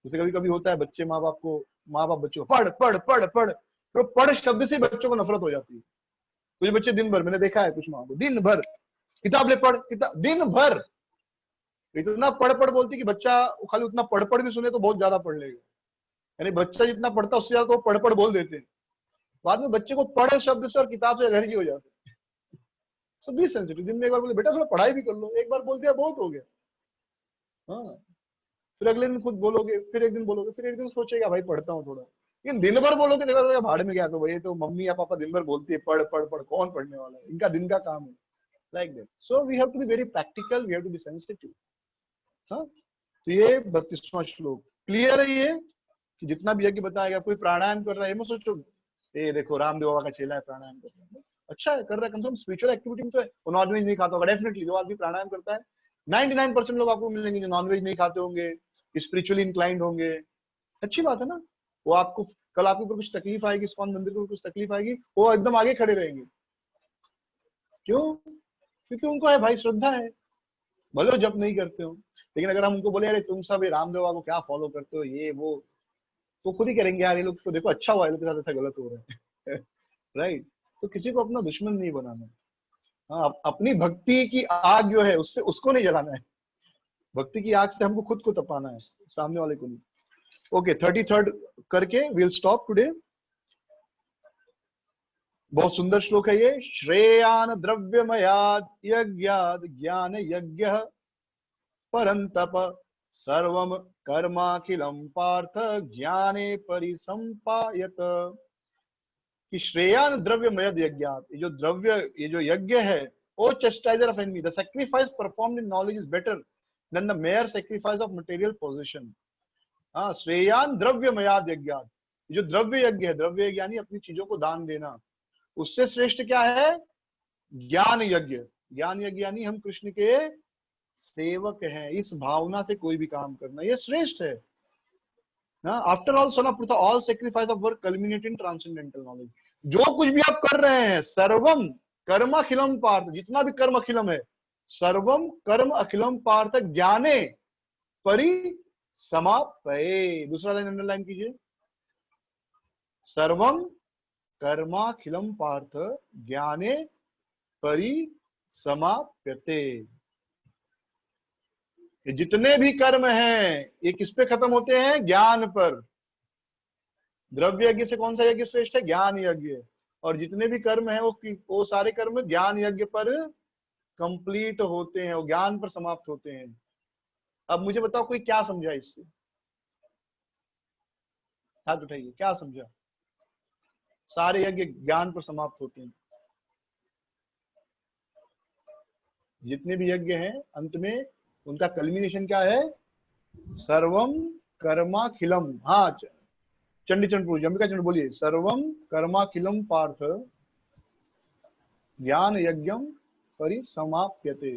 जैसे कभी कभी होता है बच्चे माँ बाप बच्चों को पढ़ पढ़ पढ़ पढ़, तो पढ़ शब्द से बच्चों को नफरत हो जाती है। कुछ बच्चे दिन भर, मैंने देखा है कुछ माँ को दिन भर किताब ले पढ़, किताब दिन भर इतना पढ़ पढ़ बोलती कि बच्चा खाली उतना पढ़ पढ़ भी सुने तो बहुत ज्यादा पढ़ लेगा, यानी बच्चा जितना पढ़ता उससे ज्यादा तो पढ़ पढ़ बोल देते हैं। बाद में बच्चे को पढ़ शब्द से और किताब से एलर्जी हो जाती है। सो बी सेंसिटिव। दिन में एक बार बोले बेटा थोड़ा पढ़ाई भी कर लो, एक बार बोल दिया बहुत हो गया। हाँ, फिर अगले दिन खुद बोलोगे, फिर एक दिन बोलोगे, फिर एक दिन सोचेगा भाई पढ़ता हूँ थोड़ा, लेकिन दिन भर बोलोगे देखा भाड़ में गया। तो भाई तो मम्मी या पापा दिन भर बोलती है पढ़ पढ़ पढ़, कौन पढ़ने वाला है, इनका दिन का काम है। Like that. So we have to be very practical, we have to be sensitive. हाँ, तो ये 32वां श्लोक क्लियर है ये कि जितना भी यज्ञ बताएगा, कोई प्राणायाम कर रहा है, मत सोचो ये देखो रामदेव बाबा का चेला है प्राणायाम कर रहा है, अच्छा है कर रहा है, कम से कम स्पिरिचुअल एक्टिविटी में तो है। वो नॉनवेज नहीं खाता होगा डेफिनेटली, जो आदमी प्राणायाम करता है 99% लोग आपको मिलेंगे जो नॉनवेज नहीं खाते होंगे, स्पिरिचुअली इंक्लाइंड होंगे, अच्छी बात है ना। वो आपको कल आपके ऊपर कुछ तकलीफ आएगी, इस्कॉन मंदिर को कुछ तकलीफ आएगी, वो एकदम आगे खड़े रहेंगे। क्यों? क्योंकि उनको है भाई श्रद्धा है, भले जब नहीं करते हो। लेकिन अगर हम उनको बोले अरे तुम सब रामदेव बाबा को क्या फॉलो करते हो ये वो, तो खुद ही करेंगे यार ये लोग तो देखो अच्छा हुआ, ये लोग के साथ ऐसा गलत हो रहा है। राइट? तो किसी को अपना दुश्मन नहीं बनाना। हाँ, अपनी भक्ति की आग जो है उससे उसको नहीं जलाना है, भक्ति की आग से हमको खुद को तपाना है, सामने वाले को नहीं। ओके, 33rd करके विल स्टॉप टुडे। बहुत सुंदर श्लोक है ये। श्रेयान द्रव्यमयाद यज्ञाद ज्ञान यज्ञ परंतप सर्वम कर्माखिलम पार्थ ज्ञाने परिसंपायत। कि श्रेयान द्रव्यमयद यज्ञात, ये जो द्रव्य, ये जो यज्ञ है, O chastiser of enemy, the sacrifice performed in knowledge is better than the mere sacrifice of material possession. हाँ, श्रेयान द्रव्यमयाद यज्ञात, जो द्रव्य यज्ञ है, द्रव्य यज्ञ यानी अपनी चीजों को दान देना, उससे श्रेष्ठ क्या है? ज्ञान यज्ञ। ज्ञान यज्ञ यानी हम कृष्ण के सेवक हैं, इस भावना से कोई भी काम करना, ये श्रेष्ठ है। After all son of Pritha all sacrifice of work culminate in transcendental knowledge. जो कुछ भी आप कर रहे हैं, सर्वम कर्म अखिलम पार्थ, जितना भी कर्म अखिलम है, सर्वम कर्म अखिलम पार्थ ज्ञाने परिसमाप्यते। दूसरा लाइन अंडरलाइन कीजिए, सर्वम कर्माखिलम पार्थ ज्ञाने परिसमाप्यते। ये जितने भी कर्म हैं ये किस पे खत्म होते हैं? ज्ञान पर। द्रव्य यज्ञ से कौन सा यज्ञ श्रेष्ठ है? ज्ञान यज्ञ। और जितने भी कर्म है वो सारे कर्म ज्ञान यज्ञ पर कंप्लीट होते हैं, वो ज्ञान पर समाप्त होते हैं। अब मुझे बताओ कोई क्या समझा इससे? हाथ उठाइए, क्या समझा? सारे यज्ञ ज्ञान पर समाप्त होते हैं। जितने भी यज्ञ हैं अंत में उनका कल्मिनेशन क्या है? सर्वम कर्माखिलम। हाँ, चंडीचंड प्रभु, अंबिका चंड बोलिए, सर्वम कर्माखिलम पार्थ ज्ञान यज्ञम परिसमाप्यते।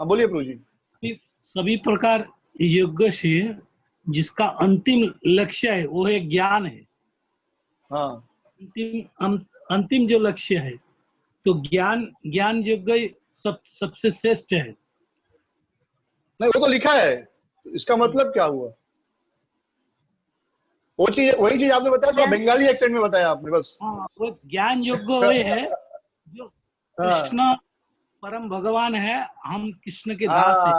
हाँ बोलिए प्रभु जी। सभी प्रकार यज्ञ से जिसका अंतिम लक्ष्य है वो है ज्ञान है। हाँ, अंतिम जो लक्ष्य है तो ज्ञान यज्ञ सबसे श्रेष्ठ है। नहीं वो तो लिखा है, इसका मतलब क्या हुआ? वो चीज, वही चीज आपने बताया तो बंगाली एक्सेंट में बताया आपने बस। हाँ, वो ज्ञान यज्ञ वही है जो कृष्ण परम भगवान है, हम कृष्ण के दास हैं।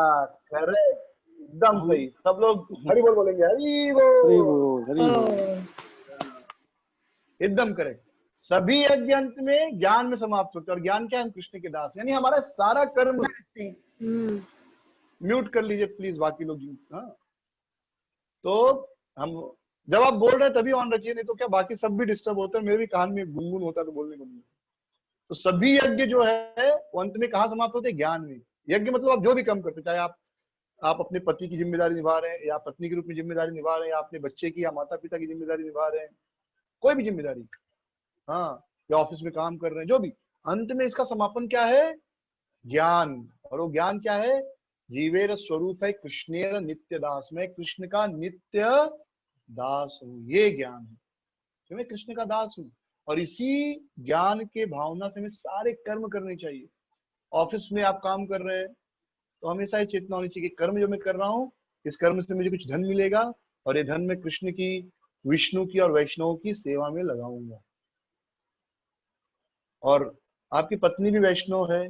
करेक्ट, एकदम सही। सब लोग हरि बोल बोलेंगे, हरि बोल, एकदम करेक्ट। सभी यज्ञ अंत में ज्ञान में समाप्त होते हैं, और ज्ञान क्या है? हम कृष्ण के दास, यानी हमारा सारा कर्म। म्यूट कर लीजिए प्लीज बाकी लोग जी। हाँ, तो हम जब आप बोल रहे हैं तभी ऑन रखिए, नहीं तो क्या बाकी सब भी डिस्टर्ब होते हैं। मेरे भी कान में गुनगुन होता है तो बोलने को नहीं। तो सभी यज्ञ जो है वो अंत में कहाँ समाप्त होते हैं? ज्ञान में। यज्ञ मतलब आप जो भी काम करते, चाहे आप अपने पति की जिम्मेदारी निभा रहे हैं, या पत्नी के रूप में जिम्मेदारी निभा रहे हैं, या अपने बच्चे की या माता पिता की जिम्मेदारी निभा रहे हैं, कोई भी जिम्मेदारी, हाँ, या ऑफिस में काम कर रहे हैं, जो भी, अंत में इसका समापन क्या है? ज्ञान। और वो ज्ञान क्या है? जीवेर स्वरूप है कृष्णेर नित्य दास, मैं कृष्ण का नित्य दास हूं, ये ज्ञान है कि मैं कृष्ण का दास हूं। और इसी ज्ञान के भावना से हमें सारे कर्म करने चाहिए। ऑफिस में आप काम कर रहे हैं तो हमेशा ये चेतना होनी चाहिए कि कर्म जो मैं कर रहा हूँ, इस कर्म से मुझे कुछ धन मिलेगा, और ये धन मैं कृष्ण की, विष्णु की और वैष्णव की सेवा में लगाऊंगा। और आपकी पत्नी भी वैष्णव है,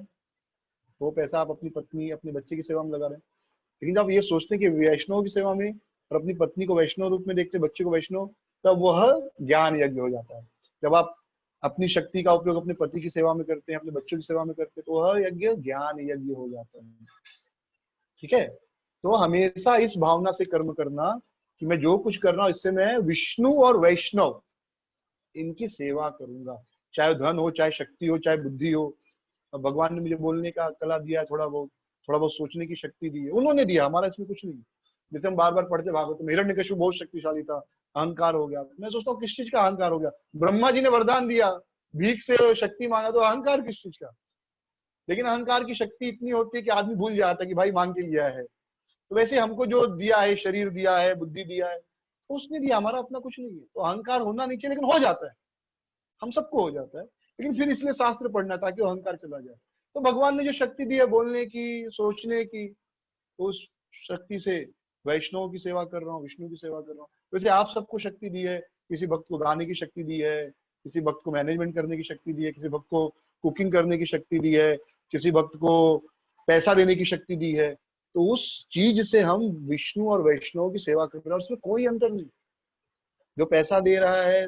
वो पैसा आप अपनी पत्नी, अपने बच्चे की सेवा में लगा रहे हैं। लेकिन जब आप ये सोचते हैं कि वैष्णव की सेवा में, और अपनी पत्नी को वैष्णव रूप में देखते, बच्चे को वैष्णव, तब वह ज्ञान यज्ञ हो जाता है। जब आप अपनी शक्ति का उपयोग अपने पति की सेवा में करते हैं, अपने बच्चों की सेवा में करते हैं, तो वह यज्ञ ज्ञान यज्ञ हो जाता है। ठीक है, तो हमेशा इस भावना से कर्म करना कि मैं जो कुछ कर रहा हूं इससे मैं विष्णु और वैष्णव इनकी सेवा करूंगा, चाहे धन हो, चाहे शक्ति हो, चाहे बुद्धि हो। भगवान ने मुझे बोलने का कला दिया, थोड़ा बहुत सोचने की शक्ति दी है, उन्होंने दिया, हमारा इसमें कुछ नहीं। जैसे हम बार बार पढ़ते भागवत में, हिरण्यकशिपु बहुत शक्तिशाली था, अहंकार हो गया। मैं सोचता हूँ किस चीज का अहंकार हो गया? ब्रह्मा जी ने वरदान दिया, भीख से शक्ति मांगा, तो अहंकार किस चीज का? लेकिन अहंकार की शक्ति इतनी होती है कि आदमी भूल जाता है कि भाई मांग के लिया है। तो वैसे हमको जो दिया है, शरीर दिया है, बुद्धि दिया है, तो उसने दिया, हमारा अपना कुछ नहीं है। तो अहंकार होना नहीं चाहिए, लेकिन हो जाता है, हम सबको हो जाता है। लेकिन फिर इसलिए शास्त्र पढ़ना ताकि वो अहंकार चला जाए। तो भगवान ने जो शक्ति दी है बोलने की, सोचने की, तो उस शक्ति से वैष्णव की सेवा कर रहा हूँ, विष्णु की सेवा कर रहा हूँ। वैसे आप सबको शक्ति दी है, किसी भक्त को गाने की शक्ति दी है, किसी भक्त को मैनेजमेंट करने की शक्ति दी है, किसी भक्त को कुकिंग करने की शक्ति दी है, किसी भक्त को पैसा देने की शक्ति दी है। तो उस चीज से हम विष्णु और वैष्णव की सेवा कर रहे हैं, उसमें कोई अंतर नहीं। जो पैसा दे रहा है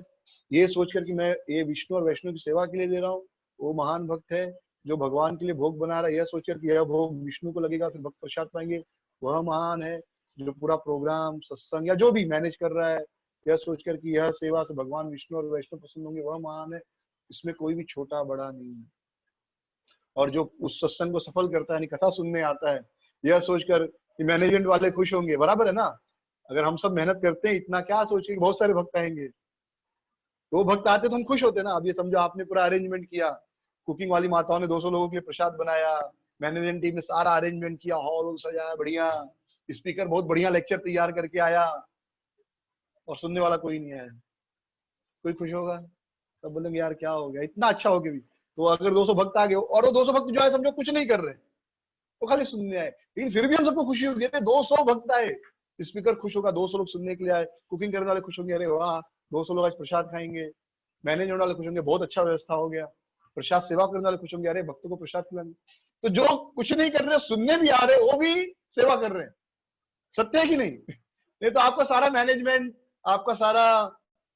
ये सोचकर कि मैं ये विष्णु और वैष्णव की सेवा के लिए दे रहा हूँ, वो महान भक्त है। जो भगवान के लिए भोग बना रहा है, यह सोचकर कि यह भोग विष्णु को लगेगा, फिर भक्त प्रसाद पाएंगे, वह महान है। जो पूरा प्रोग्राम, सत्संग या जो भी मैनेज कर रहा है, यह सोचकर कि यह सेवा से भगवान विष्णु और वैष्णव प्रसन्न होंगे, वह महान है। इसमें कोई भी छोटा बड़ा नहीं है। और जो उस सत्संग को सफल करता है, यानी कथा सुनने आता है, यह सोचकर कि मैनेजमेंट वाले खुश होंगे, बराबर है ना? अगर हम सब मेहनत करते हैं इतना, क्या सोचिए कि बहुत सारे भक्त आएंगे, तो भक्त आते तो हम खुश होते ना। अब ये समझो आपने पूरा अरेंजमेंट किया, कुकिंग वाली माताओं ने 200 लोगों के लिए प्रसाद बनाया, मैनेजमेंट टीम ने सारा अरेंजमेंट किया, हॉल सजाया बढ़िया, स्पीकर बहुत बढ़िया लेक्चर तैयार करके आया, और सुनने वाला कोई नहीं आया, कोई खुश होगा? सब बोलेंगे यार क्या हो गया, इतना अच्छा हो गया भी। तो अगर 200 भक्त आ गए और वो 200 भक्त जो है समझो कुछ नहीं कर रहे, वो खाली सुनने आए, लेकिन फिर भी हम सबको खुशी होगी, 200 भक्त आए, स्पीकर खुश होगा, 200 लोग सुनने के लिए आए, कुकिंग करने वाले खुश होंगे, अरे वाह 200 लोग आज प्रसाद खाएंगे, मैनेजमेंट वाले खुश होंगे, बहुत अच्छा व्यवस्था हो गया, प्रसाद सेवा करने वाले खुश होंगे, अरे भक्तों को प्रसाद खिलाएंगे। तो जो कुछ नहीं कर रहे, सुनने भी आ रहे, वो भी सेवा कर रहे हैं। सत्य है कि नहीं? नहीं तो आपका सारा मैनेजमेंट, आपका सारा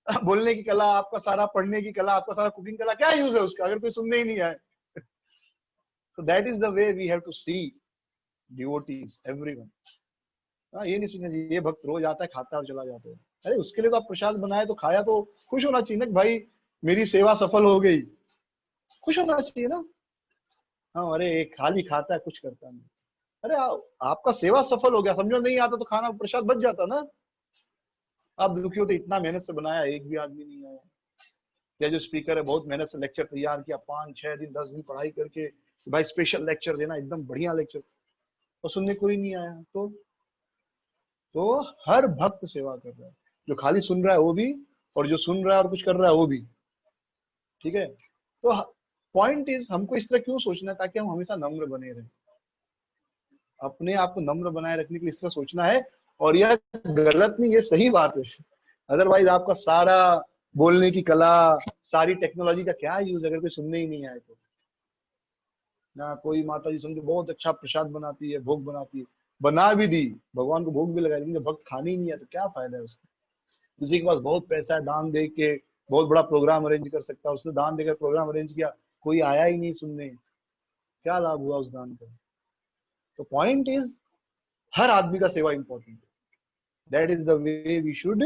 बोलने की कला, आपका सारा पढ़ने की कला, आपका सारा कुकिंग कला, क्या यूज है उसका अगर कोई सुनने ही नहीं आए? So that is the way we have to see devotees, everyone. हाँ, ये नहीं सोचना चाहिए ये भक्त रोज आता है खाता है और चला जाता है। अरे उसके लिए तो आप प्रसाद बनाए तो खाया तो खुश होना चाहिए ना कि भाई मेरी सेवा सफल हो गई, खुश होना चाहिए ना। हाँ, अरे एक खाली खाता है कुछ करता नहीं। अरे आपका सेवा सफल हो गया, समझो नहीं आता तो खाना प्रसाद बच जाता ना। आप दुखी हो तो इतना मेहनत से बनाया, एक भी आदमी नहीं आया। या जो स्पीकर है बहुत मेहनत से लेक्चर तैयार किया, 5-6 दिन 10 दिन पढ़ाई करके भाई स्पेशल लेक्चर देना, एकदम बढ़िया लेक्चर, और सुनने कोई नहीं आया। तो हर भक्त सेवा कर रहा है, जो खाली सुन रहा है वो भी, और जो सुन रहा है और कुछ कर रहा है वो भी। ठीक है, तो पॉइंट इज हमको इस तरह क्यों सोचना है, ताकि हम हमेशा नम्र बने रहें, अपने आप को नम्र बनाए रखने के लिए इस तरह सोचना है। और यह गलत नहीं, ये सही बात है। अदरवाइज आपका सारा बोलने की कला, सारी टेक्नोलॉजी का क्या यूज अगर कोई सुनने ही नहीं आए तो। ना कोई माता जी समझो बहुत अच्छा प्रसाद बनाती है, भोग बनाती है, बना भी दी, भगवान को भोग भी लगाई, लेकिन जब भक्त खाने ही नहीं है तो क्या फायदा है उसका। किसी के पास बहुत पैसा है, दान दे के बहुत बड़ा प्रोग्राम अरेंज कर सकता है, उसने दान देकर प्रोग्राम अरेंज किया, कोई आया ही नहीं सुनने, क्या लाभ हुआ उस दान का। तो पॉइंट इज हर आदमी का सेवा इंपॉर्टेंट है, that is the way we should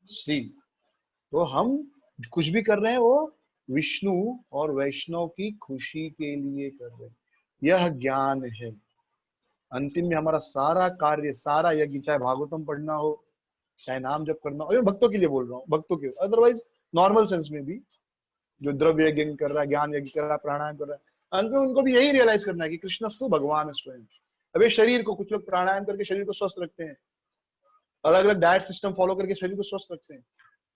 see. तो हम कुछ भी कर रहे हैं वो विष्णु और वैष्णव की खुशी के लिए कर रहे हैं, यह ज्ञान है। अंतिम में हमारा सारा कार्य, सारा यज्ञ, चाहे भागवतम पढ़ना हो, चाहे नाम जप करना हो, भक्तों के लिए बोल रहा हूँ, भक्तों के, अदरवाइज नॉर्मल सेंस में भी जो द्रव्य यज्ञ कर रहा है, ज्ञान यज्ञ कर रहा है, प्राणायाम कर रहा है, अंत में उनको भी यही रियलाइज करना है कि कृष्णस्तु भगवान स्वयं। अबे शरीर को, कुछ लोग प्राणायाम करके शरीर को स्वस्थ रखते हैं, अलग अलग डाइट सिस्टम फॉलो करके शरीर को स्वस्थ रखते हैं,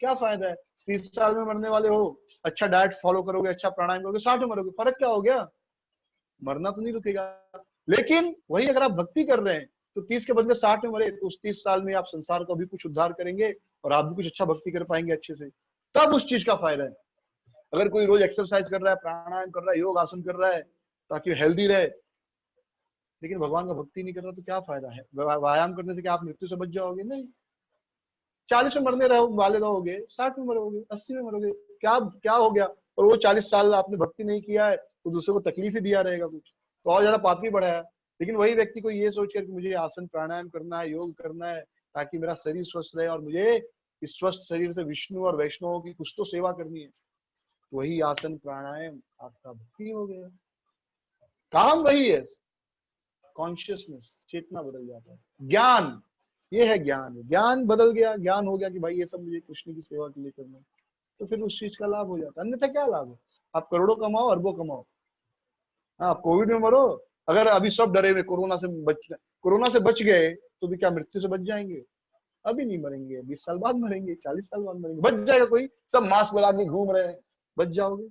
क्या फायदा है? 30 साल में मरने वाले हो, अच्छा डाइट फॉलो करोगे, अच्छा प्राणायाम करोगे, 60 में मरोगे, फर्क क्या हो गया? मरना तो नहीं रुकेगा। लेकिन वही अगर आप भक्ति कर रहे हैं तो 30 के बदले 60 में मरे, तो उस 30 साल में आप संसार का भी कुछ उद्धार करेंगे और आप भी कुछ अच्छा भक्ति कर पाएंगे अच्छे से, तब उस चीज का फायदा है। अगर कोई रोज एक्सरसाइज कर रहा है, प्राणायाम कर रहा है, योग आसन कर रहा है ताकि हेल्दी रहे, लेकिन भगवान का भक्ति नहीं कर रहा तो क्या फायदा है? व्यायाम करने से क्या आप मृत्यु से बच जाओगे? नहीं। 40 में मरने वाले रहोगे, 60 में मरोगे, 80 में मरोगे, क्या हो गया? और वो 40 साल आपने भक्ति नहीं किया है तो दूसरे को तकलीफ ही दिया रहेगा कुछ, तो और ज्यादा पाप भी बढ़ा है। लेकिन वही व्यक्ति को ये सोचकर कि मुझे आसन प्राणायाम करना है, योग करना है ताकि मेरा शरीर स्वस्थ रहे और मुझे इस स्वस्थ शरीर से विष्णु और वैष्णव की कुछ तो सेवा करनी है, तो वही आसन प्राणायाम आपका भक्ति हो गया। काम वही है, कॉन्शियसनेस, चेतना बदल जाता है। ज्ञान, ये है ज्ञान, ज्ञान बदल गया, ज्ञान हो गया कि भाई ये सब मुझे कृष्ण की सेवा के लिए करना है, तो फिर उस चीज का लाभ हो जाता है। अन्यथा क्या लाभ है? आप करोड़ों कमाओ, अरबों कमाओ, हाँ कोविड में मरो। अगर अभी सब डरे हुए कोरोना से बच गए तो भी क्या मृत्यु से बच जाएंगे? अभी नहीं मरेंगे, 20 साल बाद मरेंगे, 40 साल बाद मरेंगे, बच जाएगा कोई? सब मास्क लगा के घूम रहे हैं, बच जाओगे?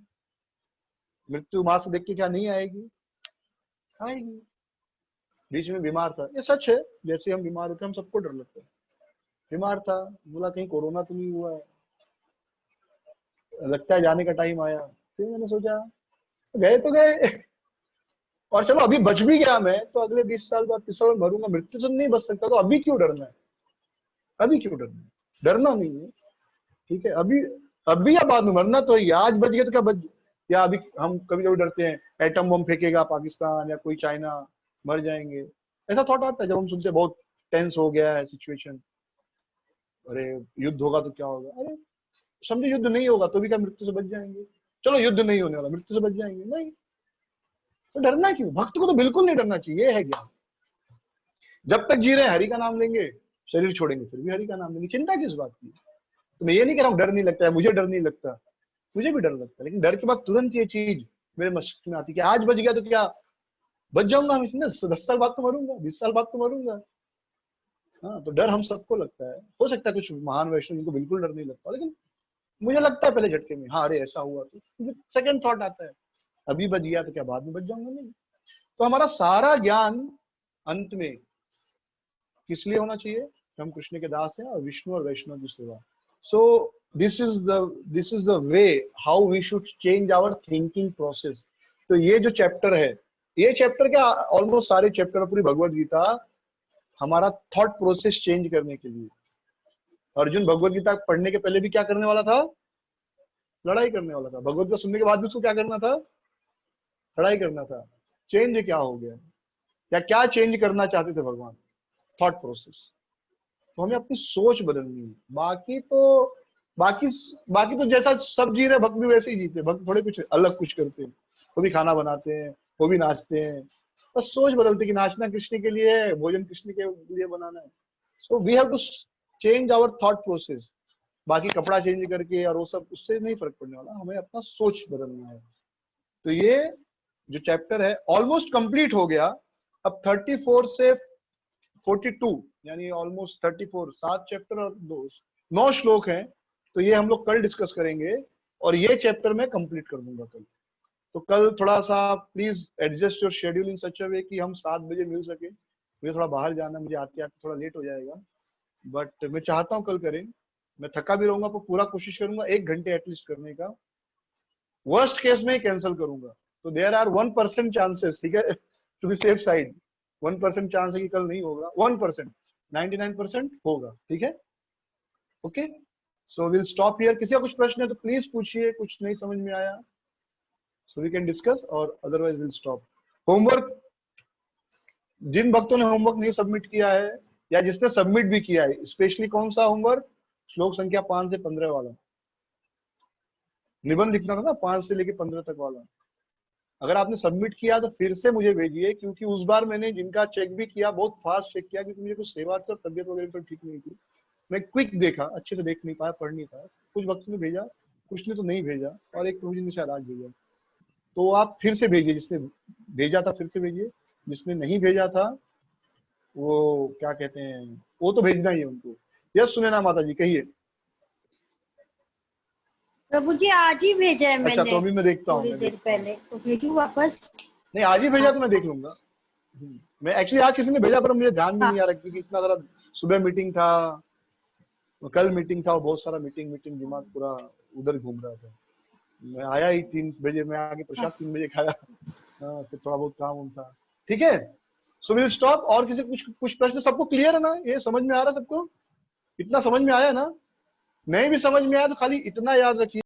मृत्यु मास्क देख के क्या नहीं आएगी? आएगी। बीच में बीमार था, ये सच है, जैसे हम बीमार होते हम सबको डर लगता है। बीमार था, बोला कहीं कोरोना तो नहीं हुआ है, लगता है जाने का टाइम आया, फिर मैंने सोचा गए तो गए, और चलो अभी बच भी गया मैं, तो अगले 20 साल बाद 30 साल मरूंगा, मृत्यु से नहीं बच सकता, तो अभी क्यों डरना है? अभी क्यों डरना है? डरना नहीं है, ठीक है? अभी या बाद में मरना तो है। आज बच गए तो क्या बच, या अभी हम कभी कभी डरते हैं एटम बम फेंकेगा पाकिस्तान या कोई चाइना, मर जाएंगे, ऐसा थॉट आता है जब हम सुनते बहुत टेंस हो गया है सिचुएशन, अरे युद्ध होगा तो क्या होगा? अरे समझो युद्ध नहीं होगा तो भी क्या मृत्यु से बच जाएंगे? चलो युद्ध नहीं होने वाला, मृत्यु से बच जाएंगे? नहीं, तो डरना क्यों? भक्त को तो बिल्कुल नहीं डरना चाहिए, ये है ज्ञान। जब तक जी रहे हैं हरि का नाम लेंगे, शरीर छोड़ेंगे फिर भी हरि का नाम लेंगे, चिंता किस बात की? तो मैं ये नहीं कह रहा हूँ डर नहीं लगता है, मुझे डर नहीं लगता, मुझे भी डर लगता है, लेकिन डर के बाद तुरंत ये चीज मेरे मस्तिष्क में आती है कि आज बच गया तो क्या बच जाऊंगा हम इसमें, 10 साल बाद तो मरूंगा, 20 साल बाद तो मरूंगा। हाँ, तो डर हम सबको लगता है। हो सकता है कुछ महान वैष्णव जिनको बिल्कुल डर नहीं लगता, लेकिन मुझे लगता है पहले झटके में, हाँ अरे ऐसा हुआ, तो सेकंड थॉट आता है अभी बच गया तो क्या बाद में बच जाऊंगा? नहीं। तो हमारा सारा ज्ञान अंत में किस लिए होना चाहिए? हम कृष्ण के दास हैं और विष्णु और वैष्णव की सेवा। So this is the way how we should change our thinking process. तो ये जो चैप्टर है, ये चैप्टर क्या ऑलमोस्ट सारे चैप्टर पूरी भगवद गीता हमारा थॉट प्रोसेस चेंज करने के लिए, अर्जुन भगवत गीता पढ़ने के पहले भी क्या करने वाला था? लड़ाई करने वाला था। भगवत गीता सुनने के बाद भी उसको क्या करना था? लड़ाई करना था। चेंज क्या हो गया, या क्या चेंज करना चाहते थे भगवान? Thought process. तो हमें अपनी सोच बदलनी है। बाकी तो जैसा सब जी रहे भक्त भी वैसे ही जीते। भक्त थोड़े कुछ अलग कुछ करते हैं, वो भी खाना बनाते हैं, वो भी नाचते हैं, बस सोच बदलते कि नाचना कृष्ण के लिए है, भोजन कृष्ण के लिए बनाना है। So we have to change our thought process. बाकी कपड़ा चेंज करके और वो सब, उससे नहीं फर्क पड़ने वाला, हमें अपना सोच बदलना है। तो ये जो चैप्टर है ऑलमोस्ट कंप्लीट हो गया। अब 34 से 42 यानी ऑलमोस्ट 34, 7 चैप्टर और 9 श्लोक हैं। तो ये हम लोग कल डिस्कस करेंगे और ये चैप्टर मैं कंप्लीट कर दूंगा कल। तो कल थोड़ा सा please adjust your schedule in such a way कि हम 7 बजे मिल सके। मुझे थोड़ा बाहर जाना, मुझे आते आते थोड़ा लेट हो जाएगा, बट मैं चाहता हूँ कल करें। मैं थका भी रहूंगा, पर पूरा कोशिश करूंगा 1 घंटे एटलीस्ट करने का। वर्स्ट केस में ही कैंसिल करूंगा। तो देयर आर 1% चांसेस, ठीक है, to be safe side. 1% chance है कि कल नहीं होगा, 1%, 99% होगा, ठीक है। Okay, so will stop here. किसी का कुछ प्रश्न है तो प्लीज पूछिए, कुछ नहीं समझ में आया सो वी कैन डिस्कस, और अदरवाइज विल स्टॉप। होमवर्क, जिन भक्तों ने होमवर्क नहीं सबमिट किया है या जिसने सबमिट भी किया है, स्पेशली कौन सा होमवर्क? श्लोक संख्या 5 से 15 वाला निबंध लिखना था ना, 5 से लेके 15 तक वाला। अगर आपने सबमिट किया तो फिर से मुझे भेजिए, क्योंकि उस बार मैंने जिनका चेक भी किया बहुत फास्ट चेक किया, क्योंकि मुझे कुछ सेवा और तबियत वगैरह तो ठीक नहीं थी। मैं क्विक देखा, अच्छे से देख नहीं पाया, पढ़ नहीं पाया। कुछ भक्तों ने भेजा, कुछ ने तो नहीं भेजा, और एक प्रभु जी ने शायद आज भेजा। तो आप फिर से भेजिए, जिसने भेजा था फिर से भेजिए, जिसने नहीं भेजा था वो क्या कहते हैं, वो तो भेजना ही है उनको। यस सुनैना माता जी कहिए। प्रभु जी आज ही भेजा है अच्छा, मैंने, तो अभी मैं देखता हूँ, थोड़ी देर पहले, तो भेजू वापस? नहीं आज ही भेजा तो मैं देख लूंगा। मैं एक्चुअली आज किसी ने भेजा पर मुझे ध्यान भी नहीं आ रहा, क्योंकि इतना सारा सुबह मीटिंग था, कल मीटिंग था, बहुत सारा मीटिंग दिमाग पूरा उधर घूम रहा था। मैं आया ही 3 बजे, मैं आगे प्रसाद 3 बजे खाया। हाँ, फिर थोड़ा बहुत काम था, ठीक है। So will stop. और किसी कुछ प्रश्न? सबको क्लियर है ना? ये समझ में आ रहा है सबको? इतना समझ में आया ना? नहीं भी समझ में आया तो खाली इतना याद रखिए।